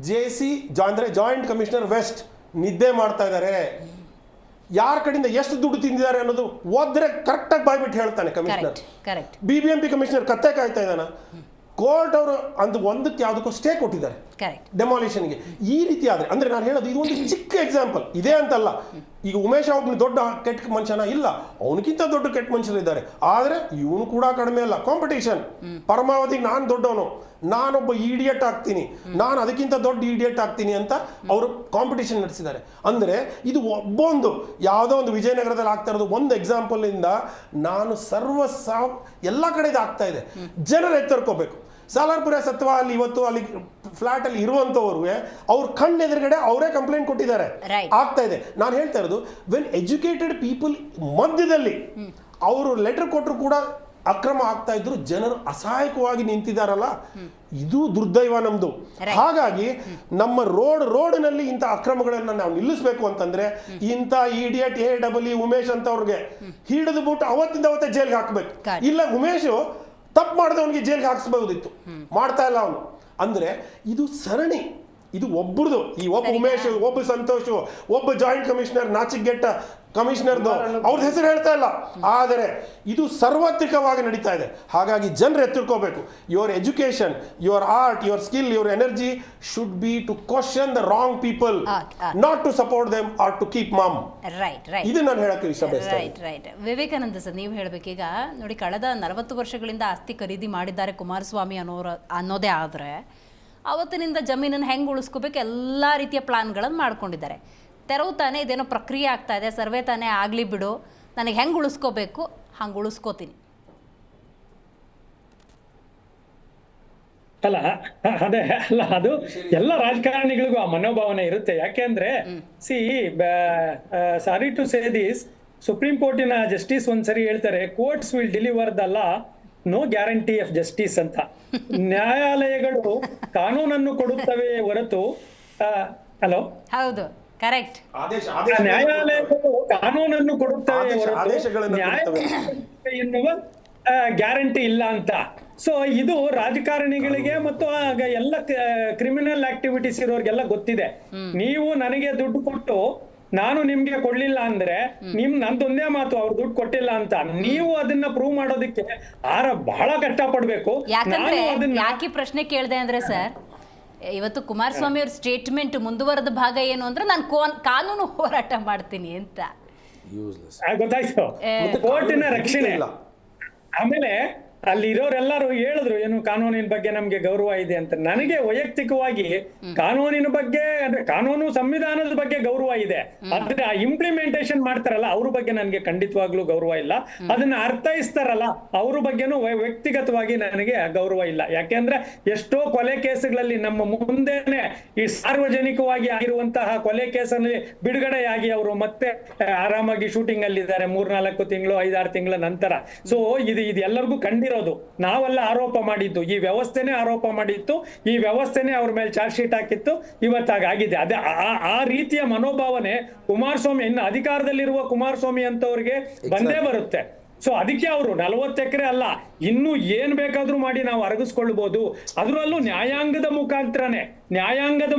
G: JC ಅಂದರೆ ಜಾಯಿಂಟ್ ಕಮಿಷನರ್ ವೆಸ್ಟ್ ನಿದ್ದೆ ಮಾಡ್ತಾ ಇದ್ದಾರೆ. ಯಾರ ಕಡೆಯಿಂದ ಎಷ್ಟು ದುಡ್ಡು ತಿಂದಿದ್ದಾರೆ ಅನ್ನೋದು ಓದ್ರೆ ಕರೆಕ್ಟಾಗಿ ಬಾಯ್ಬಿಟ್ಟು ಹೇಳ್ತಾನೆ ಕಮಿಷನರ್. BBMP ಕಮಿಷನರ್ ಕತ್ತೆ ಕಾಯ್ತಾ ಇದ್ದಾನ. ಕೋರ್ಟ್ ಅವರು ಒಂದಕ್ಕೆ ಯಾವುದಕ್ಕೂ ಸ್ಟೇ ಕೊಟ್ಟಿದ್ದಾರೆ ಡೆಮಾಲಿಷನ್ಗೆ. ಈ ರೀತಿ ಆದರೆ ಅಂದರೆ ನಾನು ಹೇಳೋದು ಇದು ಒಂದು ಚಿಕ್ಕ ಎಕ್ಸಾಂಪಲ್. ಇದೇ ಅಂತಲ್ಲ. ಈಗ ಉಮೇಶ್ ಅವ್ರಿಗೆ ದೊಡ್ಡ ಕೆಟ್ಟ ಮನುಷ್ಯನ ಇಲ್ಲ, ಅವನಕ್ಕಿಂತ ದೊಡ್ಡ ಕೆಟ್ಟ ಮನುಷ್ಯರು ಇದ್ದಾರೆ. ಆದರೆ ಇವನು ಕೂಡ ಕಡಿಮೆ ಅಲ್ಲ. ಕಾಂಪಿಟೇಷನ್ ಪರಮಾವಧಿಗೆ ನಾನು ದೊಡ್ಡವನು, ನಾನೊಬ್ಬ ಇಡಿಯಟ್ ಆಗ್ತೀನಿ, ನಾನು ಅದಕ್ಕಿಂತ ದೊಡ್ಡ ಇಡಿಯಟ್ ಆಗ್ತೀನಿ ಅಂತ ಅವರು ಕಾಂಪಿಟೇಷನ್ ನಡೆಸಿದ್ದಾರೆ. ಅಂದರೆ ಇದು ಒಬ್ಬೊಂದು ಯಾವುದೋ ಒಂದು ವಿಜಯನಗರದಲ್ಲಿ ಆಗ್ತಾ ಇರೋದು ಒಂದು ಎಕ್ಸಾಂಪಲ್ ಇಂದ ನಾನು ಎಲ್ಲ ಕಡೆ ಇದು ಆಗ್ತಾ ಇದೆ. ಜನರು ಎಚ್ಚರಿಕೋಬೇಕು. ಸಾಲಾರ್ಪುರ ಸತ್ವ ಅಲ್ಲಿ ಇವತ್ತು ಅಲ್ಲಿ ಫ್ಲಾಟ್ ಅಲ್ಲಿ ಇರುವಂತವ್ರು ಅವ್ರ ಕಣ್ಣೆದುರುಗಡೆ ಅವರೇ ಕಂಪ್ಲೇಂಟ್ ಕೊಟ್ಟಿದ್ದಾರೆ. ಆಗ್ತಾ ಇದೆ. ನಾನು ಹೇಳ್ತಾ ಇರೋದು, ವೆನ್ ಎಜುಕೇಟೆಡ್ ಪೀಪಲ್ ಮಧ್ಯದಲ್ಲಿ ಅವರು ಲೆಟರ್ ಕೊಟ್ಟರು ಕೂಡ ಅಕ್ರಮ ಆಗ್ತಾ ಇದ್ರು ಜನರು ಅಸಹಾಯಕವಾಗಿ ನಿಂತಿದ್ದಾರಲ್ಲ, ಇದು ದುರ್ದೈವ ನಮ್ದು. ಹಾಗಾಗಿ ನಮ್ಮ ರೋಡ್ನಲ್ಲಿ ಇಂಥ ಅಕ್ರಮಗಳನ್ನ ನಾವು ನಿಲ್ಲಿಸಬೇಕು ಅಂತಂದ್ರೆ ಇಂಥ ಇಡಿಯಟ್ AW ಉಮೇಶ್ ಅಂತವ್ರಿಗೆ ಹಿಡಿದು ಬಿಟ್ಟು ಅವತ್ತಿಂದ ಅವತ್ತೇ ಜೈಲ್ಗೆ ಹಾಕ್ಬೇಕು. ಇಲ್ಲ ಉಮೇಶ್ ತಪ್ಪು ಮಾಡಿದವನಿಗೆ ಜೈಲ್ಗೆ ಹಾಕ್ಸ್ಬಹುದಿತ್ತು, ಮಾಡ್ತಾ ಇಲ್ಲ ಅವನು. ಅಂದ್ರೆ ಇದು ಸರಣಿ, ಇದು ಒಬ್ಬರದು. ಈ ಒಬ್ಬ ಉಮೇಶ್, ಒಬ್ಬ ಸಂತೋಷ್, ಒಬ್ಬ ಜಾಯಿಂಟ್ ಕಮಿಷನರ್ ನಾಚಿಗೆಟ್ಟ ಕಮಿಷನರ್ದು ಅವ್ರ ಹೆಸರು ಹೇಳ್ತಾ ಇಲ್ಲ, ಆದರೆ ಇದು ಸಾರ್ವತ್ರಿಕವಾಗಿ ನಡೀತಾ ಇದೆ. ಹಾಗಾಗಿ ಜನರು ಎತ್ತಿರ್ಕೋಬೇಕು. Your education, your art, your skill, your energy should be to question the wrong people, not to support them or to keep mum. ಇದು ನಾನು ಹೇಳಕ್ಕೆ ಇಷ್ಟಪಡ್ತೇನೆ.
A: ರೈಟ್. ವಿವೇಕಾನಂದ ಸರ್, ನೀವು ಹೇಳ್ಬೇಕೀಗ ನೋಡಿ, ಕಳೆದ 40 ವರ್ಷಗಳಿಂದ ಆಸ್ತಿ ಖರೀದಿ ಮಾಡಿದ್ದಾರೆ ಕುಮಾರಸ್ವಾಮಿ ಅನ್ನೋದೇ ಆದರೆ ಅವತ್ತಿನಿಂದ ಜಮೀನನ್ನು ಹೆಂಗೆ ಉಳಿಸ್ಕೋಬೇಕು ಎಲ್ಲ ರೀತಿಯ ಪ್ಲಾನ್ಗಳನ್ನು ಮಾಡ್ಕೊಂಡಿದ್ದಾರೆ. ತೆರವು ತಾನೇ ಇದೇನೋ ಪ್ರಕ್ರಿಯೆ ಆಗ್ತಾ ಇದೆ, ಸರ್ವೆ ತಾನೇ ಆಗಲಿ ಬಿಡು, ನನಗೆ ಹೆಂಗೆ ಉಳಿಸ್ಕೋಬೇಕು ಹಂಗೆ ಉಳಿಸ್ಕೋತೀನಿ.
D: ಅದು ಎಲ್ಲ ರಾಜಕಾರಣಿಗಳಿಗೂ ಆ ಮನೋಭಾವನೆ ಇರುತ್ತೆ. ಯಾಕೆಂದ್ರೆ sorry to say this, supreme ಕೋರ್ಟಿನ ಜಸ್ಟಿಸ್ ಒಂದ್ಸರಿ ಹೇಳ್ತಾರೆ, courts will deliver the law, no guarantee of justice ಅಂತ. ನ್ಯಾಯಾಲಯಗಳು ಕಾನೂನನ್ನು ಕೊಡುತ್ತವೆ ಹೊರತು ಹಲೋ
A: ಹೌದು, ಕರೆಕ್ಟ್.
D: ನ್ಯಾಯಾಲಯಗಳು ಕಾನೂನನ್ನು ಕೊಡುತ್ತವೆ ಎನ್ನುವ ಗ್ಯಾರಂಟಿ ಇಲ್ಲ ಅಂತ. ಸೊ ಇದು ರಾಜಕಾರಣಿಗಳಿಗೆ ಮತ್ತು ಎಲ್ಲ ಕ್ರಿಮಿನಲ್ ಆಕ್ಟಿವಿಟೀಸ್ ಇರೋರಿಗೆಲ್ಲ ಗೊತ್ತಿದೆ. ನೀವು ನನಗೆ ದುಡ್ಡು ಕೊಟ್ಟು ನಾನು ನಿಮ್ಗೆ ಕೊಡ್ಲಿಲ್ಲ ಅಂದ್ರೆ ನಂದೊಂದೇ ಮಾತು, ಅವ್ರು ದುಡ್ಡು ಕೊಟ್ಟಿಲ್ಲ ಅಂತ. ನೀವು ಅದನ್ನ ಪ್ರೂವ್ ಮಾಡೋದಕ್ಕೆ ಬಹಳ ಕಷ್ಟ ಪಡ್ಬೇಕು.
A: ಯಾಕೆ ಪ್ರಶ್ನೆ ಕೇಳಿದೆ ಅಂದ್ರೆ ಸರ್, ಇವತ್ತು ಕುಮಾರಸ್ವಾಮಿ ಅವ್ರ ಸ್ಟೇಟ್ಮೆಂಟ್ ಮುಂದುವರೆದ ಭಾಗ ಏನು ಅಂದ್ರೆ ನಾನು ಕಾನೂನು ಹೋರಾಟ ಮಾಡ್ತೀನಿ ಅಂತ.
D: ಗೊತ್ತಾಯ್ತು, ಕೋರ್ಟಿನ ರಕ್ಷಣೆ. ಆಮೇಲೆ ಅಲ್ಲಿ ಇರೋರೆಲ್ಲರೂ ಹೇಳಿದ್ರು ಏನು ಕಾನೂನಿನ ಬಗ್ಗೆ ನಮ್ಗೆ ಗೌರವ ಇದೆ ಅಂತ. ನನಗೆ ವೈಯಕ್ತಿಕವಾಗಿ ಕಾನೂನಿನ ಬಗ್ಗೆ, ಅಂದ್ರೆ ಕಾನೂನು ಸಂವಿಧಾನದ ಬಗ್ಗೆ ಗೌರವ ಇದೆ, ಆದ್ರೆ ಇಂಪ್ಲಿಮೆಂಟೇಷನ್ ಮಾಡ್ತಾರಲ್ಲ ಅವ್ರ ಬಗ್ಗೆ ನನಗೆ ಖಂಡಿತವಾಗ್ಲೂ ಗೌರವ ಇಲ್ಲ. ಅದನ್ನ ಅರ್ಥೈಸ್ತಾರಲ್ಲ ಅವ್ರ ಬಗ್ಗೆನೂ ವ್ಯಕ್ತಿಗತವಾಗಿ ನನಗೆ ಗೌರವ ಇಲ್ಲ. ಯಾಕೆಂದ್ರೆ ಎಷ್ಟೋ ಕೊಲೆ ಕೇಸುಗಳಲ್ಲಿ ನಮ್ಮ ಮುಂದೆನೆ ಈ ಸಾರ್ವಜನಿಕವಾಗಿ ಆಗಿರುವಂತಹ ಕೊಲೆ ಕೇಸಲ್ಲಿ ಬಿಡುಗಡೆಯಾಗಿ ಅವರು ಮತ್ತೆ ಆರಾಮಾಗಿ ಶೂಟಿಂಗ್ ಅಲ್ಲಿ ಇದ್ದಾರೆ 3-4 ತಿಂಗಳು 5-6 ತಿಂಗಳ ನಂತರ. ಸೊ ಇದು ಎಲ್ಲರಿಗೂ ಕಂಡಿರೋದು, ನಾವೆಲ್ಲ ಆರೋಪ ಮಾಡಿದ್ದು, ಈ ವ್ಯವಸ್ಥೆನೇ ಆರೋಪ ಮಾಡಿತ್ತು, ಈ ವ್ಯವಸ್ಥೆನೇ ಅವ್ರ ಮೇಲೆ ಚಾರ್ಜ್ ಶೀಟ್ ಹಾಕಿತ್ತು, ಇವತ್ತಾಗಿದೆ. ಅದೇ ಆ ರೀತಿಯ ಮನೋಭಾವನೆ ಕುಮಾರಸ್ವಾಮಿ, ಇನ್ನು ಅಧಿಕಾರದಲ್ಲಿರುವ ಕುಮಾರಸ್ವಾಮಿ ಅಂತವ್ರಿಗೆ ಬಂದೇ ಬರುತ್ತೆ. ಸೊ ಅದಕ್ಕೆ ಅವರು 40 ಎಕರೆ ಅಲ್ಲ, ಇನ್ನೂ ಏನ್ ಬೇಕಾದ್ರೂ ಮಾಡಿ ನಾವು ಅರಗಿಸ್ಕೊಳ್ಬಹುದು. ಅದರಲ್ಲೂ ನ್ಯಾಯಾಂಗದ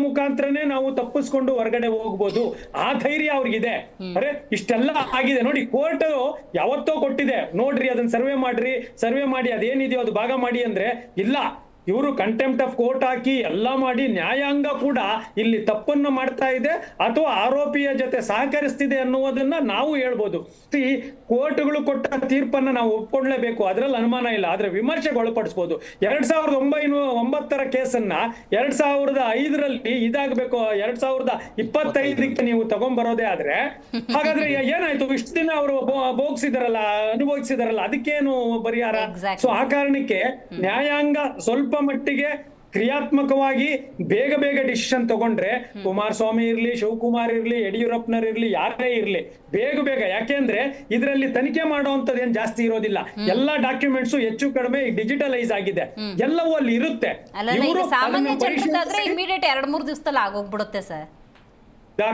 D: ಮುಖಾಂತರನೇ ನಾವು ತಪ್ಪಿಸ್ಕೊಂಡು ಹೊರಗಡೆ ಹೋಗ್ಬೋದು. ಆ ಧೈರ್ಯ ಅವ್ರಿಗಿದೆ. ಅರೆ ಇಷ್ಟೆಲ್ಲ ಆಗಿದೆ ನೋಡಿ, ಕೋರ್ಟ್ ಯಾವತ್ತೋ ಕೊಟ್ಟಿದೆ, ನೋಡ್ರಿ ಅದನ್ನ ಸರ್ವೆ ಮಾಡಿ ಅದೇನಿದೆಯೋ ಅದು ಭಾಗ ಮಾಡಿ ಅಂದ್ರೆ ಇಲ್ಲ. ಇವರು ಕಂಟೆಂಪ್ಟ್ ಆಫ್ ಕೋರ್ಟ್ ಹಾಕಿ ಎಲ್ಲ ಮಾಡಿ ನ್ಯಾಯಾಂಗ ಕೂಡ ಇಲ್ಲಿ ತಪ್ಪನ್ನ ಮಾಡ್ತಾ ಇದೆ ಅಥವಾ ಆರೋಪಿಯ ಜೊತೆ ಸಹಕರಿಸ್ತಿದೆ ಅನ್ನುವುದನ್ನ ನಾವು ಹೇಳ್ಬೋದು. ಕೋರ್ಟ್ಗಳು ಕೊಟ್ಟ ತೀರ್ಪನ್ನ ನಾವು ಒಪ್ಕೊಳ್ಳೇಬೇಕು, ಅದರಲ್ಲಿ ಅನುಮಾನ ಇಲ್ಲ. ಆದ್ರೆ ವಿಮರ್ಶೆಗೆ ಒಳಪಡಿಸಬಹುದು. 2009 ಕೇಸನ್ನ 2005 ಇದಾಗಬೇಕು, 2025 ನೀವು ತಗೊಂಡ್ಬರೋದೇ ಆದ್ರೆ ಹಾಗಾದ್ರೆ ಏನಾಯ್ತು? ಇಷ್ಟು ದಿನ ಅವರು ಅನುಭವಿಸಿದಾರಲ್ಲ, ಅದಕ್ಕೇನು ಪರಿಹಾರ? ಸೊ ಆ ಕಾರಣಕ್ಕೆ ನ್ಯಾಯಾಂಗ ಸ್ವಲ್ಪ ಮಟ್ಟಿಗೆ ಕ್ರಿಯಾತ್ಮಕವಾಗಿ ಬೇಗ ಡಿಸಿಷನ್ ತಗೊಂಡ್ರೆ, ಕುಮಾರಸ್ವಾಮಿ ಇರ್ಲಿ, ಶಿವಕುಮಾರ್ ಇರ್ಲಿ, ಯಡಿಯೂರಪ್ಪನರ್ ಇರ್ಲಿ, ಯಾರೇ ಇರ್ಲಿ, ಬೇಗ ಯಾಕೆಂದ್ರೆ ಇದರಲ್ಲಿ ತನಿಖೆ ಮಾಡುವಂತದ್ದು ಏನ್ ಜಾಸ್ತಿ ಇರೋದಿಲ್ಲ. ಎಲ್ಲಾ ಡಾಕ್ಯುಮೆಂಟ್ಸ್ ಹೆಚ್ಚು ಕಡಿಮೆ ಡಿಜಿಟಲೈಸ್ ಆಗಿದೆ, ಎಲ್ಲವೂ ಅಲ್ಲಿ ಇರುತ್ತೆ.
A: ಇಮಿಡಿಯೇಟ್ 2-3 ದಿವಸದಲ್ಲಿ ಆಗೋಗ್ಬಿಡುತ್ತೆ ಸರ್.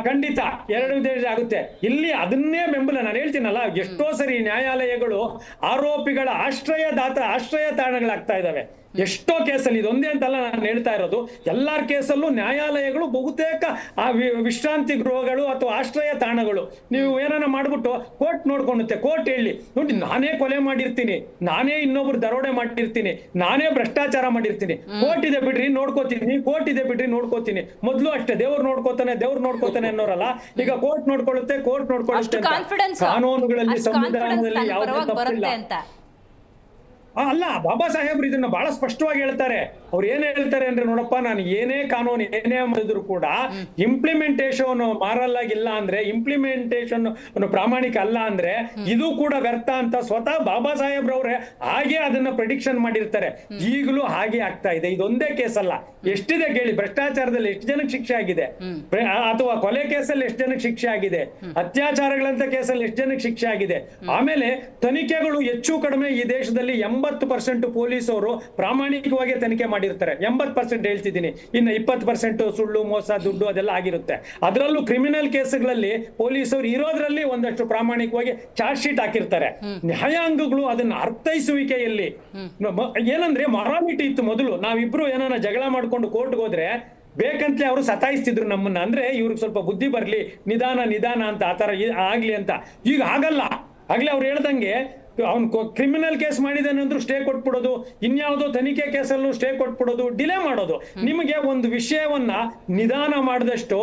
D: ಖಂಡಿತ 2 ದಿವಸ ಆಗುತ್ತೆ. ಇಲ್ಲಿ ಅದನ್ನೇ ಬೆಂಬಲ ನಾನು ಹೇಳ್ತೀನಲ್ಲ, ಎಷ್ಟೋ ಸರಿ ನ್ಯಾಯಾಲಯಗಳು ಆರೋಪಿಗಳ ಆಶ್ರಯ ತಾಣಗಳಾಗ್ತಾ ಇದಾವೆ. ಎಷ್ಟೋ ಕೇಸಲ್ಲಿ, ಇದೊಂದೇ ಅಂತಲ್ಲ ನಾನು ಹೇಳ್ತಾ ಇರೋದು, ಎಲ್ಲಾರ ಕೇಸಲ್ಲೂ ನ್ಯಾಯಾಲಯಗಳು ಬಹುತೇಕ ಆ ವಿಶ್ರಾಂತಿ ಗೃಹಗಳು ಅಥವಾ ಆಶ್ರಯ ತಾಣಗಳು. ನೀವು ಏನಾನ ಮಾಡ್ಬಿಟ್ಟು ಕೋರ್ಟ್ ನೋಡ್ಕೊಳ್ಳುತ್ತೆ. ಕೋರ್ಟ್ ಹೇಳಿ ನೋಡಿ, ನಾನೇ ಕೊಲೆ ಮಾಡಿರ್ತೀನಿ, ನಾನೇ ಇನ್ನೊಬ್ರು ದರೋಡೆ ಮಾಡಿರ್ತೀನಿ, ನಾನೇ ಭ್ರಷ್ಟಾಚಾರ ಮಾಡಿರ್ತೀನಿ, ಕೋರ್ಟ್ ಇದೆ ಬಿಡ್ರಿ ನೋಡ್ಕೋತೀನಿ, ಕೋರ್ಟ್ ಇದೆ ಬಿಡ್ರಿ ನೋಡ್ಕೋತೀನಿ. ಮೊದ್ಲು ಅಷ್ಟೇ ದೇವ್ರು ನೋಡ್ಕೋತಾನೆ ಅನ್ನೋರಲ್ಲ, ಈಗ ಕೋರ್ಟ್ ನೋಡ್ಕೊಳ್ಳುತ್ತೆ.
A: ಕಾನ್ಫಿಡೆನ್ಸ್
D: ಕಾನೂನುಗಳಲ್ಲಿ ಸಂವಿಧಾನದಲ್ಲಿ ಯಾವುದೇ ತಪ್ಪಿಲ್ಲ. ಅಲ್ಲ, ಬಾಬಾ ಸಾಹೇಬ್ರು ಇದನ್ನ ಬಹಳ ಸ್ಪಷ್ಟವಾಗಿ ಹೇಳ್ತಾರೆ. ಅವ್ರು ಏನ್ ಹೇಳ್ತಾರೆ ಅಂದ್ರೆ, ನೋಡಪ್ಪ, ನಾನು ಏನೇ ಕಾನೂನು ಏನೇ ಮಾಡಿದ್ರು ಕೂಡ ಇಂಪ್ಲಿಮೆಂಟೇಶನ್ ಮಾರಲ್ ಆಗಿಲ್ಲ ಅಂದ್ರೆ, ಇಂಪ್ಲಿಮೆಂಟೇಶನ್ ಪ್ರಾಮಾಣಿಕ ಅಲ್ಲ ಅಂದ್ರೆ ಇದು ಕೂಡ ವ್ಯರ್ಥ ಅಂತ ಸ್ವತಃ ಬಾಬಾ ಸಾಹೇಬ್ರವ್ರೆ ಹಾಗೆ ಅದನ್ನ ಪ್ರೆಡಿಕ್ಷನ್ ಮಾಡಿರ್ತಾರೆ. ಈಗಲೂ ಹಾಗೆ ಆಗ್ತಾ ಇದೆ. ಇದೊಂದೇ ಕೇಸ್ ಅಲ್ಲ, ಎಷ್ಟಿದೆ ಕೇಳಿ. ಭ್ರಷ್ಟಾಚಾರದಲ್ಲಿ ಎಷ್ಟು ಜನಕ್ಕೆ ಶಿಕ್ಷೆ ಆಗಿದೆ, ಅಥವಾ ಕೊಲೆ ಕೇಸಲ್ಲಿ ಎಷ್ಟು ಜನಕ್ಕೆ ಶಿಕ್ಷೆ ಆಗಿದೆ, ಅತ್ಯಾಚಾರಗಳಂತ ಕೇಸಲ್ಲಿ ಎಷ್ಟು ಜನಕ್ಕೆ ಶಿಕ್ಷೆ ಆಗಿದೆ. ಆಮೇಲೆ ತನಿಖೆಗಳು ಹೆಚ್ಚು ಕಡಿಮೆ ಈ ದೇಶದಲ್ಲಿ 80% ಪೊಲೀಸರು ಪ್ರಾಮಾಣಿಕವಾಗಿ ತನಿಖೆ ಮಾಡಿರ್ತಾರೆ. 80% ಹೇಳ್ತಿದ್ದೀನಿ. ಇನ್ನು 20% ಸುಳ್ಳು, ಮೋಸ, ದುಡ್ಡು ಅದೆಲ್ಲ ಆಗಿರುತ್ತೆ. ಅದರಲ್ಲೂ ಕ್ರಿಮಿನಲ್ ಕೇಸ್ಗಳಲ್ಲಿ ಪೊಲೀಸರು ಇರೋದ್ರಲ್ಲಿ ಒಂದಷ್ಟು ಪ್ರಾಮಾಣಿಕವಾಗಿ ಚಾರ್ಜ್ ಶೀಟ್ ಹಾಕಿರ್ತಾರೆ. ನ್ಯಾಯಾಂಗಗಳು ಅದನ್ನ ಅರ್ಥೈಸುವಿಕೆಯಲ್ಲಿ ಏನಂದ್ರೆ ಮೊರಾಲಿಟಿ ಇತ್ತು ಮೊದಲು. ನಾವಿಬ್ರು ಏನಾನ ಜಗಳ ಮಾಡ್ಕೊಂಡು ಕೋರ್ಟ್ಗೆ ಹೋದ್ರೆ ಬೇಕಂತಲೇ ಅವರು ಸತಾಯಿಸ್ತಿದ್ರು ನಮ್ಮನ್ನ. ಅಂದ್ರೆ ಇವ್ರಿಗೆ ಸ್ವಲ್ಪ ಬುದ್ಧಿ ಬರ್ಲಿ, ನಿಧಾನ ನಿಧಾನ ಅಂತ, ಆತರ ಆಗ್ಲಿ ಅಂತ. ಈಗ ಆಗಲ್ಲ. ಆಗ್ಲೇ ಅವ್ರು ಹೇಳ್ದಂಗೆ ಅವ್ನು ಕ್ರಿಮಿನಲ್ ಕೇಸ್ ಮಾಡಿದಾನೆ ಅಂದ್ರೂ ಸ್ಟೇ ಕೊಟ್ಬಿಡೋದು, ಇನ್ಯಾವುದೋ ತನಿಖೆ ಕೇಸಲ್ಲೂ ಸ್ಟೇ ಕೊಟ್ಬಿಡೋದು, ಡಿಲೇ ಮಾಡೋದು. ನಿಮಗೆ ಒಂದು ವಿಷಯವನ್ನ ನಿಧಾನ ಮಾಡಿದಷ್ಟು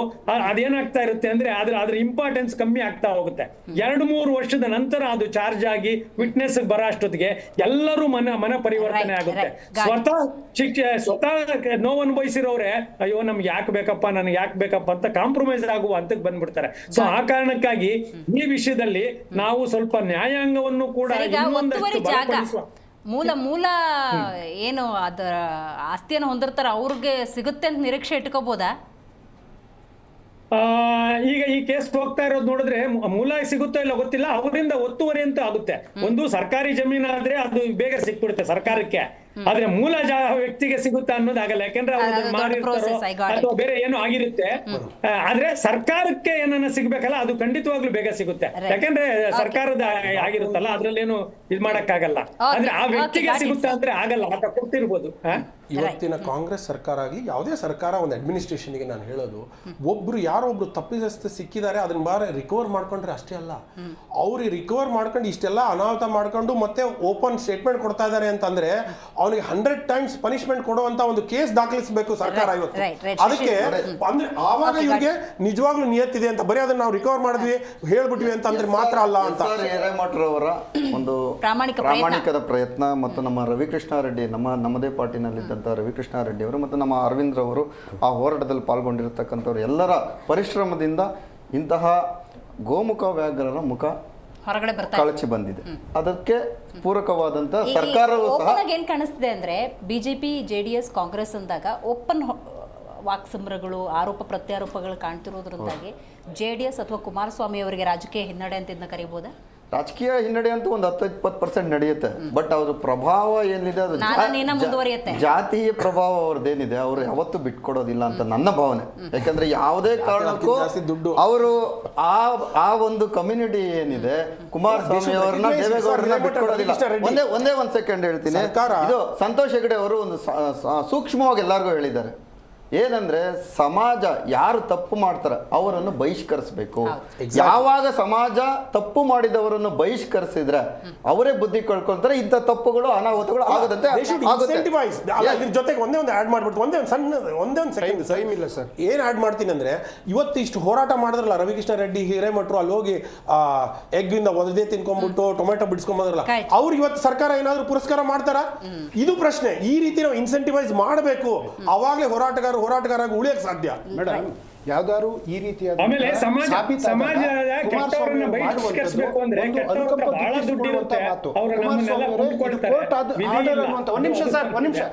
D: ಅದೇನಾಗ್ತಾ ಇರುತ್ತೆ ಅಂದ್ರೆ ಅದ್ರ ಇಂಪಾರ್ಟೆನ್ಸ್ ಕಮ್ಮಿ ಆಗ್ತಾ ಹೋಗುತ್ತೆ. 2-3 ವರ್ಷದ ನಂತರ ಅದು ಚಾರ್ಜ್ ಆಗಿ ವಿಟ್ನೆಸ್ ಬರೋ ಅಷ್ಟೊತ್ತಿಗೆ ಎಲ್ಲರೂ ಮನ ಪರಿವರ್ತನೆ ಆಗುತ್ತೆ. ಸ್ವತಃ ನೋವು ಅನುಭವಿಸಿರೋರೆ ಅಯ್ಯೋ ನಮ್ಗೆ ಯಾಕೆ ಬೇಕಪ್ಪ, ನನಗೆ ಯಾಕೆ ಬೇಕಪ್ಪ ಅಂತ ಕಾಂಪ್ರಮೈಸ್ ಆಗುವ ಹಂತಕ್ಕೆ ಬಂದ್ಬಿಡ್ತಾರೆ. ಸೊ ಆ ಕಾರಣಕ್ಕಾಗಿ ಈ ವಿಷಯದಲ್ಲಿ ನಾವು ಸ್ವಲ್ಪ ನ್ಯಾಯಾಂಗವನ್ನು ಕೂಡ
A: ಈಗ ಒತ್ತುವರಿ ಜಾಗ ಮೂಲ ಏನು ಅದರ ಆಸ್ತಿಯನ್ನು ಹೊಂದಿರ್ತಾರ ಅವ್ರಿಗೆ ಸಿಗುತ್ತೆ ಅಂತ ನಿರೀಕ್ಷೆ ಇಟ್ಕೋಬಹುದಾ?
D: ಈಗ ಈ ಕೇಸ್ ಹೋಗ್ತಾ ಇರೋದು ನೋಡಿದ್ರೆ ಮೂಲ ಸಿಗುತ್ತೋ ಇಲ್ಲ ಗೊತ್ತಿಲ್ಲ. ಅವರಿಂದ ಒತ್ತುವರಿ ಅಂತ ಆಗುತ್ತೆ. ಒಂದು ಸರ್ಕಾರಿ ಜಮೀನಾದ್ರೆ ಅದು ಬೇಗ ಸಿಕ್ಬಿಡುತ್ತೆ ಸರ್ಕಾರಕ್ಕೆ, ಆದ್ರೆ ಮೂಲ ವ್ಯಕ್ತಿಗೆ ಸಿಗುತ್ತಾ ಅನ್ನೋದಾಗಲ್ಲ. ಯಾಕಂದ್ರೆ ಅವ್ರು ಮಾಡಿರ್ತಾರೋ ಅಥವಾ ಬೇರೆ ಏನೋ ಆಗಿರುತ್ತೆ. ಆದ್ರೆ ಸರ್ಕಾರಕ್ಕೆ ಏನನ್ನ ಸಿಗ್ಬೇಕಲ್ಲ ಅದು ಖಂಡಿತವಾಗ್ಲೂ ಬೇಗ ಸಿಗುತ್ತೆ. ಯಾಕಂದ್ರೆ ಸರ್ಕಾರದ ಆಗಿರುತ್ತಲ್ಲ ಅದ್ರಲ್ಲೇನು ಇದ್ ಮಾಡಕ್ಕಾಗಲ್ಲ. ಆದ್ರೆ ಆ ವ್ಯಕ್ತಿಗೆ ಸಿಗುತ್ತಾ ಅಂದ್ರೆ ಆಗಲ್ಲ, ಆತ ಕೊಟ್ಟಿರ್ಬೋದು.
G: ಇವತ್ತಿನ ಕಾಂಗ್ರೆಸ್ ಸರ್ಕಾರ ಆಗಲಿ ಯಾವುದೇ ಸರ್ಕಾರ ಒಂದು ಅಡ್ಮಿನಿಸ್ಟ್ರೇಷನ್ಗೆ ನಾನು ಹೇಳೋದು, ಒಬ್ರು ಯಾರೋ ಒಬ್ರು ತಪ್ಪಿತಸ್ಥ ಸಿಕ್ಕಿದ್ದಾರೆ ಅದನ್ನ ಬಾರಿ ರಿಕವರ್ ಮಾಡ್ಕೊಂಡ್ರೆ ಅಷ್ಟೇ ಅಲ್ಲ, ಅವ್ರಿಗೆ ರಿಕವರ್ ಮಾಡ್ಕೊಂಡು ಇಷ್ಟೆಲ್ಲ ಅನಾಹುತ ಮಾಡ್ಕೊಂಡು ಮತ್ತೆ ಓಪನ್ ಸ್ಟೇಟ್ಮೆಂಟ್ ಕೊಡ್ತಾ ಇದ್ದಾರೆ ಅಂತಂದ್ರೆ ಅವನಿಗೆ 100 times ಪನಿಷ್ಮೆಂಟ್ ಕೊಡುವಂತ ಒಂದು ಕೇಸ್ ದಾಖಲಿಸಬೇಕು ಸರ್ಕಾರ ಇವತ್ತು. ಅದಕ್ಕೆ ಅಂದ್ರೆ ಆವಾಗ ಇವ್ರಿಗೆ ನಿಜವಾಗ್ಲೂ ನಿಯತ್ತಿದೆ ಅಂತ, ಬರೀ ಅದನ್ನ ನಾವು ರಿಕವರ್ ಮಾಡಿದ್ವಿ ಹೇಳ್ಬಿಟ್ವಿ ಅಂತ ಅಂದ್ರೆ ಮಾತ್ರ ಅಲ್ಲ ಅಂತ.
F: ಹಿರೇಮಠರವರ ಒಂದು ಪ್ರಾಮಾಣಿಕದ ಪ್ರಯತ್ನ ಮತ್ತು ನಮ್ಮ ರವಿಕೃಷ್ಣ ರೆಡ್ಡಿ, ನಮ್ಮದೇ ಪಾರ್ಟಿನಲ್ಲಿದ್ದಂಥ ರವಿಕೃಷ್ಣ ರೆಡ್ಡಿ ಅವರು ಮತ್ತು ನಮ್ಮ ಅರವಿಂದ್ ರವರು ಆ ಹೋರಾಟದಲ್ಲಿ ಪಾಲ್ಗೊಂಡಿರತಕ್ಕಂಥವ್ರು ಎಲ್ಲರ ಪರಿಶ್ರಮದಿಂದ ಇಂತಹ ಗೋಮುಖ ವ್ಯಾಘ್ರರ ಮುಖ
A: ಹೊರಗಡೆ
F: ಕಳಚಿ ಬಂದಿದೆ. ಅದಕ್ಕೆ ಪೂರಕವಾದಂತ ಸರ್ಕಾರವು ಸಹ
A: ಏನ್ ಕಾಣಿಸ್ತಿದೆ ಅಂದ್ರೆ ಬಿಜೆಪಿ JDS ಕಾಂಗ್ರೆಸ್ ಅಂದಾಗ ಓಪನ್ ವಾಕ್ಸಮರಗಳು, ಆರೋಪ ಪ್ರತ್ಯಾರೋಪಗಳು ಕಾಣ್ತಿರೋದ್ರಿಂದಾಗಿ JDS ಅಥವಾ ಕುಮಾರಸ್ವಾಮಿ ಅವರಿಗೆ ರಾಜಕೀಯ ಹಿನ್ನಡೆ ಅಂತ ಇದನ್ನ ಕರೀಬಹುದಾ?
F: ರಾಜಕೀಯ ಹಿನ್ನಡೆ ಅಂತೂ ಒಂದು 10-20% ನಡೆಯುತ್ತೆ. ಬಟ್ ಅವ್ರ ಪ್ರಭಾವ ಏನಿದೆ ಅದು ಜಾತಿಯ ಪ್ರಭಾವ ಅವ್ರದ್ದೇನಿದೆ ಅವ್ರು ಯಾವತ್ತೂ ಬಿಟ್ಕೊಡೋದಿಲ್ಲ ಅಂತ ನನ್ನ ಭಾವನೆ. ಯಾಕಂದ್ರೆ ಯಾವುದೇ ಕಾರಣಕ್ಕೂ ಅವರು ಆ ಒಂದು ಕಮ್ಯುನಿಟಿ ಏನಿದೆ ಕುಮಾರಸ್ವಾಮಿ ಅವ್ರನ್ನ, ದೇವೇಗೌಡರನ್ನ ಬಿಟ್ಕೊಡೋದಿಲ್ಲ. ಒಂದೇ ಒಂದ್ ಸೆಕೆಂಡ್ ಹೇಳ್ತೀನಿ. ಇದು ಸಂತೋಷ್ ಹೆಗಡೆ ಅವರು ಒಂದು ಸೂಕ್ಷ್ಮವಾಗಿ ಎಲ್ಲರಿಗೂ ಹೇಳಿದ್ದಾರೆ. ಏನಂದ್ರೆ ಸಮಾಜ ಯಾರು ತಪ್ಪು ಮಾಡ್ತಾರೆ ಅವರನ್ನು ಬಹಿಷ್ಕರಿಸಬೇಕು. ಯಾವಾಗ ಸಮಾಜ ತಪ್ಪು ಮಾಡಿದವರನ್ನು ಬಹಿಷ್ಕರಿಸಿದ್ರೆ ಅವರೇ ಬುದ್ಧಿ ಕಳ್ಕೊಂತಾರೆ, ಇಂಥ ತಪ್ಪುಗಳು ಅನಾಹುತಗಳು ಆಗದಂತೆ
G: ಜೊತೆಗೆ ಒಂದೇ ಒಂದು ಆಡ್ ಮಾಡ್ಬಿಟ್ಟು ಒಂದೇ ಒಂದು ಸೆಕೆಂಡ್ ಸೈಮ್ ಇಲ್ಲ ಸರ್. ಏನ್ ಆಡ್ ಮಾಡ್ತೀನಿ ಅಂದ್ರೆ, ಇವತ್ತು ಇಷ್ಟು ಹೋರಾಟ ಮಾಡಿದ್ರಲ್ಲ ರವಿಕೃಷ್ಣ ರೆಡ್ಡಿ, ಹಿರೇಮಠರು, ಅಲ್ಲಿ ಹೋಗಿ ಎಗ್ ಇಂದ ಒದದೇ ತಿನ್ಕೊಂಡ್ಬಿಟ್ಟು ಟೊಮೆಟೊ ಬಿಡಿಸ್ಕೊಂಬಂದ್ರಲ್ಲ, ಅವ್ರಿಗೆ ಇವತ್ತು ಸರ್ಕಾರ ಏನಾದ್ರು ಪುರಸ್ಕಾರ ಮಾಡ್ತಾರ? ಇದು ಪ್ರಶ್ನೆ. ಈ ರೀತಿ ನಾವು ಇನ್ಸೆಂಟಿವೈಸ್ ಮಾಡಬೇಕು, ಅವಾಗಲೇ ಹೋರಾಟಗಾರಾಗಿ ಉಳಿಯಕ್ಕೆ ಸಾಧ್ಯ.
E: ಮೇಡಮ್, ಯಾವ್ದಾದ್ರು ಈ ರೀತಿಯಾದ ಒಂದ್ ನಿಮಿಷ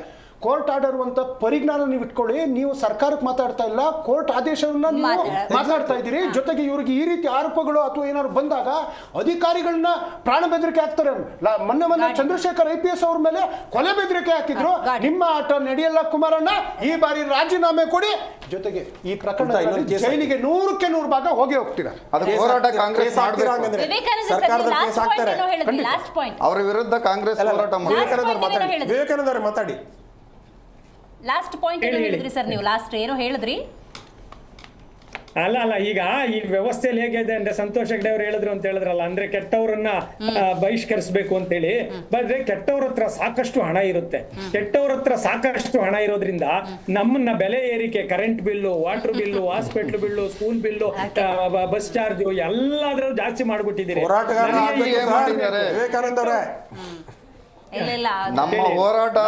E: ಕೋರ್ಟ್ ಆರ್ಡರ್ ಅಂತ ಪರಿಜ್ಞಾನ ನೀವು ಇಟ್ಕೊಳ್ಳಿ. ನೀವು ಸರ್ಕಾರಕ್ಕೆ ಮಾತಾಡ್ತಾ ಇಲ್ಲ, ಕೋರ್ಟ್ ಆದೇಶವನ್ನ ನೀವು ಮಾತಾಡ್ತಾ ಇದ್ದೀರಿ. ಜೊತೆಗೆ ಇವ್ರಿಗೆ ಈ ರೀತಿ ಆರೋಪಗಳು ಅಥವಾ ಏನಾದ್ರು ಬಂದಾಗ ಅಧಿಕಾರಿಗಳನ್ನ ಪ್ರಾಣ ಬೆದರಿಕೆ ಹಾಕ್ತಾರೆ. ಮೊನ್ನೆ ಚಂದ್ರಶೇಖರ್ IPS ಅವ್ರ ಮೇಲೆ ಕೊಲೆ ಬೆದರಿಕೆ ಹಾಕಿದ್ರು. ನಿಮ್ಮ ಆಟ ನಡೆಯಲ್ಲ ಕುಮಾರಣ್ಣ, ಈ ಬಾರಿ ರಾಜೀನಾಮೆ ಕೊಡಿ. ಜೊತೆಗೆ ಈ ಪ್ರಕರಣ ಜೈಲಿಗೆ 100ಕ್ಕೆ 100 ಭಾಗ ಹೋಗಿ ಹೋಗ್ತೀರಾ.
F: ಹೋರಾಟ ಕಾಂಗ್ರೆಸ್ ಅವರ ವಿರುದ್ಧ ಕಾಂಗ್ರೆಸ್ ಹೋರಾಟ
G: ವಿವೇಕಾನಂದ ಮಾತಾಡಿ.
A: ಲಾಸ್ಟ್ ಪಾಯಿಂಟ್ ಏನು ಹೇಳಿದ್ರಿ ಸರ್ ನೀವು? ಲಾಸ್ಟ್ ಏನೋ ಹೇಳಿದ್ರಿ.
D: ಅಲ್ಲ ಈಗ ಈ ವ್ಯವಸ್ಥೆಯಲ್ಲಿ ಹೇಗಿದೆ ಅಂದ್ರೆ ಸಂತೋಷ್ ಹೆಗ್ಡೆ ಅವ್ರು ಹೇಳಿದ್ರು ಅಂತ ಹೇಳಿದ್ರಲ್ಲ, ಅಂದ್ರೆ ಕೆಟ್ಟವರನ್ನ ಬಹಿಷ್ಕರಿಸಬೇಕು ಅಂತ ಹೇಳಿ. ಬಂದ್ರೆ ಕೆಟ್ಟವ್ರ ಹತ್ರ ಸಾಕಷ್ಟು ಹಣ ಇರುತ್ತೆ. ಕೆಟ್ಟವ್ರ ಹತ್ರ ಸಾಕಷ್ಟು ಹಣ ಇರೋದ್ರಿಂದ ನಮ್ಮನ್ನ ಬೆಲೆ ಏರಿಕೆ, current bill, water bill, hospital bill, school bill, bus charge ಎಲ್ಲಾದ್ರೂ ಜಾಸ್ತಿ ಮಾಡ್ಬಿಟ್ಟಿದ್ದೀರಿ.
F: ವಿವೇಕಾನಂದ ಅವರೇ
A: ಇಲ್ಲ
F: ನಮ್ಮ ಹೋರಾಟ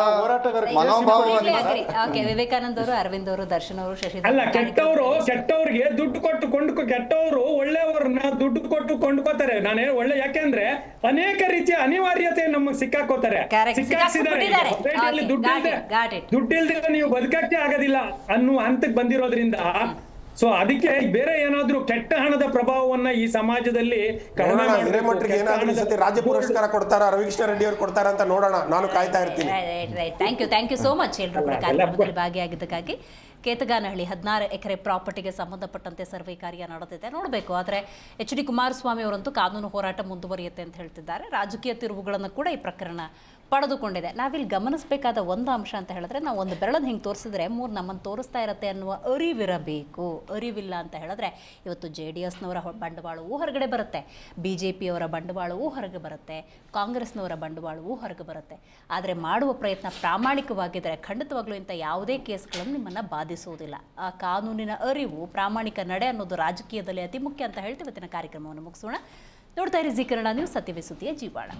F: ಮನೋಭಾವವನ್ನು
A: ಓಕೆ, ವಿವೇಕಾನಂದ ಅವರು, ಅರವಿಂದ್ ಅವರು, ದರ್ಶನ್ ಅವರು,
D: ಅಲ್ಲ,
A: ಶಶಿಧರ್
D: ಕೆಟ್ಟವ್ರಿಗೆ ದುಡ್ಡು ಕೊಟ್ಟು ಕೆಟ್ಟವರು ಒಳ್ಳೆಯವ್ರನ್ನ ದುಡ್ಡು ಕೊಟ್ಟು ಕೊಂಡ್ಕೋತಾರೆ. ನಾನೇ ಒಳ್ಳೆ, ಯಾಕೆಂದ್ರೆ ಅನೇಕ ರೀತಿಯ ಅನಿವಾರ್ಯತೆ ನಮಗೆ ಸಿಕ್ಕಾಕೋತಾರೆ,
A: Correct.
D: ಸಿಕ್ಕಾಕ್ಸಿದ್ದಾರೆ. ಸೊಸೈಟಿಯಲ್ಲಿ ದುಡ್ಡಿಲ್ದೆ ನೀವು ಬದುಕಕ್ಕೆ ಆಗೋದಿಲ್ಲ ಅನ್ನುವ ಹಂತಕ್ಕೆ ಬಂದಿರೋದ್ರಿಂದ ಸೊ ಅದಕ್ಕೆ ಬೇರೆ ಏನಾದ್ರೂ ಕೆಟ್ಟ ಹಣದ ಪ್ರಭಾವವನ್ನ ಈ ಸಮಾಜದಲ್ಲಿ ಕಡಿಮೆ
H: ಹಿರೇಮಠರಿಗೆ ಏನಾದ್ರೂ ಈ ಸತಿ ರಾಜ್ಯ ಪುರಸ್ಕಾರ ಕೊಡ್ತಾರ, ರವಿಕೃಷ್ಣ ರೆಡ್ಡಿ ಅವರು ಕೊಡ್ತಾರ ಅಂತ ನೋಡೋಣ. ನಾನು ಕಾಯ್ತಾ ಇರ್ತೀನಿ.
A: ಥ್ಯಾಂಕ್ ಯು ಸೋ ಮಚ್ ಎಲ್ಲರೂ ಕೂಡ ಕಾರ್ಯಕ್ರಮದಲ್ಲಿ ಭಾಗಿಯಾಗಿದ್ದಕ್ಕಾಗಿ. ಕೇತಗಾನಹಳ್ಳಿ 16 ಎಕರೆ ಪ್ರಾಪರ್ಟಿಗೆ ಸಂಬಂಧಪಟ್ಟಂತೆ ಸರ್ವೆ ಕಾರ್ಯ ನಡೆದಿದೆ, ನೋಡಬೇಕು. ಆದರೆ ಎಚ್ ಡಿ ಕುಮಾರಸ್ವಾಮಿ ಅವರಂತೂ ಕಾನೂನು ಹೋರಾಟ ಮುಂದುವರಿಯುತ್ತೆ ಅಂತ ಹೇಳ್ತಿದ್ದಾರೆ. ರಾಜಕೀಯ ತಿರುವುಗಳನ್ನು ಕೂಡ ಈ ಪ್ರಕರಣ ಪಡೆದುಕೊಂಡಿದೆ. ನಾವಿಲ್ಲಿ ಗಮನಿಸಬೇಕಾದ ಒಂದು ಅಂಶ ಅಂತ ಹೇಳಿದ್ರೆ, ನಾವು ಒಂದು ಬೆರಳನ್ನು ಹಿಂಗೆ ತೋರಿಸಿದ್ರೆ ನಮ್ಮನ್ನು ತೋರಿಸ್ತಾ ಇರುತ್ತೆ ಅನ್ನುವ ಅರಿವಿರಬೇಕು. ಅರಿವಿಲ್ಲ ಅಂತ ಹೇಳಿದ್ರೆ ಇವತ್ತು JDSನವರ ಬಂಡವಾಳವೂ ಹೊರಗಡೆ ಬರುತ್ತೆ, BJPಯವರ ಬಂಡವಾಳವೂ ಹೊರಗೆ ಬರುತ್ತೆ, ಕಾಂಗ್ರೆಸ್ನವರ ಬಂಡವಾಳವೂ ಹೊರಗೆ ಬರುತ್ತೆ. ಆದರೆ ಮಾಡುವ ಪ್ರಯತ್ನ ಪ್ರಾಮಾಣಿಕವಾಗಿದ್ದರೆ ಖಂಡಿತವಾಗ್ಲೂ ಇಂಥ ಯಾವುದೇ ಕೇಸ್ಗಳನ್ನು ನಿಮ್ಮನ್ನು ಬಾಧಿಸುವುದಿಲ್ಲ. ಆ ಕಾನೂನಿನ ಅರಿವು, ಪ್ರಾಮಾಣಿಕ ನಡೆ ಅನ್ನೋದು ರಾಜಕೀಯದಲ್ಲಿ ಅತಿ ಮುಖ್ಯ ಅಂತ ಹೇಳ್ತೀವಿ. ಇವತ್ತಿನ ಕಾರ್ಯಕ್ರಮವನ್ನು ಮುಗಿಸೋಣ. ನೋಡ್ತಾ ಇರಿ ಜಿ ಕನ್ನಡ ನ್ಯೂಸ್, ಸತ್ಯವೇ ಸುದ್ದಿಯ ಜೀವಾಳ.